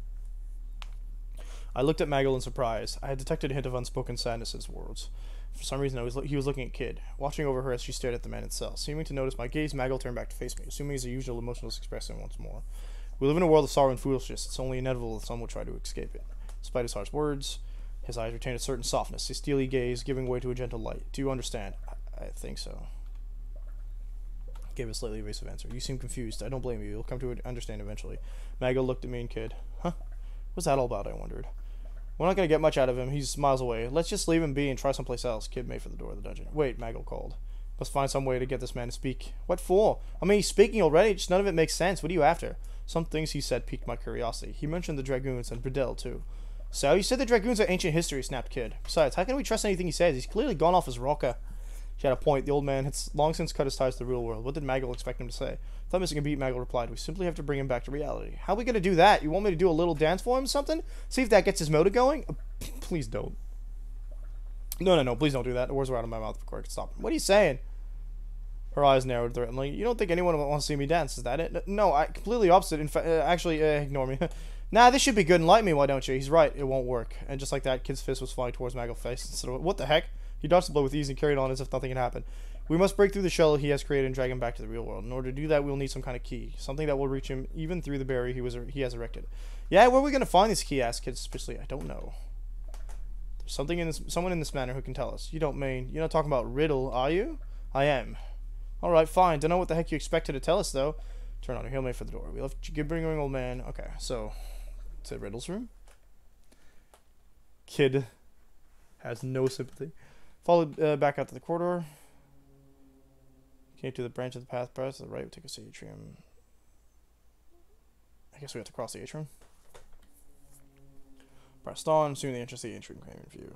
I looked at Maggle in surprise. I had detected a hint of unspoken sadness in his words. For some reason, he was looking at Kid, watching over her as she stared at the man itself. Seeming to notice my gaze, Maggle turned back to face me, assuming his usual emotionless expression once more. We live in a world of sorrow and foolishness. It's only inevitable that some will try to escape it. Despite his harsh words, his eyes retained a certain softness, his steely gaze giving way to a gentle light. Do you understand? I think so. Gave a slightly evasive answer. You seem confused. I don't blame you. You'll come to understand eventually. Mago looked at me and kid. Huh? What's that all about, I wondered. We're not going to get much out of him. He's miles away. Let's just leave him be and try someplace else. Kid made for the door of the dungeon. Wait, Mago called. Must find some way to get this man to speak. What for? I mean, he's speaking already. Just none of it makes sense. What are you after? Some things he said piqued my curiosity. He mentioned the Dragoons and Bredel, too. So, you said the Dragoons are ancient history, snapped Kid. Besides, how can we trust anything he says? He's clearly gone off his rocker. She had a point. The old man had long since cut his ties to the real world. What did Mago expect him to say? Without missing a beat, Mago replied, we simply have to bring him back to reality. How are we going to do that? You want me to do a little dance for him or something? See if that gets his motor going? Please don't. No, please don't do that. The words were out of my mouth before I could stop him. What are you saying? Her eyes narrowed threateningly. You don't think anyone wants to see me dance, is that it? No, completely opposite. In fact, actually, ignore me. Nah, this should be good. Enlighten me, why don't you? He's right. It won't work. And just like that, Kid's fist was flying towards Mago's face. Instead of, what the heck? He dodged the blow with ease and carried on as if nothing had happened. We must break through the shell he has created and drag him back to the real world. In order to do that, we'll need some kind of key. Something that will reach him even through the barrier he has erected. Yeah, where are we going to find this key? Asked Kid suspiciously. I don't know. There's someone in this manner who can tell us. You don't mean... You're not talking about Riddle, are you? I am. Alright, fine. Don't know what the heck you expected to tell us, though. Turn on her heel, made for the door. We left gibbering old man. Okay, so... It's at Riddle's room. Kid has no sympathy. Followed back out to the corridor. Came to the branch of the path. Press to the right. We take us to the atrium. I guess we have to cross the atrium. Pressed on. Soon the entrance of the atrium came in view.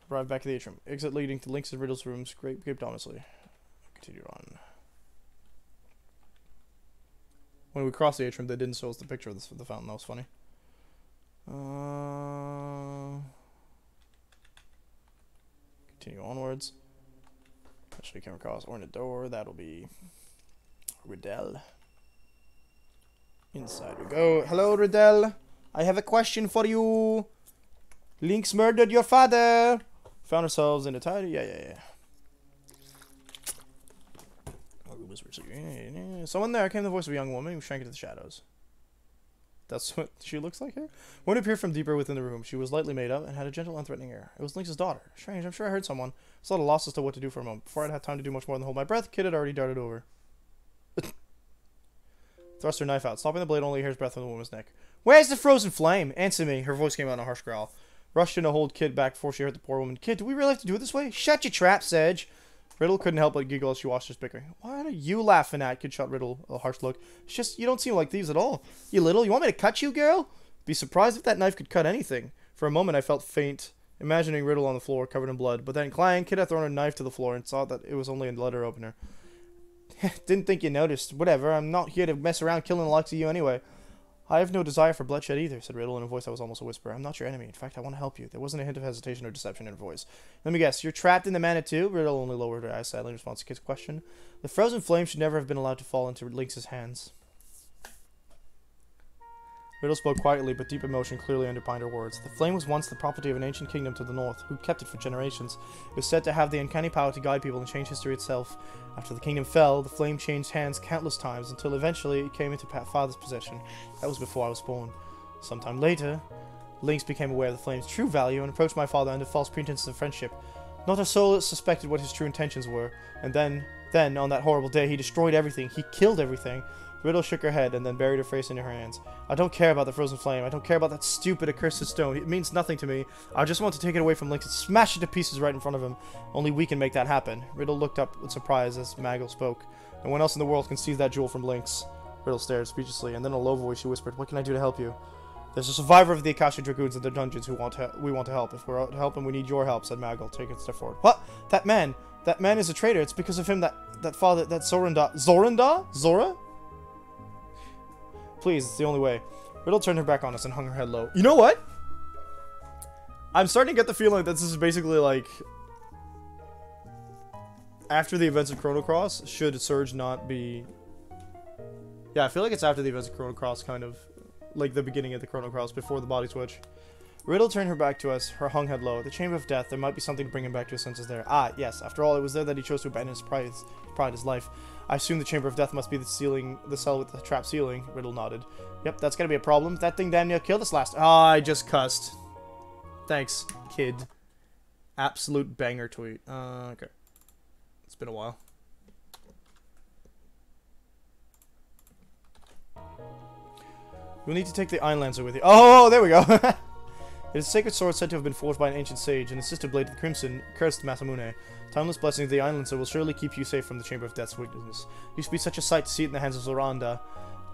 Arrived back at the atrium. Exit leading to Link's and Riddle's rooms. Gaped ominously. Continued on. When we crossed the atrium, they didn't show us the picture of the fountain. That was funny. Continue onwards. Eventually came across Ornate door. That'll be Riddle. Inside we go. Hello, Riddle. I have a question for you. Link's murdered your father. Found ourselves in a tidy. Yeah. Someone there came the voice of a young woman who shrank into the shadows. That's what she looks like here? One appeared from deeper within the room. She was lightly made up and had a gentle, unthreatening air. It was Link's daughter. Strange, I'm sure I heard someone. I was at a loss as to what to do for a moment. Before I'd had time to do much more than hold my breath, Kid had already darted over. Thrust her knife out, stopping the blade only a hair's breadth from the woman's neck. Where's the frozen flame? Answer me. Her voice came out in a harsh growl. Rushed in to hold Kid back before she hurt the poor woman. Kid, do we really have to do it this way? Shut your trap, Sedge. Riddle couldn't help but giggle as she watched her bickering. What are you laughing at? Kid shot Riddle a harsh look. It's just, you don't seem like thieves at all. You little, you want me to cut you, girl? Be surprised if that knife could cut anything. For a moment I felt faint, imagining Riddle on the floor, covered in blood. But then clang, Kid had thrown a knife to the floor and saw that it was only a letter opener. Didn't think you noticed. Whatever, I'm not here to mess around killing the likes of you anyway. I have no desire for bloodshed either, said Riddle in a voice that was almost a whisper. I'm not your enemy. In fact, I want to help you. There wasn't a hint of hesitation or deception in her voice. Let me guess, you're trapped in the Manitou? Riddle only lowered her eyes sadly in response to Kid's question. The frozen flame should never have been allowed to fall into Link's hands. Riddle spoke quietly, but deep emotion clearly underpinned her words. The flame was once the property of an ancient kingdom to the north, who kept it for generations. It was said to have the uncanny power to guide people and change history itself. After the kingdom fell, the flame changed hands countless times, until eventually it came into Father's possession. That was before I was born. Sometime later, Lynx became aware of the flame's true value and approached my father under false pretenses of friendship. Not a soul suspected what his true intentions were, and then, on that horrible day, he destroyed everything. He killed everything. Riddle shook her head and then buried her face in her hands. I don't care about the frozen flame. I don't care about that stupid accursed stone. It means nothing to me. I just want to take it away from Lynx and smash it to pieces right in front of him. Only we can make that happen. Riddle looked up with surprise as Mago spoke. No one else in the world can seize that jewel from Lynx. Riddle stared speechlessly, and then in a low voice she whispered, What can I do to help you? There's a survivor of the Akasha Dragoons in the dungeons who we want to help. If we're out to help him, we need your help, said Mago, taking a step forward. What? That man is a traitor. It's because of him that Zora? Please, it's the only way. Riddle turned her back on us and hung her head low. You know what? I'm starting to get the feeling that this is basically like... After the events of Chrono Cross, should Surge not be... Yeah, I feel like it's after the events of Chrono Cross, kind of. Like the beginning of the Chrono Cross, before the body switch. Riddle turned her back to us, her hung head low. The Chamber of Death, there might be something to bring him back to his senses there. Ah, yes, after all, it was there that he chose to abandon his pride, his life. I assume the Chamber of Death must be the cell with the trap ceiling. Riddle nodded. Yep, that's gonna be a problem. That thing damn near killed us last. Ah, I just cussed. Thanks, kid. Absolute banger tweet. Okay. It's been a while. You'll need to take the Iron Lancer with you. Oh, there we go. It is a sacred sword said to have been forged by an ancient sage, and assisted blade of the Crimson, cursed Masamune. Timeless blessings of the Iron Lancer will surely keep you safe from the Chamber of Death's wickedness. It used to be such a sight to see it in the hands of Zoranda.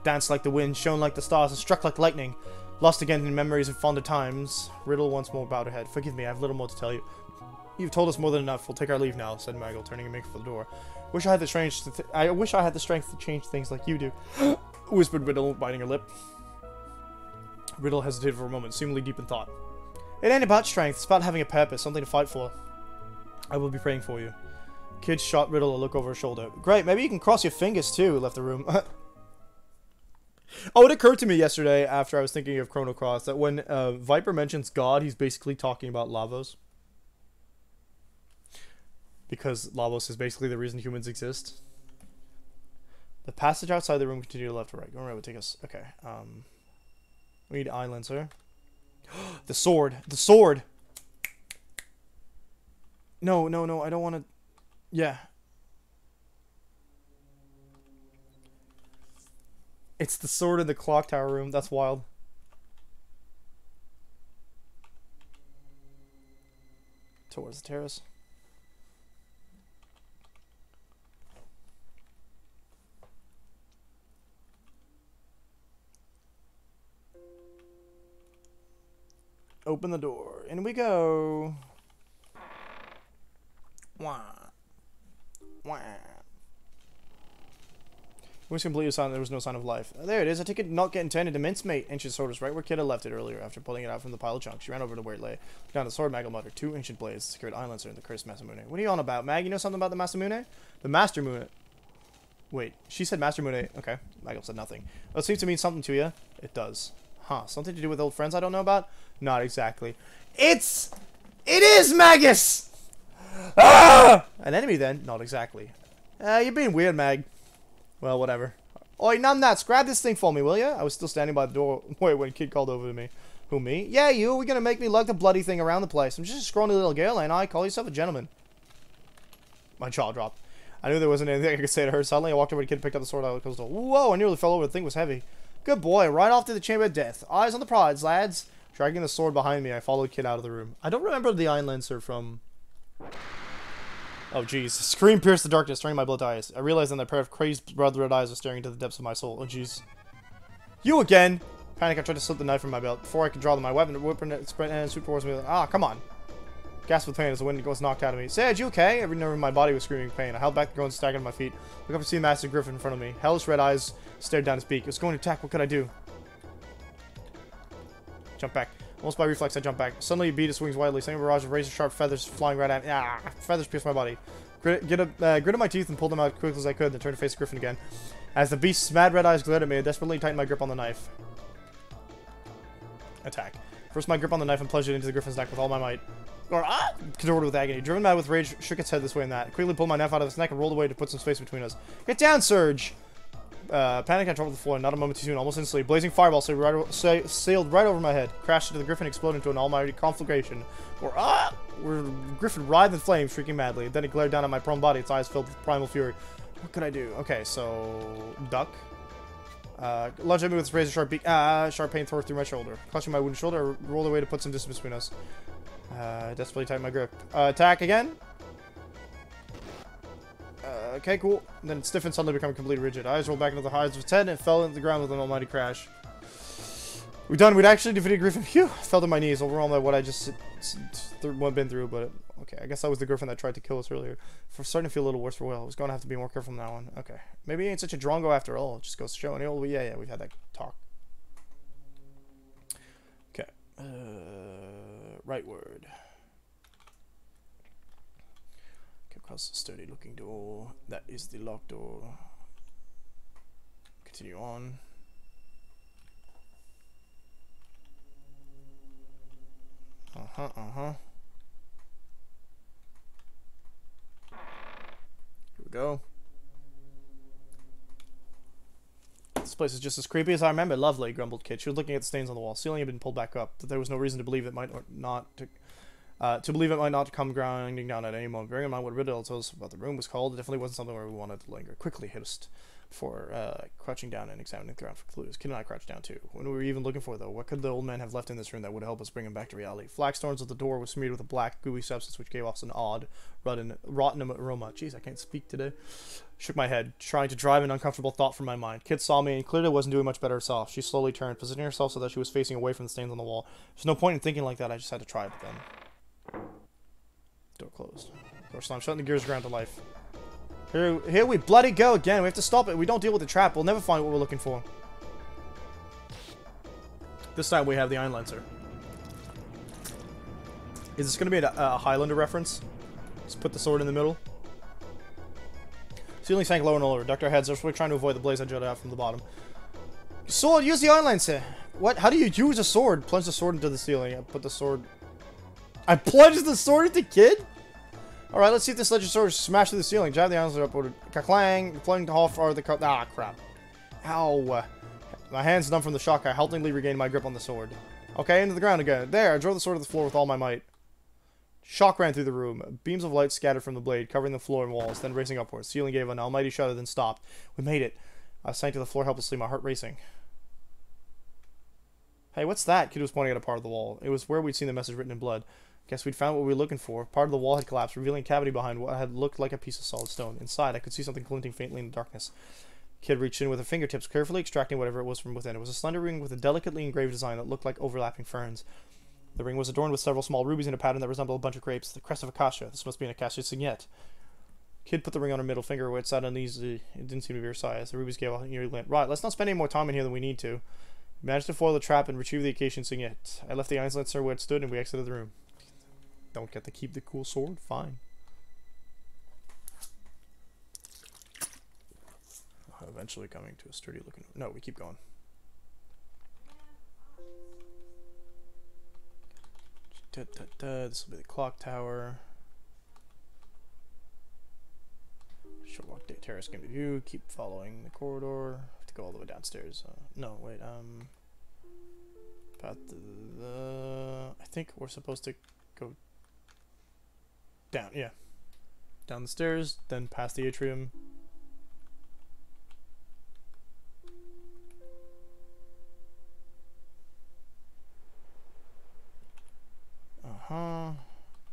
Danced like the wind, shone like the stars, and struck like lightning. Lost again in memories of fonder times. Riddle once more bowed her head. Forgive me, I have little more to tell you. You've told us more than enough. We'll take our leave now, said Maggle, turning and making for the door. Wish I had the strength to change things like you do, whispered Riddle, biting her lip. Riddle hesitated for a moment, seemingly deep in thought. It ain't about strength, it's about having a purpose, something to fight for. I will be praying for you. Kid shot Riddle a look over her shoulder. Great, maybe you can cross your fingers too, left the room. Oh, it occurred to me yesterday after I was thinking of Chrono Cross that when Viper mentions God, he's basically talking about Lavos. Because Lavos is basically the reason humans exist. The passage outside the room continued to left or right. Going right would take us. Okay. We need Eye Lancer. The sword. The sword! No, no, no. I don't want to... Yeah. It's the sword in the clock tower room. That's wild. Towards the terrace. Open the door. In we go. Wah. Wah. We was completely silent. There was no sign of life. There it is. A ticket not getting turned into mincemeat. Ancient sword was right where Kidda left it earlier. After pulling it out from the pile of junk, she ran over to where it lay. Down the sword, Maggle muttered. 2 ancient blades, the secured Iron Lancer, and the cursed Masamune. What are you on about, Mag? You know something about the Masamune? The Master Mune. Wait, she said Master Mune. Okay, Maggle said nothing. Well, it seems to mean something to you. It does. Huh, something to do with old friends I don't know about? Not exactly. It is Magus! Ah! An enemy then? Not exactly. You're being weird, Mag. Well, whatever. Oi, numbnuts, grab this thing for me, will ya? I was still standing by the door when Kid called over to me. Who, me? Yeah, you. We're gonna make me lug the bloody thing around the place. I'm just a scrawny little girl, ain't I? Call yourself a gentleman. My jaw dropped. I knew there wasn't anything I could say to her. Suddenly, I walked over to Kid and picked up the sword out of the coastal. Whoa, I nearly fell over. The thing was heavy. Good boy, right off to the Chamber of Death. Eyes on the prize, lads. Dragging the sword behind me, I followed Kid out of the room. I don't remember the Iron Lancer from... Oh, jeez. Scream pierced the darkness, turning my blood to ice. I realized then that a pair of crazed blood-red eyes were staring into the depths of my soul. Oh, jeez. You again! Panic, I tried to slip the knife from my belt. Before I could draw my weapon, whipping it, sprint and swoop towards me. Ah, come on. Gasped with pain as the wind was knocked out of me. Sage, you okay? Every nerve in my body was screaming pain. I held back the groan, staggered on my feet. Looked up to see Master Griffin in front of me. Hellish red eyes stared down his beak. It was going to attack. What could I do? Jump back. Almost by reflex, I jumped back. Suddenly, a beat swings wildly, sending a barrage of razor-sharp feathers flying right at me. Ah! Feathers pierced my body. Gritted my teeth and pulled them out as quickly as I could, then turned to face Griffin again. As the beast's mad red eyes glared at me, I desperately tightened my grip on the knife. Attack. First, my grip on the knife and plunged it into the Griffin's neck with all my might. Or, contorted with agony. Driven mad with rage, shook its head this way and that. Quickly pulled my knife out of its neck and rolled away to put some space between us. Get down, Surge! Panic, I toppled the floor, not a moment too soon, almost instantly. Blazing fireball sailed right over my head, crashed into the Griffin, exploded into an almighty conflagration. Where Griffin writhed in flames, shrieking madly. Then it glared down at my prone body, its eyes filled with primal fury. What could I do? Okay, so... Duck. Lunged at me with its razor-sharp beak. Sharp pain tore through my shoulder. Clutching my wounded shoulder, I rolled away to put some distance between us. Desperately tightened my grip. Attack again? Okay, cool. And then it stiffened, suddenly becoming completely rigid. Eyes rolled back into the hides of its head and it fell into the ground with an almighty crash. We're done. We'd actually defeated Griffin. Phew! I fell to my knees, overwhelmed by what I just been through, but... Okay, I guess that was the Griffin that tried to kill us earlier. For starting to feel a little worse for Will. I was going to have to be more careful from now on. Okay. Maybe he ain't such a drongo after all. It just goes to show. And yeah, we've had that talk. Okay. Rightward. Across the sturdy looking door. That is the locked door. Continue on. Here we go. place is just as creepy as I remember. Lovely, grumbled Kid. She was looking at the stains on the wall. The ceiling had been pulled back up. That there was no reason to believe it might not come grinding down at any moment. Bearing in mind what Riddle told us about the room was called, it definitely wasn't something where we wanted to linger. Quickly hissed before crouching down and examining the ground for clues. Kid and I crouched down too. When we were even looking for, though, what could the old man have left in this room that would help us bring him back to reality? Flaxthorns at the door was smeared with a black, gooey substance which gave off an odd, rotten aroma. Jeez, I can't speak today. Shook my head, trying to drive an uncomfortable thought from my mind. Kid saw me and clearly wasn't doing much better herself. She slowly turned, positioning herself so that she was facing away from the stains on the wall. There's no point in thinking like that. I just had to try it then. Door closed. Door slammed shut and the gears ground to life. Here we bloody go again. We have to stop it. We don't deal with the trap. We'll never find what we're looking for. This time we have the Iron Lancer. Is this going to be a Highlander reference? Just put the sword in the middle. Ceiling sank lower and lower. Ducked our heads. We're trying to avoid the blaze that jutted out from the bottom. Sword! Use the Iron Lancer! What? How do you use a sword? Plunge the sword into the ceiling. I plunged the sword into Kid? Alright, let's see if this legend sword smashed through the ceiling. Jab the Iron Lancer upward. Ka-clang! Flung to half far the cut. Ah, crap. Ow. My hands numb from the shock. I haltingly regained my grip on the sword. Okay, into the ground again. There, I drove the sword to the floor with all my might. Shock ran through the room. Beams of light scattered from the blade, covering the floor and walls, then racing upwards. The ceiling gave an almighty shudder, then stopped. We made it. I sank to the floor helplessly, my heart racing. Hey, what's that? Kid was pointing at a part of the wall. It was where we'd seen the message written in blood. Guess we'd found what we were looking for. Part of the wall had collapsed, revealing a cavity behind what had looked like a piece of solid stone. Inside, I could see something glinting faintly in the darkness. Kid reached in with her fingertips, carefully extracting whatever it was from within. It was a slender ring with a delicately engraved design that looked like overlapping ferns. The ring was adorned with several small rubies in a pattern that resembled a bunch of grapes. The crest of Acacia. This must be an Acacia signet. Kid put the ring on her middle finger where it sat uneasily. It didn't seem to be her size. The rubies gave off an eerie glint. Right, let's not spend any more time in here than we need to. We managed to foil the trap and retrieve the Acacian signet. I left the Iron Lancer where it stood and we exited the room. Don't get to keep the cool sword? Fine. Eventually coming to a sturdy looking... No, we keep going. This will be the clock tower. Short walk terrace can be viewed. Keep following the corridor. Have to go all the way downstairs. No, wait. Path to I think we're supposed to go down. Yeah, down the stairs, then past the atrium.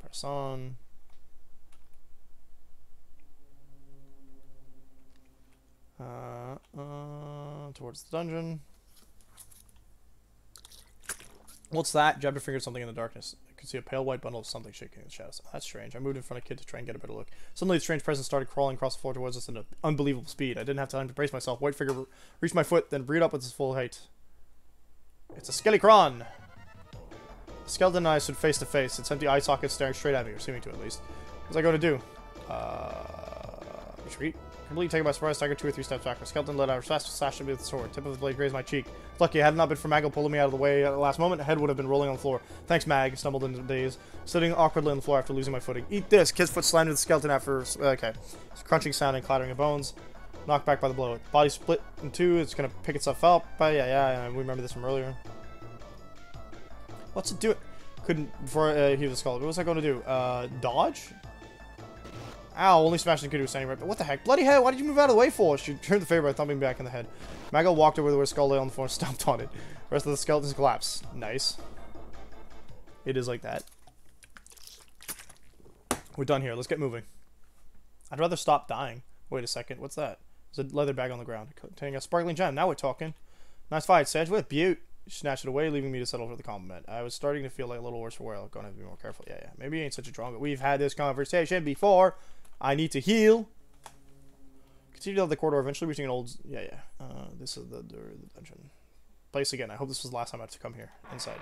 Press on. Towards the dungeon. What's that? Jabbed her finger at something in the darkness. I could see a pale white bundle of something shaking in the shadows. That's strange. I moved in front of Kid to try and get a better look. Suddenly, the strange presence started crawling across the floor towards us at an unbelievable speed. I didn't have time to brace myself. White figure reached my foot, then reared up at its full height. It's a Skelecron! The skeleton and I stood face to face, its empty eye socket staring straight at me, or seeming to at least. What was I going to do? Retreat? Completely taken by surprise, staggered 2 or 3 steps back. The skeleton let out a fast slash at me with the sword. Tip of the blade grazed my cheek. Lucky, had it not been for Maggle pulling me out of the way at the last moment, the head would have been rolling on the floor. Thanks, Mag. Stumbled into the daze, sitting awkwardly on the floor after losing my footing. Eat this! Kid's foot slammed into the skeleton after... Okay. It's a crunching sound and clattering of bones. Knocked back by the blow. Body split in 2. It's gonna pick itself up. But yeah, we remember this from earlier. What's it do? Couldn't... Before heal the skull. What was I going to do? Dodge? Ow, only smashing the kid who was standing right. But what the heck? Bloody hell, why did you move out of the way for? She turned the favor by thumping back in the head. Maggle walked over to where the skull lay on the floor and stomped on it. The rest of the skeletons collapsed. Nice. It is like that. We're done here. Let's get moving. I'd rather stop dying. Wait a second. What's that? There's a leather bag on the ground containing a sparkling gem. Now we're talking. Nice fight, Sedge. With Butte. She snatched it away, leaving me to settle for the compliment. I was starting to feel like a little worse for wear. I'm gonna have to be more careful. Yeah. Maybe he ain't such a drunk, but we've had this conversation before. I need to heal. Continue down the corridor, eventually reaching an old... Yeah. This is the door of the dungeon. Place again. I hope this was the last time I have to come here. Inside.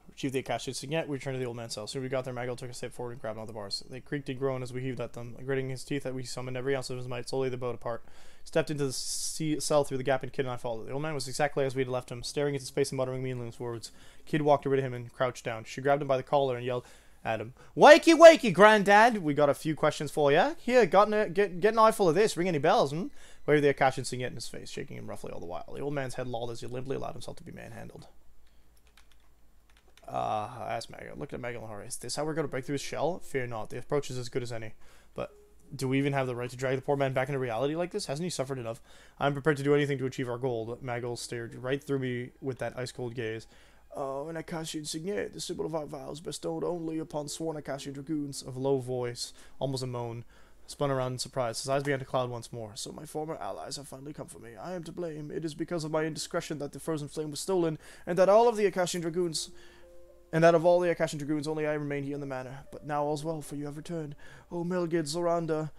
Retrieved the Acacia signet. We returned to the old man's cell. Soon we got there, Maggle took a step forward and grabbed all the bars. They creaked and groaned as we heaved at them. Gritting his teeth that we summoned every ounce of his might. Slowly they bowed apart. Stepped into the cell through the gap, and Kid and I followed. The old man was exactly as we had left him, staring into space and muttering meaningless words. Kid walked over to him and crouched down. She grabbed him by the collar and yelled, Adam. Wakey, wakey, Granddad. We got a few questions for you. Here, get an eyeful of this. Ring any bells, hmm? Waved the Akashian singing it in his face, shaking him roughly all the while. The old man's head lolled as he limply allowed himself to be manhandled. Asked Magal. Looked at Magal in horror. Is this how we're going to break through his shell? Fear not. The approach is as good as any. But do we even have the right to drag the poor man back into reality like this? Hasn't he suffered enough? I'm prepared to do anything to achieve our goal. Magal stared right through me with that ice-cold gaze. Oh, an Akashian signet, the symbol of our vows, bestowed only upon sworn Akashian dragoons. Of low voice, almost a moan. Spun around in surprise. His eyes began to cloud once more. So my former allies have finally come for me. I am to blame. It is because of my indiscretion that the frozen flame was stolen, and that all of the Akashian dragoons... And that of all the Akashian dragoons, only I remain here in the manor. But now all's well, for you have returned. Oh, Melgid, Zoranda,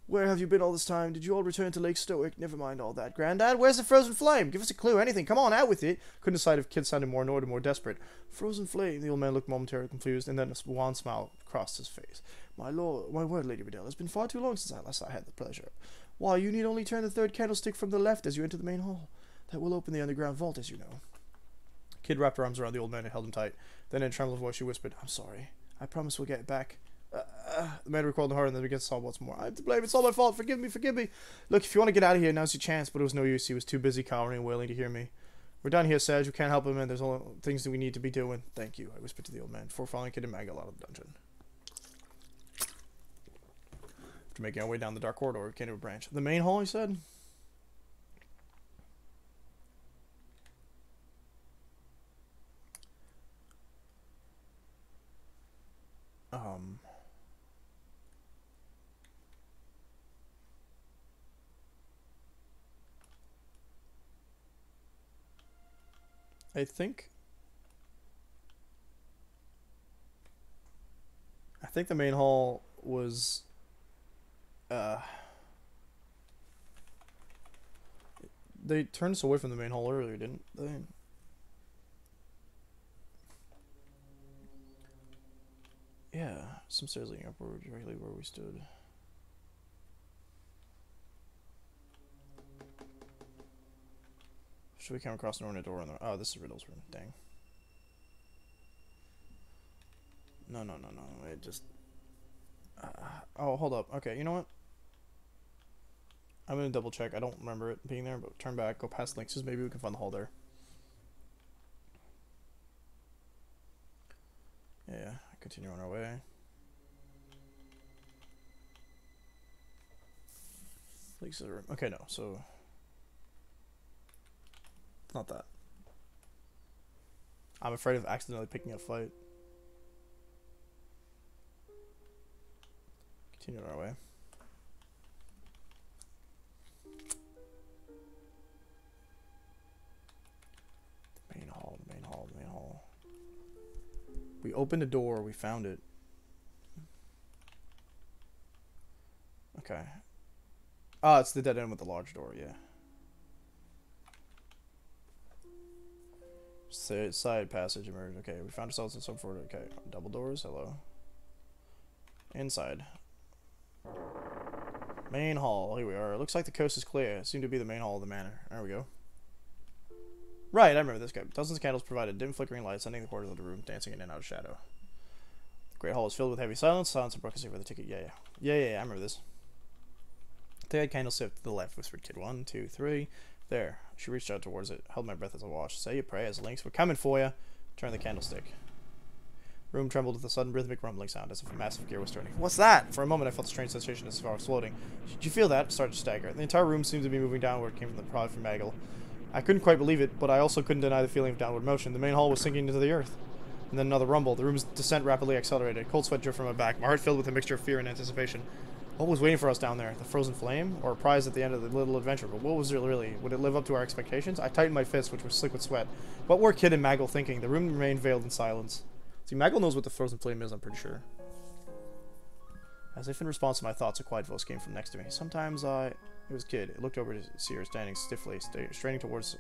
where have you been all this time? Did you all return to Lake Stoic? Never mind all that. Granddad, where's the frozen flame? Give us a clue, anything. Come on, out with it. Couldn't decide if Kid sounded more annoyed or more desperate. Frozen flame. The old man looked momentarily confused, and then a wan smile crossed his face. My lord, my word, Lady Riddell, it's been far too long since I had the pleasure. Why, you need only turn the third candlestick from the left as you enter the main hall. That will open the underground vault, as you know. Kid wrapped her arms around the old man and held him tight. Then in a trembling voice she whispered, I'm sorry. I promise we'll get it back. The man recoiled in horror and then began to sob once more. I'm to blame. It's all my fault. Forgive me. Forgive me. Look, if you want to get out of here, now's your chance. But it was no use. He was too busy cowering and wailing to hear me. We're done here, Sage. We can't help him, and there's only things that we need to be doing. Thank you, I whispered to the old man before following Kid and Magal out of the dungeon. After making our way down the dark corridor, we came to a branch. The main hall, he said? I think the main hall was they turned us away from the main hall earlier, didn't they? Yeah, some stairs leading upward directly where we stood. Should we come across an ornate door in the... Oh, this is Riddle's room. Dang. No. It just... oh, hold up. Okay, you know what? I'm gonna double check. I don't remember it being there, but turn back, go past links, maybe we can find the hall there. Yeah, continue on our way. Links of the room. Okay, no, so... It's not that. I'm afraid of accidentally picking a fight. Continue on our way. The main hall, the main hall, the main hall. We opened a door, we found it. Okay. Ah, it's the dead end with the large door, yeah. Side passage emerged. Okay, we found ourselves in some sort of... Okay, double doors, hello. Inside. Main hall, here we are. Looks like the coast is clear. It seemed to be the main hall of the manor. There we go. Right, I remember this guy. Dozens of candles provided dim flickering light, sending the corridors of the room, dancing in and out of shadow. The great hall was filled with heavy silence. Silence and broken for the ticket. Yeah, I remember this. Third candle to the left, whispered Kid. 1, 2, 3. There. She reached out towards it, held my breath as I watched. Say your prayers, Lynx. We're coming for you. Turn the candlestick. Room trembled with a sudden rhythmic rumbling sound, as if a massive gear was turning. What's that? For a moment, I felt a strange sensation as if I was floating. Did you feel that? Started to stagger. The entire room seemed to be moving downward. It came from the prod from Magal. I couldn't quite believe it, but I also couldn't deny the feeling of downward motion. The main hall was sinking into the earth. And then another rumble. The room's descent rapidly accelerated. Cold sweat dripped from my back. My heart filled with a mixture of fear and anticipation. What was waiting for us down there? The frozen flame? Or a prize at the end of the little adventure? But what was it really? Would it live up to our expectations? I tightened my fist, which was slick with sweat. What were Kid and Magal thinking? The room remained veiled in silence. See, Magal knows what the frozen flame is, I'm pretty sure. As if in response to my thoughts, a quiet voice came from next to me. Sometimes It was Kid. It looked over to see her standing stiffly, staring forwards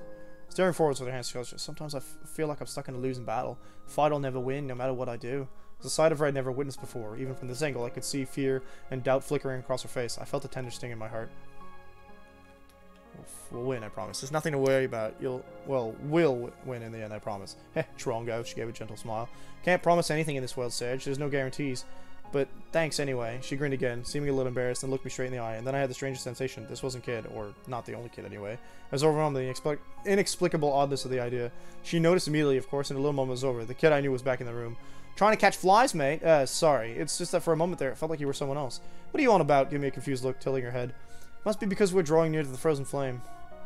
with her hands closed. Sometimes I feel like I'm stuck in a losing battle. A fight I'll never win, no matter what I do. It was a side of her I'd never witnessed before. Even from this angle, I could see fear and doubt flickering across her face. I felt a tender sting in my heart. We'll win, I promise. There's nothing to worry about. We'll win in the end, I promise. Heh, Trongo, she gave a gentle smile. Can't promise anything in this world, Serge. There's no guarantees. But thanks anyway. She grinned again, seeming a little embarrassed, and looked me straight in the eye. And then I had the strangest sensation. This wasn't Kid, or not the only kid anyway. I was overwhelmed by the inexplicable oddness of the idea. She noticed immediately, of course, and a little moment was over. The kid I knew was back in the room. Trying to catch flies, mate? Sorry. It's just that for a moment there, it felt like you were someone else. What are you on about? Give me a confused look, tilting her head. Must be because we're drawing near to the frozen flame.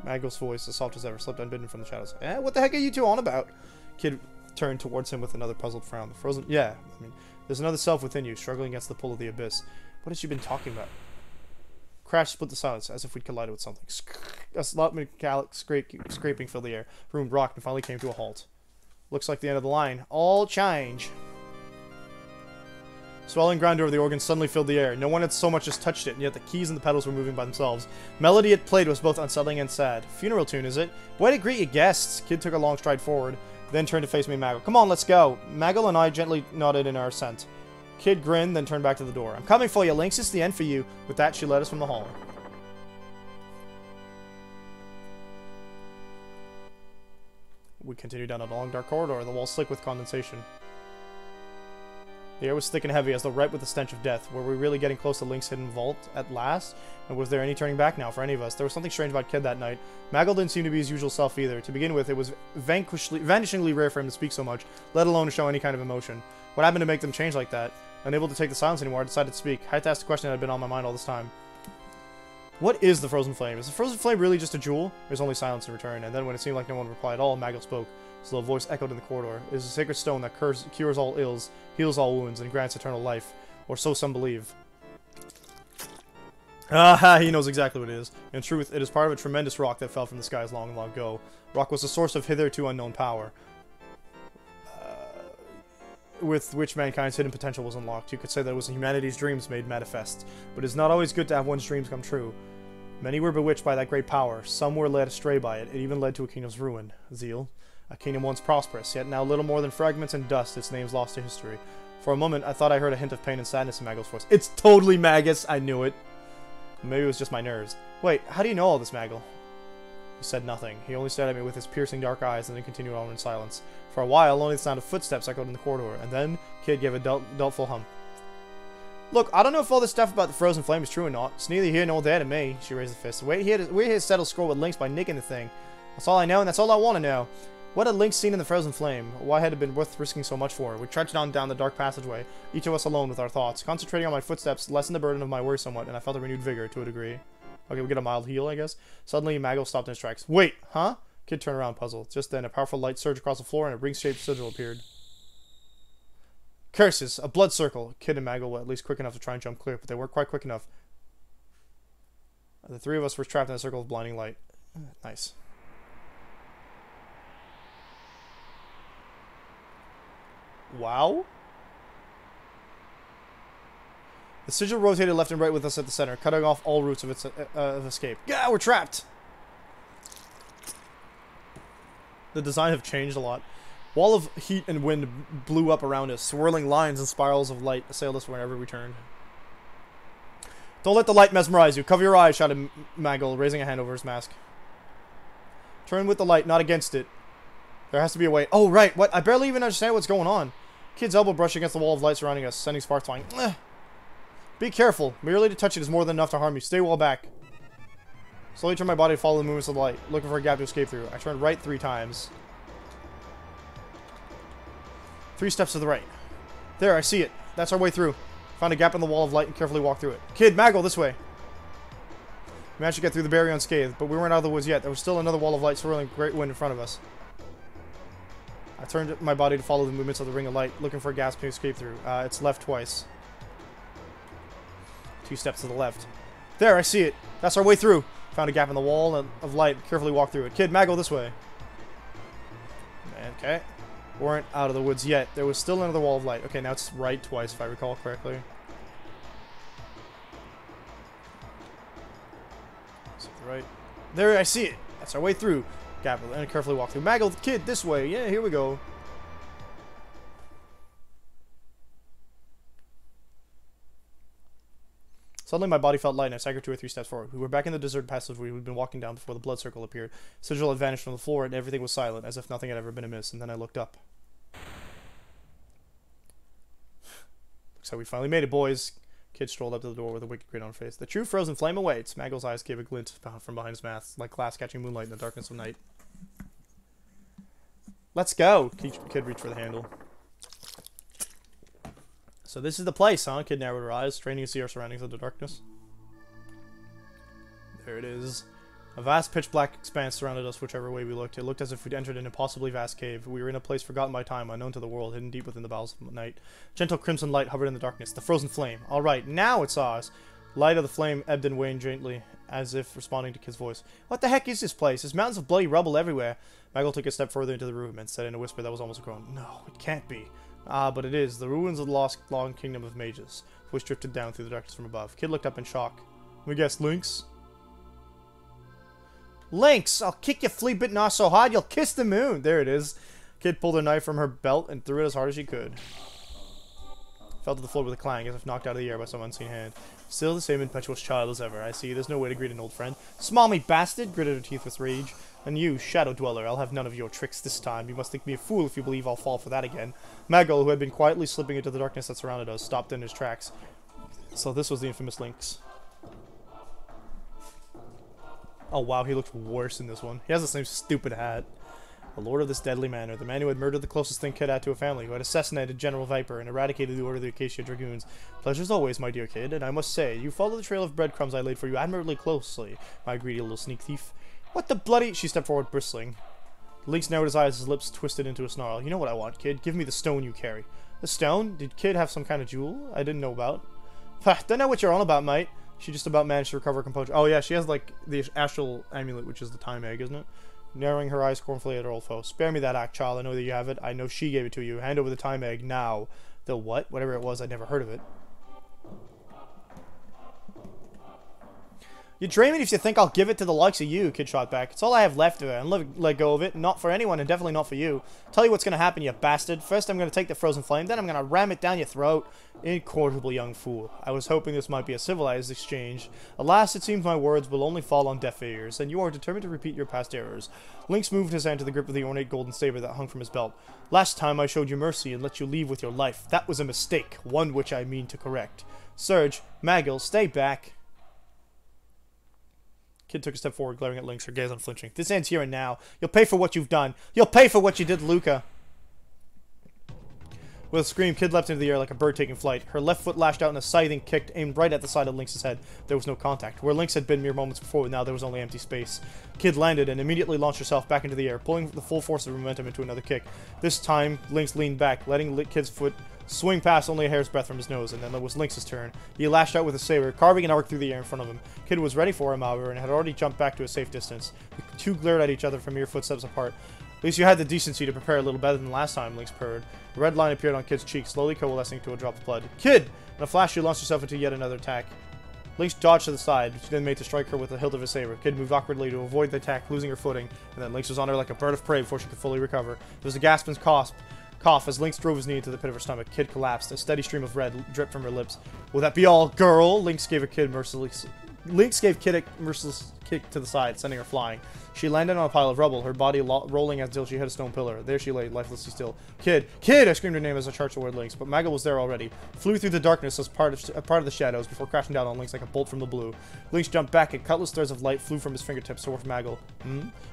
Magel's voice, as soft as ever, slipped unbidden from the shadows. What the heck are you two on about? Kid turned towards him with another puzzled frown. The frozen... Yeah, I mean, there's another self within you, struggling against the pull of the abyss. What has she been talking about? Crash split the silence, as if we'd collided with something. A slight metallic scraping filled the air. The room rocked and finally came to a halt. Looks like the end of the line. All change. Swelling grandeur of the organ suddenly filled the air. No one had so much as touched it, and yet the keys and the pedals were moving by themselves. Melody it played was both unsettling and sad. Funeral tune, is it? Way to greet your guests! Kid took a long stride forward, then turned to face me and Maggle. Come on, let's go! Maggle and I gently nodded in our assent. Kid grinned, then turned back to the door. I'm coming for you, Lynx. It's the end for you. With that, she led us from the hall. We continued down a long, dark corridor, the walls slick with condensation. The air was thick and heavy, as though ripe with the stench of death. Were we really getting close to Link's hidden vault at last? And was there any turning back now for any of us? There was something strange about Kid that night. Maggle didn't seem to be his usual self either. To begin with, it was vanishingly rare for him to speak so much, let alone to show any kind of emotion. What happened to make them change like that? Unable to take the silence anymore, I decided to speak. I had to ask the question that had been on my mind all this time. What is the Frozen Flame? Is the Frozen Flame really just a jewel? There was only silence in return, and then when it seemed like no one would reply at all, Maggle spoke. His little voice echoed in the corridor. It is a sacred stone that cures all ills, heals all wounds, and grants eternal life. Or so some believe. Aha, he knows exactly what it is. In truth, it is part of a tremendous rock that fell from the skies long, long ago. Rock was the source of hitherto unknown power, with which mankind's hidden potential was unlocked. You could say that it was humanity's dreams made manifest. But it is not always good to have one's dreams come true. Many were bewitched by that great power. Some were led astray by it. It even led to a kingdom's ruin. Zeal. A kingdom once prosperous, yet now little more than fragments and dust, its name's lost to history. For a moment, I thought I heard a hint of pain and sadness in Maggle's voice. It's totally Magus! I knew it! Maybe it was just my nerves. Wait, how do you know all this, Maggle? He said nothing. He only stared at me with his piercing dark eyes and then continued on in silence. For a while, only the sound of footsteps echoed in the corridor, and then Kid gave a doubtful hump. Look, I don't know if all this stuff about the Frozen Flame is true or not. It's neither here nor there to me. She raised a fist. We're here to settle score with Lynx by nicking the thing. That's all I know, and that's all I want to know. What had Lynx seen in the Frozen Flame? Why had it been worth risking so much for? We trudged down the dark passageway, each of us alone with our thoughts. Concentrating on my footsteps lessened the burden of my worry somewhat, and I felt a renewed vigor to a degree. Okay, we get a mild heal, I guess. Suddenly, Maggle stopped in his tracks. Wait, huh? Kid turned around, puzzled. Just then, a powerful light surged across the floor, and a ring-shaped sigil appeared. Curses! A blood circle! Kid and Maggle were at least quick enough to try and jump clear, but they weren't quite quick enough. The three of us were trapped in a circle of blinding light. Nice. Wow. The sigil rotated left and right with us at the center, cutting off all routes of its of escape. Yeah, we're trapped! The design have changed a lot. Wall of heat and wind blew up around us. Swirling lines and spirals of light assailed us wherever we turned. Don't let the light mesmerize you. Cover your eyes, shouted Maggle, raising a hand over his mask. Turn with the light, not against it. There has to be a way. Oh, right. What? I barely even understand what's going on. Kid's elbow brushed against the wall of light surrounding us, sending sparks flying. Be careful. Merely to touch it is more than enough to harm you. Stay well back. Slowly turned my body to follow the movements of the light, looking for a gap to escape through. I turned right 3 times. 3 steps to the right. There, I see it. That's our way through. Found a gap in the wall of light and carefully walked through it. Kid, Maggle, this way. We managed to get through the barrier unscathed, but we weren't out of the woods yet. There was still another wall of light swirling great wind in front of us. I turned my body to follow the movements of the ring of light, looking for a gap to escape through. It's left twice. 2 steps to the left. There, I see it. That's our way through. Found a gap in the wall of light, carefully walked through it. Kid, Maggle, this way. Okay. We weren't out of the woods yet. There was still another wall of light. Okay, now it's right twice, if I recall correctly. So right. There, I see it. That's our way through. Gap and carefully walk through. Maggle, kid, this way. Yeah, here we go. Suddenly my body felt light and I staggered 2 or 3 steps forward. We were back in the deserted passageway we'd been walking down before the blood circle appeared. Sigil had vanished from the floor and everything was silent, as if nothing had ever been amiss, and then I looked up. Looks like we finally made it, boys. Kid strolled up to the door with a wicked grin on her face. The true frozen flame awaits. Maggle's eyes gave a glint from behind his mask, like glass catching moonlight in the darkness of night. Let's go! Kid reached for the handle. So this is the place, huh? Kid narrowed her eyes, straining to see our surroundings in the darkness. There it is. A vast pitch-black expanse surrounded us whichever way we looked. It looked as if we'd entered an impossibly vast cave. We were in a place forgotten by time, unknown to the world, hidden deep within the bowels of night. Gentle crimson light hovered in the darkness. The frozen flame. Alright, now it saw us. Light of the flame ebbed and waned gently, as if responding to Kid's voice. What the heck is this place? There's mountains of bloody rubble everywhere. Maggle took a step further into the room and said in a whisper that was almost a groan, "No, it can't be." Ah, but it is. The ruins of the lost long kingdom of mages, which drifted down through the darkness from above. Kid looked up in shock. We guess Lynx? Lynx! I'll kick your flea-bitten ass so hard you'll kiss the moon! There it is. Kid pulled a knife from her belt and threw it as hard as she could. Fell to the floor with a clang, as if knocked out of the air by some unseen hand. Still the same impetuous child as ever. I see, there's no way to greet an old friend. Smalmy bastard! Gritted her teeth with rage. And you, Shadow Dweller, I'll have none of your tricks this time. You must think me a fool if you believe I'll fall for that again. Maggle, who had been quietly slipping into the darkness that surrounded us, stopped in his tracks. So this was the infamous Lynx. Oh wow, he looks worse in this one. He has the same stupid hat. The lord of this deadly manor, the man who had murdered the closest thing Kid had to a family, who had assassinated General Viper and eradicated the Order of the Acacia Dragoons. Pleasures always, my dear Kid, and I must say, you followed the trail of breadcrumbs I laid for you admirably closely, my greedy little sneak thief. What the bloody— She stepped forward, bristling. Lynx narrowed his eyes, his lips twisted into a snarl. You know what I want, Kid. Give me the stone you carry. The stone? Did Kid have some kind of jewel I didn't know about? Ha, don't know what you're on about, mate. She just about managed to recover her composure. Oh yeah, she has like the astral amulet, which is the time egg, isn't it? Narrowing her eyes scornfully at her old foe. Spare me that act, child. I know that you have it. I know she gave it to you. Hand over the time egg now. The what? Whatever it was, I'd never heard of it. You're dreaming if you think I'll give it to the likes of you, Kid shot back. It's all I have left of it, and let go of it. Not for anyone, and definitely not for you. Tell you what's going to happen, you bastard. First I'm going to take the frozen flame, then I'm going to ram it down your throat. Incorrigible young fool. I was hoping this might be a civilized exchange. Alas, it seems my words will only fall on deaf ears, and you are determined to repeat your past errors. Lynx moved his hand to the grip of the ornate golden saber that hung from his belt. Last time I showed you mercy and let you leave with your life. That was a mistake, one which I mean to correct. Surge, Maggle, stay back. Kid took a step forward, glaring at Lynx, her gaze unflinching. This ends here and now. You'll pay for what you've done. You'll pay for what you did, Luca. With a scream, Kid leapt into the air like a bird taking flight. Her left foot lashed out in a scything kick aimed right at the side of Lynx's head. There was no contact. Where Lynx had been mere moments before, now there was only empty space. Kid landed and immediately launched herself back into the air, pulling the full force of momentum into another kick. This time, Lynx leaned back, letting Kid's foot swing past only a hair's breadth from his nose, and then it was Lynx's turn. He lashed out with a saber, carving an arc through the air in front of him. Kid was ready for him, however, and had already jumped back to a safe distance. The two glared at each other from mere footsteps apart. At least you had the decency to prepare a little better than last time, Lynx purred. A red line appeared on Kid's cheek, slowly coalescing to a drop of blood. Kid! In a flash, she launched herself into yet another attack. Lynx dodged to the side, which then made to strike her with the hilt of his saber. Kid moved awkwardly to avoid the attack, losing her footing, and then Lynx was on her like a bird of prey before she could fully recover. There was a gasp and cough as Lynx drove his knee into the pit of her stomach. Kid collapsed. A steady stream of red dripped from her lips. Will that be all, girl? Lynx gave Kid a merciless kick to the side, sending her flying. She landed on a pile of rubble, her body rolling until she hit a stone pillar. There she lay, lifelessly still. Kid! Kid! I screamed her name as I charged toward Lynx, but Maggle was there already. Flew through the darkness as part of the shadows before crashing down on Lynx like a bolt from the blue. Lynx jumped back and countless threads of light flew from his fingertips toward Maggle.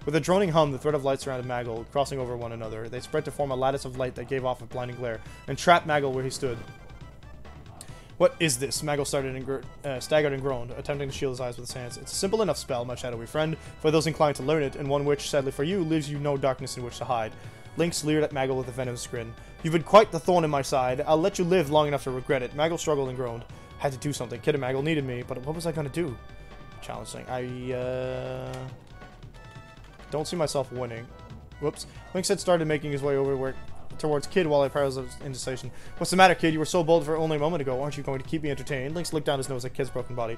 With a droning hum, the thread of light surrounded Maggle, crossing over one another. They spread to form a lattice of light that gave off a blinding glare, and trapped Maggle where he stood. What is this? Maggle staggered and groaned, attempting to shield his eyes with his hands. It's a simple enough spell, my shadowy friend, for those inclined to learn it, and one which, sadly for you, leaves you no darkness in which to hide. Lynx leered at Maggle with a venomous grin. You've been quite the thorn in my side. I'll let you live long enough to regret it. Maggle struggled and groaned. Had to do something. Kid and Maggle needed me, but what was I gonna do? Challenging. Don't see myself winning. Whoops. Lynx had started making his way over towards Kid while I paused in indecision. What's the matter, Kid? You were so bold for only a moment ago. Aren't you going to keep me entertained? Lynx licked down his nose at Kid's broken body.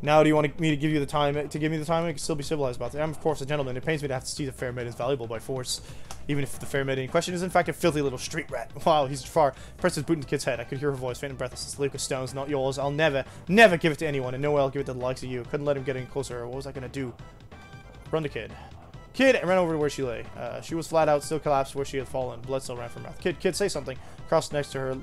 Now do you want me to give you the time to give me the time? I can still be civilized about it. I'm of course a gentleman. It pains me to have to see the fair maid is valuable by force, even if the fair maid in question is in fact a filthy little street rat. Wow, he's far. Pressed his boot into the kid's head. I could hear her voice, faint and breathless. This Lucas Stone's not yours. I'll never, never give it to anyone, and no way I'll give it to the likes of you. Couldn't let him get in closer. What was I gonna do? Run the kid. Kid, I ran over to where she lay. She was flat out, still collapsed where she had fallen. Blood still ran from her mouth. Kid, say something. Crossed next to her.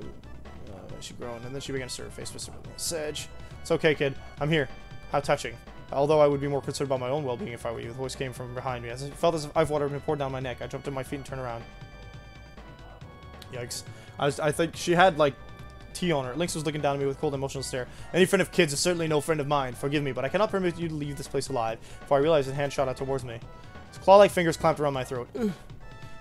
She groaned, and then she began to stir her face with Sedge. It's okay, kid. I'm here. How touching. Although I would be more concerned about my own well-being if I were you. The voice came from behind me. As it felt as if ice water had been poured down my neck, I jumped to my feet and turned around. Yikes. I think she had, like, tea on her. Lynx was looking down at me with a cold, emotional stare. Any friend of kids is certainly no friend of mine. Forgive me, but I cannot permit you to leave this place alive. Before I realized his hand shot out towards me. His claw-like fingers clamped around my throat. Ugh.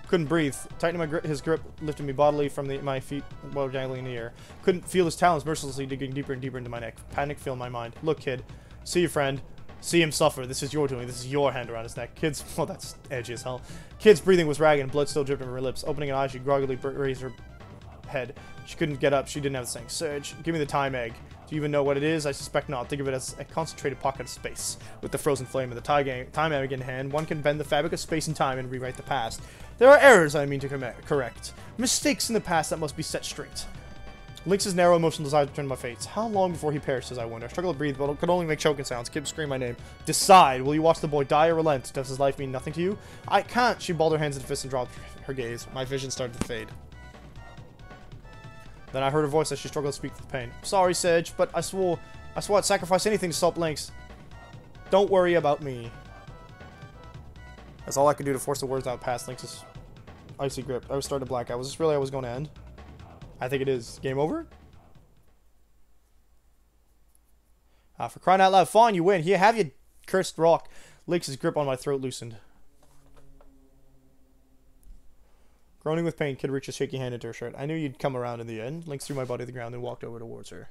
Couldn't breathe. Tightening his grip lifted me bodily from my feet while dangling in the air. Couldn't feel his talons mercilessly digging deeper and deeper into my neck. Panic filled my mind. Look, kid. See your friend. See him suffer. This is your doing. This is your hand around his neck. Kid's... well, that's edgy as hell. Kid's breathing was ragged and blood still dripped from her lips. Opening an eye, she groggily raised her head. She couldn't get up. She didn't have the saying. Surge, give me the time egg. Do you even know what it is? I suspect not. Think of it as a concentrated pocket of space. With the frozen flame of the time egg in hand, one can bend the fabric of space and time and rewrite the past. There are errors I mean to correct. Mistakes in the past that must be set straight. Lynx's narrow, emotional eyes turned to my face. How long before he perishes, I wonder. I struggled to breathe, but could only make choking sounds. Kid screamed my name. Decide. Will you watch the boy die or relent? Does his life mean nothing to you? I can't. She balled her hands into fists and dropped her gaze. My vision started to fade. Then I heard her voice as she struggled to speak with pain. Sorry, Sedge, but I swore I'd sacrifice anything to stop Lynx. Don't worry about me. That's all I could do to force the words out past Lynx's icy grip. I was starting to black out. Was this really how it was going to end? I think it is. Game over? For crying out loud. Fine, you win. Here, have your cursed rock. Lynx's grip on my throat loosened. Groaning with pain, Kid reached a shaky hand into her shirt. I knew you'd come around in the end. Lynx threw my body to the ground and walked over towards her.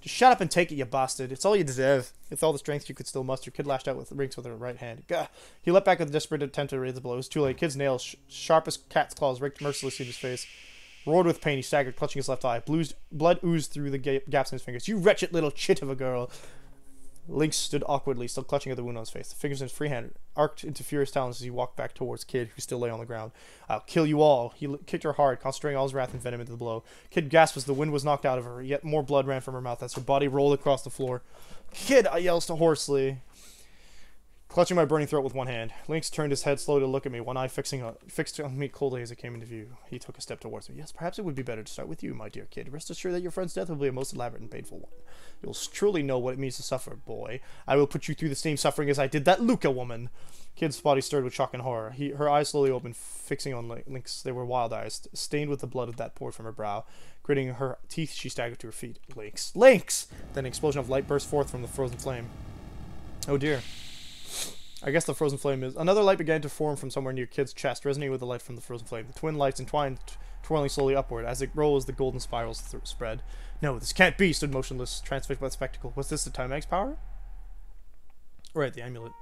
Just shut up and take it, you bastard. It's all you deserve. With all the strength you could still muster, Kid lashed out with Lynx with her right hand. Gah! He leapt back with a desperate attempt to raise the blow. It was too late. Kid's nails, sharp as cat's claws, raked mercilessly in his face. Roared with pain, he staggered, clutching his left eye. Blood oozed through the gaps in his fingers. You wretched little chit of a girl! Lynx stood awkwardly, still clutching at the wound on his face. The fingers in his free hand arced into furious talons as he walked back towards Kid, who still lay on the ground. I'll kill you all. He kicked her hard, concentrating all his wrath and venom into the blow. Kid gasped as the wind was knocked out of her, yet more blood ran from her mouth as her body rolled across the floor. Kid, I yelled hoarsely, clutching my burning throat with one hand. Lynx turned his head slowly to look at me, one eye fixed on me coldly as it came into view. He took a step towards me. Yes, perhaps it would be better to start with you, my dear Kid. Rest assured that your friend's death will be a most elaborate and painful one. You'll truly know what it means to suffer, boy. I will put you through the same suffering as I did that Luca woman. Kid's body stirred with shock and horror. Her eyes slowly opened, fixing on Lynx. They were wild eyes, stained with the blood that poured from her brow. Gritting her teeth, she staggered to her feet. Lynx! Lynx! Then an explosion of light burst forth from the frozen flame. Oh dear. I guess the frozen flame is... Another light began to form from somewhere near Kid's chest, resonating with the light from the frozen flame. The twin lights entwined, twirling slowly upward. As it rose, the golden spirals spread. No, this can't be, stood motionless, transfixed by the spectacle. Was this the Time Egg's power? Right, the amulet.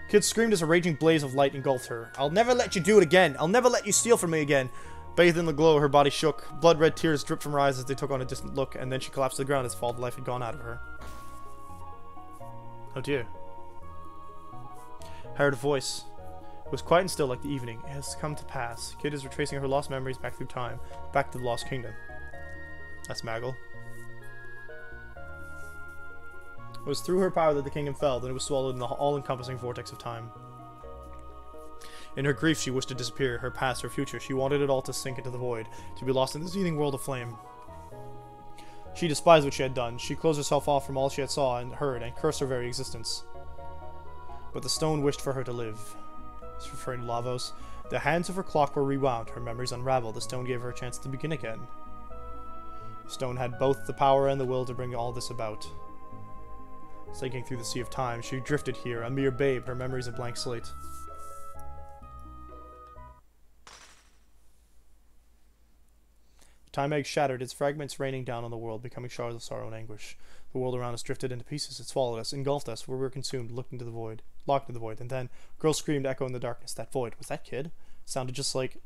Kid screamed as a raging blaze of light engulfed her. I'll never let you do it again. I'll never let you steal from me again. Bathed in the glow, her body shook. Blood-red tears dripped from her eyes as they took on a distant look, and then she collapsed to the ground as if all the life had gone out of her. Oh dear. I heard a voice. It was quiet and still like the evening. It has come to pass. Kid is retracing her lost memories back through time, back to the Lost Kingdom. That's Maggle. It was through her power that the kingdom fell, then it was swallowed in the all-encompassing vortex of time. In her grief, she wished to disappear, her past, her future. She wanted it all to sink into the void, to be lost in the seething world of flame. She despised what she had done. She closed herself off from all she had saw and heard, and cursed her very existence. But the stone wished for her to live. It's referring to Lavos. The hands of her clock were rewound, her memories unraveled. The stone gave her a chance to begin again. The stone had both the power and the will to bring all this about. Sinking through the sea of time, she drifted here, a mere babe, her memories a blank slate. The Time Egg shattered, its fragments raining down on the world, becoming shards of sorrow and anguish. The world around us drifted into pieces. It swallowed us, engulfed us, where we were consumed, locked into the void. And then, a girl screamed, echoing the darkness. That void. Was that Kid? Sounded just like...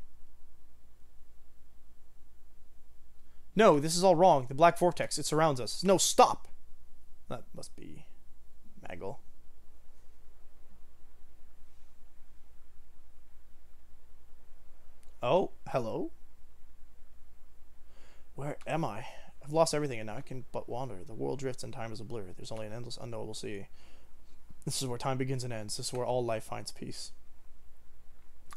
No, this is all wrong. The black vortex. It surrounds us. No, stop! That must be Maggle. Oh, hello? Where am I? I've lost everything and now I can but wander. The world drifts and time is a blur. There's only an endless unknowable sea. This is where time begins and ends. This is where all life finds peace.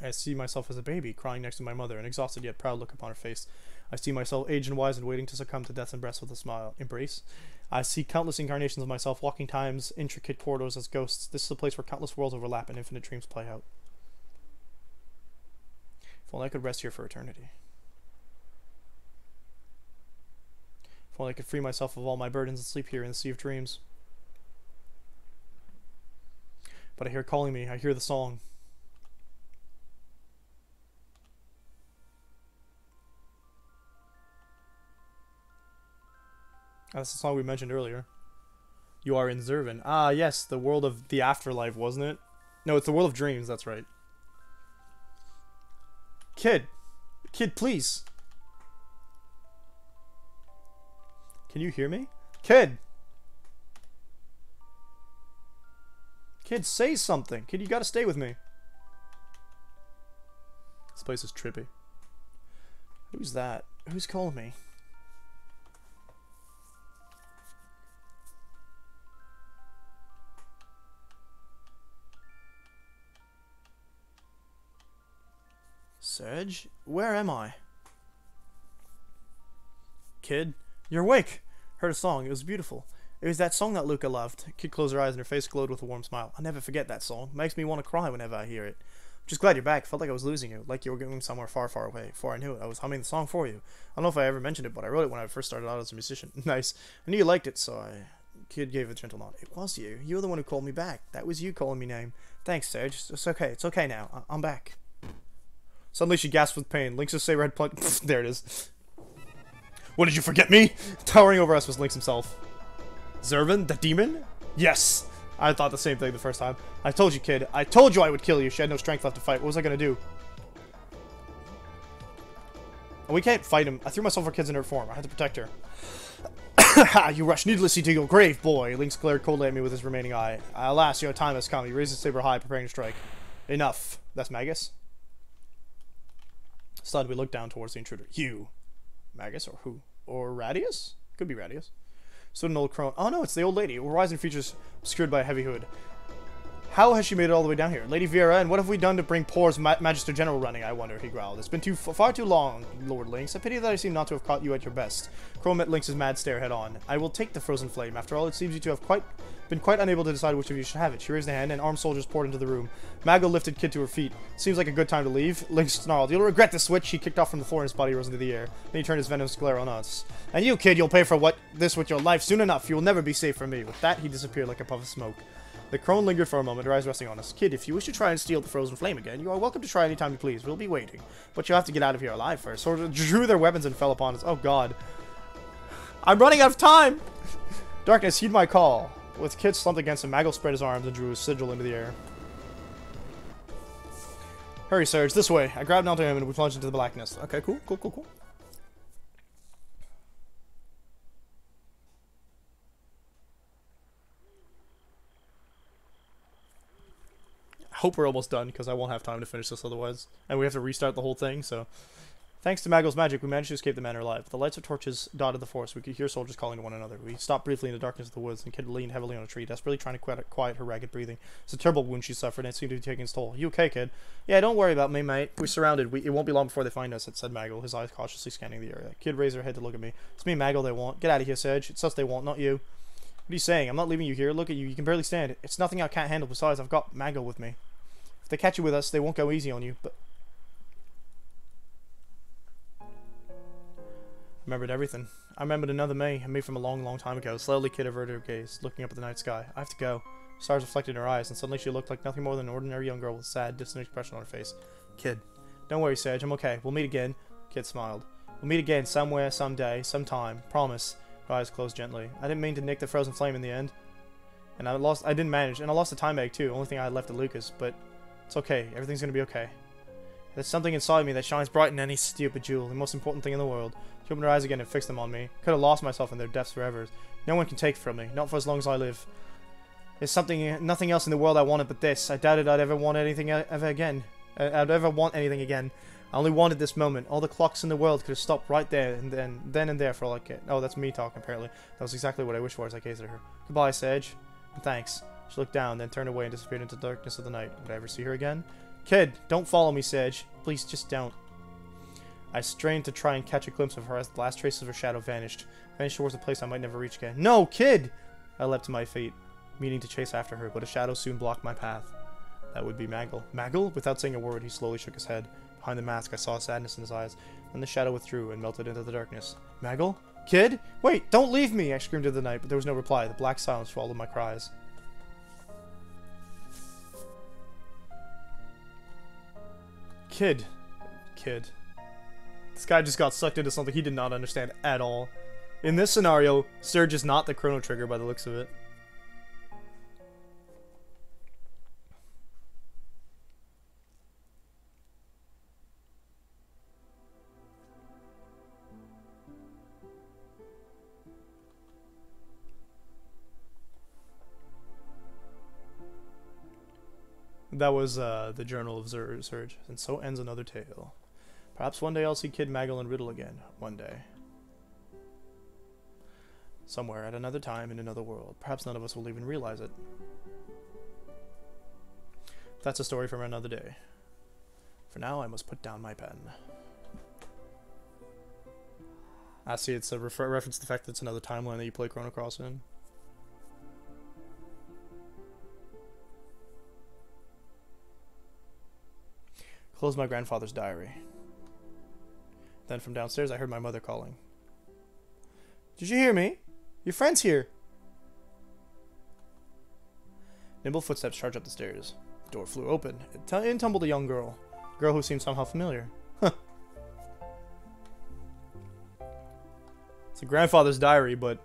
I see myself as a baby, crying next to my mother, an exhausted yet proud look upon her face. I see myself aged and wise and waiting to succumb to death's embrace with a smile. Embrace? I see countless incarnations of myself walking time's intricate corridors as ghosts. This is a place where countless worlds overlap and infinite dreams play out. If only I could rest here for eternity. If only I could free myself of all my burdens and sleep here in the sea of dreams. But I hear it calling me. I hear the song. That's the song we mentioned earlier. You are in Zurvan. Ah, yes, the world of the afterlife, wasn't it? No, it's the world of dreams, that's right. Kid! Kid, please! Can you hear me? Kid! Kid, say something! Kid, you gotta stay with me. This place is trippy. Who's that? Who's calling me? Serge? Where am I? Kid? You're awake! Heard a song. It was beautiful. It was that song that Luca loved. Kid closed her eyes and her face glowed with a warm smile. I'll never forget that song. Makes me want to cry whenever I hear it. I'm just glad you're back. Felt like I was losing you. Like you were going somewhere far, far away. Before I knew it, I was humming the song for you. I don't know if I ever mentioned it, but I wrote it when I first started out as a musician. Nice. I knew you liked it, so I... Kid gave a gentle nod. It was you. You were the one who called me back. That was you calling me name. Thanks, Serge. It's okay. It's okay now. I'm back. Suddenly she gasped with pain. Link's saber had plunged. There it is. What, did you forget me? Towering over us was Lynx himself. Zurvan, the demon? Yes! I thought the same thing the first time. I told you, kid. I told you I would kill you. She had no strength left to fight. What was I gonna do? And we can't fight him. I threw myself for kids in her form. I had to protect her. Ha! You rushed needlessly to your grave, boy! Lynx glared coldly at me with his remaining eye. Alas, your time has come. He raised his saber high, preparing to strike. Enough. That's Magus? Stunned, we looked down towards the intruder. You. Magus, or who? Or Radius? Could be Radius. Stood an old crone. Oh no, it's the old lady. Horizon features obscured by a heavy hood. How has she made it all the way down here? Lady Viera, and what have we done to bring Poor's Magister General running, I wonder, he growled. It's been far too long, Lord Lynx. A pity that I seem not to have caught you at your best. Crone met Lynx's mad stare head on. I will take the frozen flame. After all, it seems you to have been quite unable to decide which of you should have it. She raised a hand, and armed soldiers poured into the room. Maggle lifted Kid to her feet. Seems like a good time to leave. Lynx snarled. You'll regret the switch. He kicked off from the floor and his body rose into the air. Then he turned his venomous glare on us. And you, Kid, you'll pay for this with your life soon enough. You will never be safe from me. With that, he disappeared like a puff of smoke. The crone lingered for a moment, her eyes resting on us. Kid, if you wish to try and steal the frozen flame again, you are welcome to try any time you please. We'll be waiting. But you'll have to get out of here alive first. Soldiers drew their weapons and fell upon us. Oh god. I'm running out of time! Darkness, heed my call. With Kid slumped against him, Maggle spread his arms and drew his sigil into the air. Hurry, Serge, this way. I grabbed onto him and we plunged into the blackness. Okay, cool. I hope we're almost done, because I won't have time to finish this otherwise. And we have to restart the whole thing, so... Thanks to Maggle's magic, we managed to escape the manor alive. The lights of torches dotted the forest. We could hear soldiers calling to one another. We stopped briefly in the darkness of the woods, and Kid leaned heavily on a tree, desperately trying to quiet her ragged breathing. It's a terrible wound she suffered, and it seemed to be taking its toll. You okay, Kid? Yeah, don't worry about me, mate. We're surrounded. It won't be long before they find us, said Maggle, his eyes cautiously scanning the area. Kid raised her head to look at me. It's me, Maggle, they want. Get out of here, Serge. It's us they want, not you. What are you saying? I'm not leaving you here. Look at you. You can barely stand. It's nothing I can't handle. Besides, I've got Maggle with me. If they catch you with us, they won't go easy on you, but... I remembered everything. I remembered another me, a me from a long, long time ago. Slowly, Kid averted her gaze, looking up at the night sky. I have to go. Stars reflected in her eyes, and suddenly she looked like nothing more than an ordinary young girl with a sad, distant expression on her face. Kid. Don't worry, Serge. I'm okay. We'll meet again. Kid smiled. We'll meet again, somewhere, someday, sometime. Promise. Her eyes closed gently. I didn't mean to nick the frozen flame in the end. And I didn't manage, and I lost the time egg too. Only thing I had left at Lucas, but... It's okay. Everything's gonna be okay. There's something inside me that shines bright in any stupid jewel, the most important thing in the world. She opened her eyes again and fixed them on me. Could have lost myself in their depths forever. No one can take it from me, not for as long as I live. There's nothing else in the world I wanted but this. I doubted I'd ever want anything ever again. I'd ever want anything again. I only wanted this moment. All the clocks in the world could have stopped right there and then and there for all I cared. Oh, that's me talking, apparently. That was exactly what I wished for as I gazed at her. Goodbye, Sage. And thanks. She looked down, then turned away and disappeared into the darkness of the night. Would I ever see her again? Kid, don't follow me, Sage. Please, just don't. I strained to try and catch a glimpse of her as the last traces of her shadow vanished. Vanished towards a place I might never reach again. No, Kid! I leapt to my feet, meaning to chase after her, but a shadow soon blocked my path. That would be Maggle. Maggle? Without saying a word, he slowly shook his head. Behind the mask, I saw sadness in his eyes. Then the shadow withdrew and melted into the darkness. Maggle? Kid? Wait, don't leave me! I screamed into the night, but there was no reply. The black silence swallowed my cries. Kid. This guy just got sucked into something he did not understand at all. In this scenario, Surge is not the Chrono Trigger by the looks of it. That was the Journal of Surge, and so ends another tale. Perhaps one day I'll see Kid, Maggle, and Riddle again. One day. Somewhere, at another time, in another world. Perhaps none of us will even realize it. That's a story from another day. For now, I must put down my pen. I see it's a reference to the fact that it's another timeline that you play Chrono Cross in. Closed my grandfather's diary. Then from downstairs I heard my mother calling. Did you hear me? Your friend's here. Nimble footsteps charged up the stairs. The door flew open. In tumbled a young girl. A girl who seemed somehow familiar. Huh. It's a grandfather's diary, but...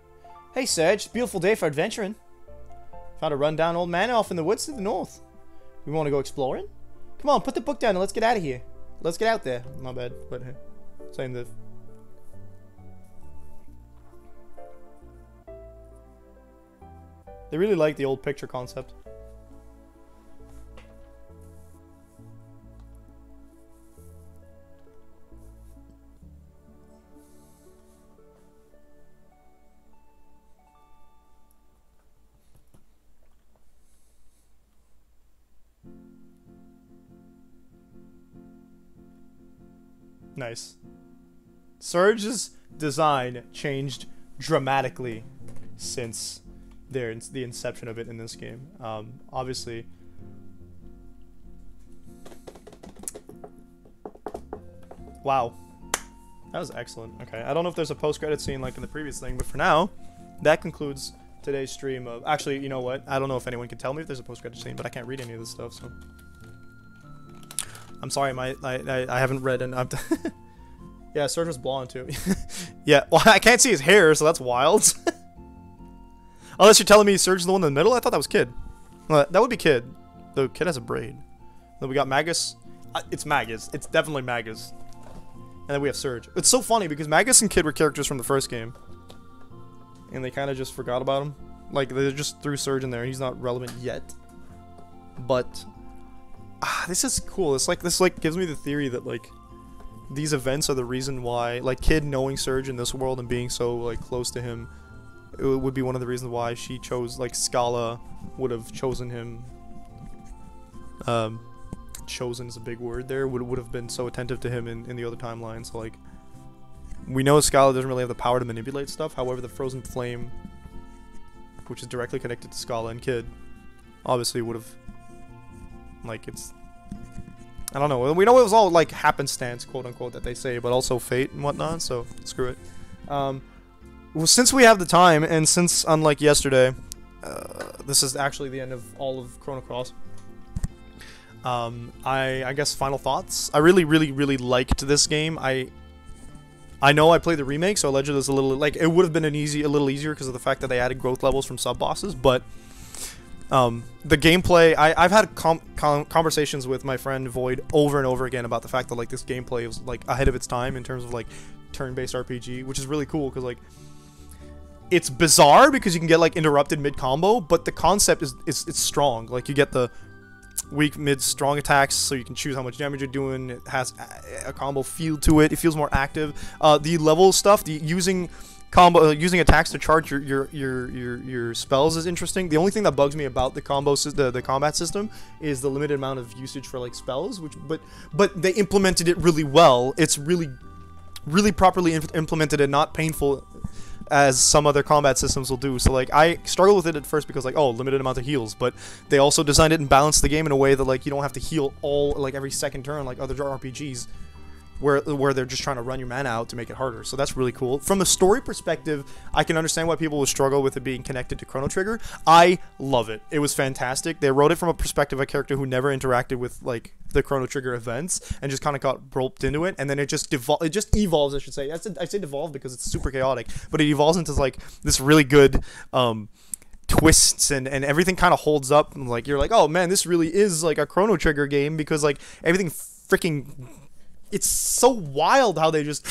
Hey, Sage. Beautiful day for adventuring. Found a run-down old man off in the woods to the north. We want to go exploring? Come on, put the book down and let's get out of here. Let's get out there. My bad, but saying the... They really like the old picture concept. Nice. Surge's design changed dramatically since the inception of it in this game. Obviously, wow, that was excellent. Okay, I don't know if there's a post-credit scene like in the previous thing, but for now, that concludes today's stream of... Actually, you know what? I don't know if anyone can tell me if there's a post-credit scene, but I can't read any of this stuff, so... I'm sorry, I haven't read enough. Yeah, Surge was blonde too. Yeah, well, I can't see his hair, so that's wild. Unless you're telling me Surge is the one in the middle? I thought that was Kid. That would be Kid. The Kid has a braid. Then we got Magus. It's Magus. It's definitely Magus. And then we have Surge. It's so funny because Magus and Kid were characters from the first game. And they kind of just forgot about him. Like, they just threw Surge in there and he's not relevant yet. But... this is cool. This gives me the theory that like these events are the reason why like Kid knowing Surge in this world and being so like close to him, it would be one of the reasons why she chose like Scala would have chosen him. Chosen is a big word there. Would have been so attentive to him in the other timelines. So, like we know Scala doesn't really have the power to manipulate stuff. However, the Frozen Flame, which is directly connected to Scala and Kid, obviously would have. Like, it's... I don't know. We know it was all, like, happenstance, quote-unquote, that they say, but also fate and whatnot, so screw it. Well, since we have the time, and since, unlike yesterday, this is actually the end of all of Chrono Cross, I guess final thoughts. I really, really, really liked this game. I know I played the remake, so allegedly it's a little... Like, it would have been a little easier because of the fact that they added growth levels from sub-bosses, but... The gameplay, I've had conversations with my friend Void over and over again about the fact that like this gameplay was like ahead of its time in terms of like turn-based RPG, which is really cool because like it's bizarre because you can get like interrupted mid-combo, but the concept is it's strong. Like you get the weak, mid, strong attacks, so you can choose how much damage you're doing. It has a combo feel to it. It feels more active. The level stuff, using attacks to charge your spells is interesting. The only thing that bugs me about the combat system is the limited amount of usage for like spells, but they implemented it really well. It's really properly implemented and not painful as some other combat systems will do. So like I struggled with it at first because like, oh, limited amount of heals, but they also designed it and balanced the game in a way that like you don't have to heal every second turn like other RPGs where they're just trying to run your mana out to make it harder. So that's really cool. From a story perspective, I can understand why people would struggle with it being connected to Chrono Trigger. I love it. It was fantastic. They wrote it from a perspective of a character who never interacted with like the Chrono Trigger events and just kind of got roped into it, and then it just evolves, I should say. I say devolve because it's super chaotic, but it evolves into like this really good twists and everything kind of holds up. And, like you're like, oh man, this really is like a Chrono Trigger game because like everything freaking, it's so wild how they just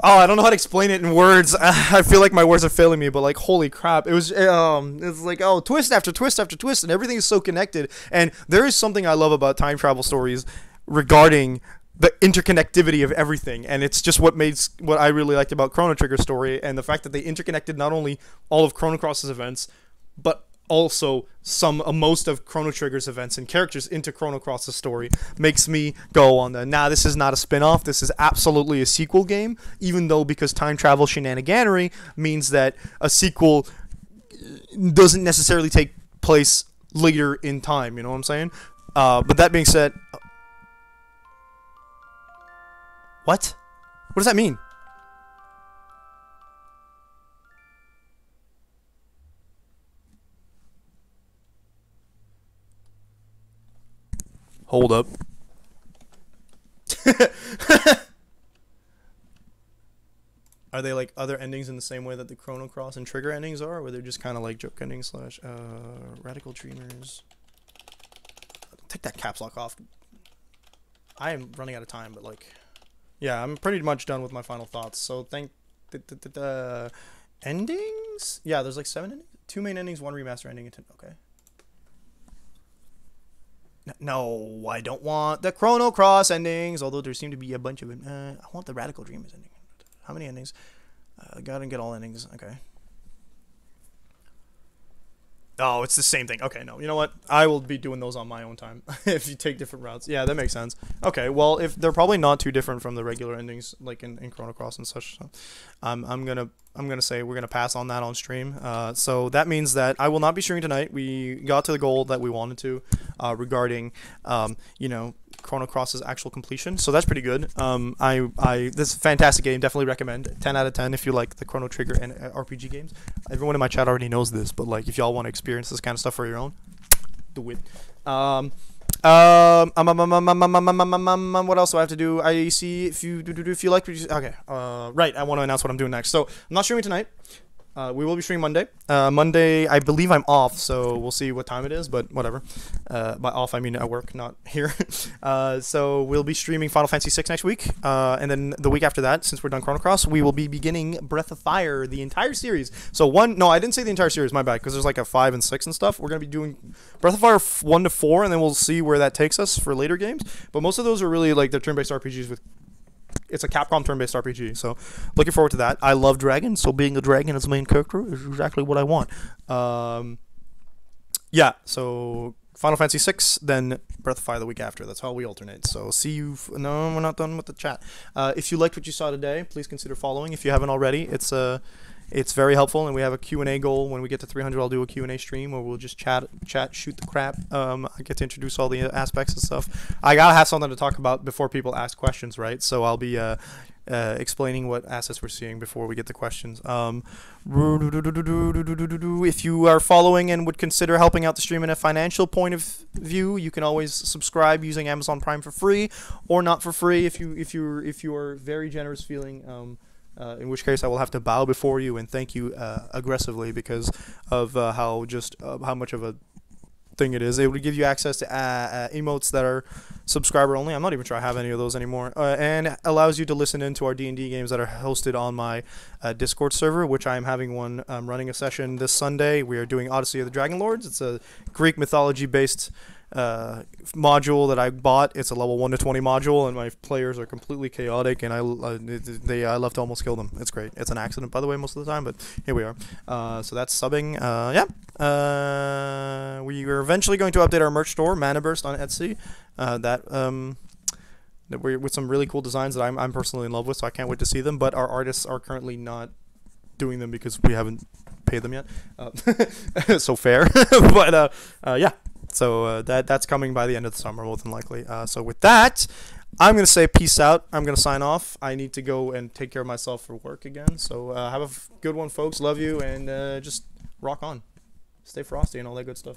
oh, I don't know how to explain it in words. I feel like my words are failing me, but like holy crap, it's like, oh, twist after twist after twist, and everything is so connected. And there is something I love about time travel stories regarding the interconnectivity of everything, and it's just what I really liked about Chrono Trigger story, and the fact that they interconnected not only all of Chrono Cross's events, but also most of Chrono Trigger's events and characters into Chrono Cross's story makes me go on the, this is not a spin-off, this is absolutely a sequel game, even though because time travel shenaniganery means that a sequel doesn't necessarily take place later in time, you know what I'm saying? But that being said, what does that mean? Hold up. Are they like other endings in the same way that the Chrono Cross and Trigger endings are, or they're just kind of like joke endings slash Radical Dreamers? Take that caps lock off. I am running out of time, but like, yeah, I'm pretty much done with my final thoughts. So the endings. Yeah, there's like 7 endings, 2 main endings, 1 remaster ending. Okay. No, I don't want the Chrono Cross endings, although there seem to be a bunch of them. I want the Radical Dreamers ending. How many endings? Gotta get all endings. Okay. Oh, it's the same thing. Okay, no. You know what? I will be doing those on my own time. If you take different routes. Yeah, that makes sense. Okay, well, if they're probably not too different from the regular endings, like in Chrono Cross and such. So I'm gonna say we're gonna pass on that on stream. So that means that I will not be streaming tonight. We got to the goal that we wanted to regarding Chrono Cross's actual completion, so that's pretty good. This is a fantastic game, definitely recommend. 10 out of 10 if you like the Chrono Trigger and RPG games. Everyone in my chat already knows this, but like if y'all want to experience this kind of stuff for your own, do it. What else do I have to do? I see if you like okay. Right, I want to announce what I'm doing next. So I'm not streaming tonight. We will be streaming Monday. Monday, I believe I'm off, so we'll see what time it is, but whatever. By off, I mean at work, not here. So we'll be streaming Final Fantasy VI next week, and then the week after that, since we're done Chrono Cross, we will be beginning Breath of Fire, the entire series. So no, I didn't say the entire series, my bad, because there's like a 5 and 6 and stuff. We're going to be doing Breath of Fire 1 to 4, and then we'll see where that takes us for later games. But most of those are really like they're turn-based RPGs with... It's a Capcom turn-based RPG, so looking forward to that. I love dragons, so being a dragon as the main character is exactly what I want. Yeah, so Final Fantasy VI, then Breath of Fire the week after. That's how we alternate. So see you... No, we're not done with the chat. If you liked what you saw today, please consider following. If you haven't already, it's very helpful, and we have a Q&A goal. When we get to 300, I'll do a Q&A stream where we'll just chat, shoot the crap. I get to introduce all the aspects and stuff. I gotta have something to talk about before people ask questions, right? So I'll be explaining what assets we're seeing before we get the questions. If you are following and would consider helping out the stream in a financial point of view, you can always subscribe using Amazon Prime for free, or not for free if you are very generous feeling. In which case I will have to bow before you and thank you aggressively because of how much of a thing it is. It would give you access to emotes that are subscriber only. I'm not even sure I have any of those anymore. And allows you to listen into our D&D games that are hosted on my Discord server, which I am having one running a session this Sunday. We are doing Odyssey of the Dragon Lords. It's a Greek mythology based module that I bought. It's a level 1 to 20 module, and my players are completely chaotic, and I love to almost kill them. It's great. It's an accident, by the way, most of the time, but here we are. So that's subbing. We are eventually going to update our merch store, Mana Burst, on Etsy. That we're with some really cool designs that I'm personally in love with, so I can't wait to see them. But our artists are currently not doing them because we haven't paid them yet. So fair, but yeah. So that's coming by the end of the summer, more than likely. So with that, I'm going to say peace out. I'm going to sign off. I need to go and take care of myself for work again. So have a good one, folks. Love you, and just rock on. Stay frosty and all that good stuff.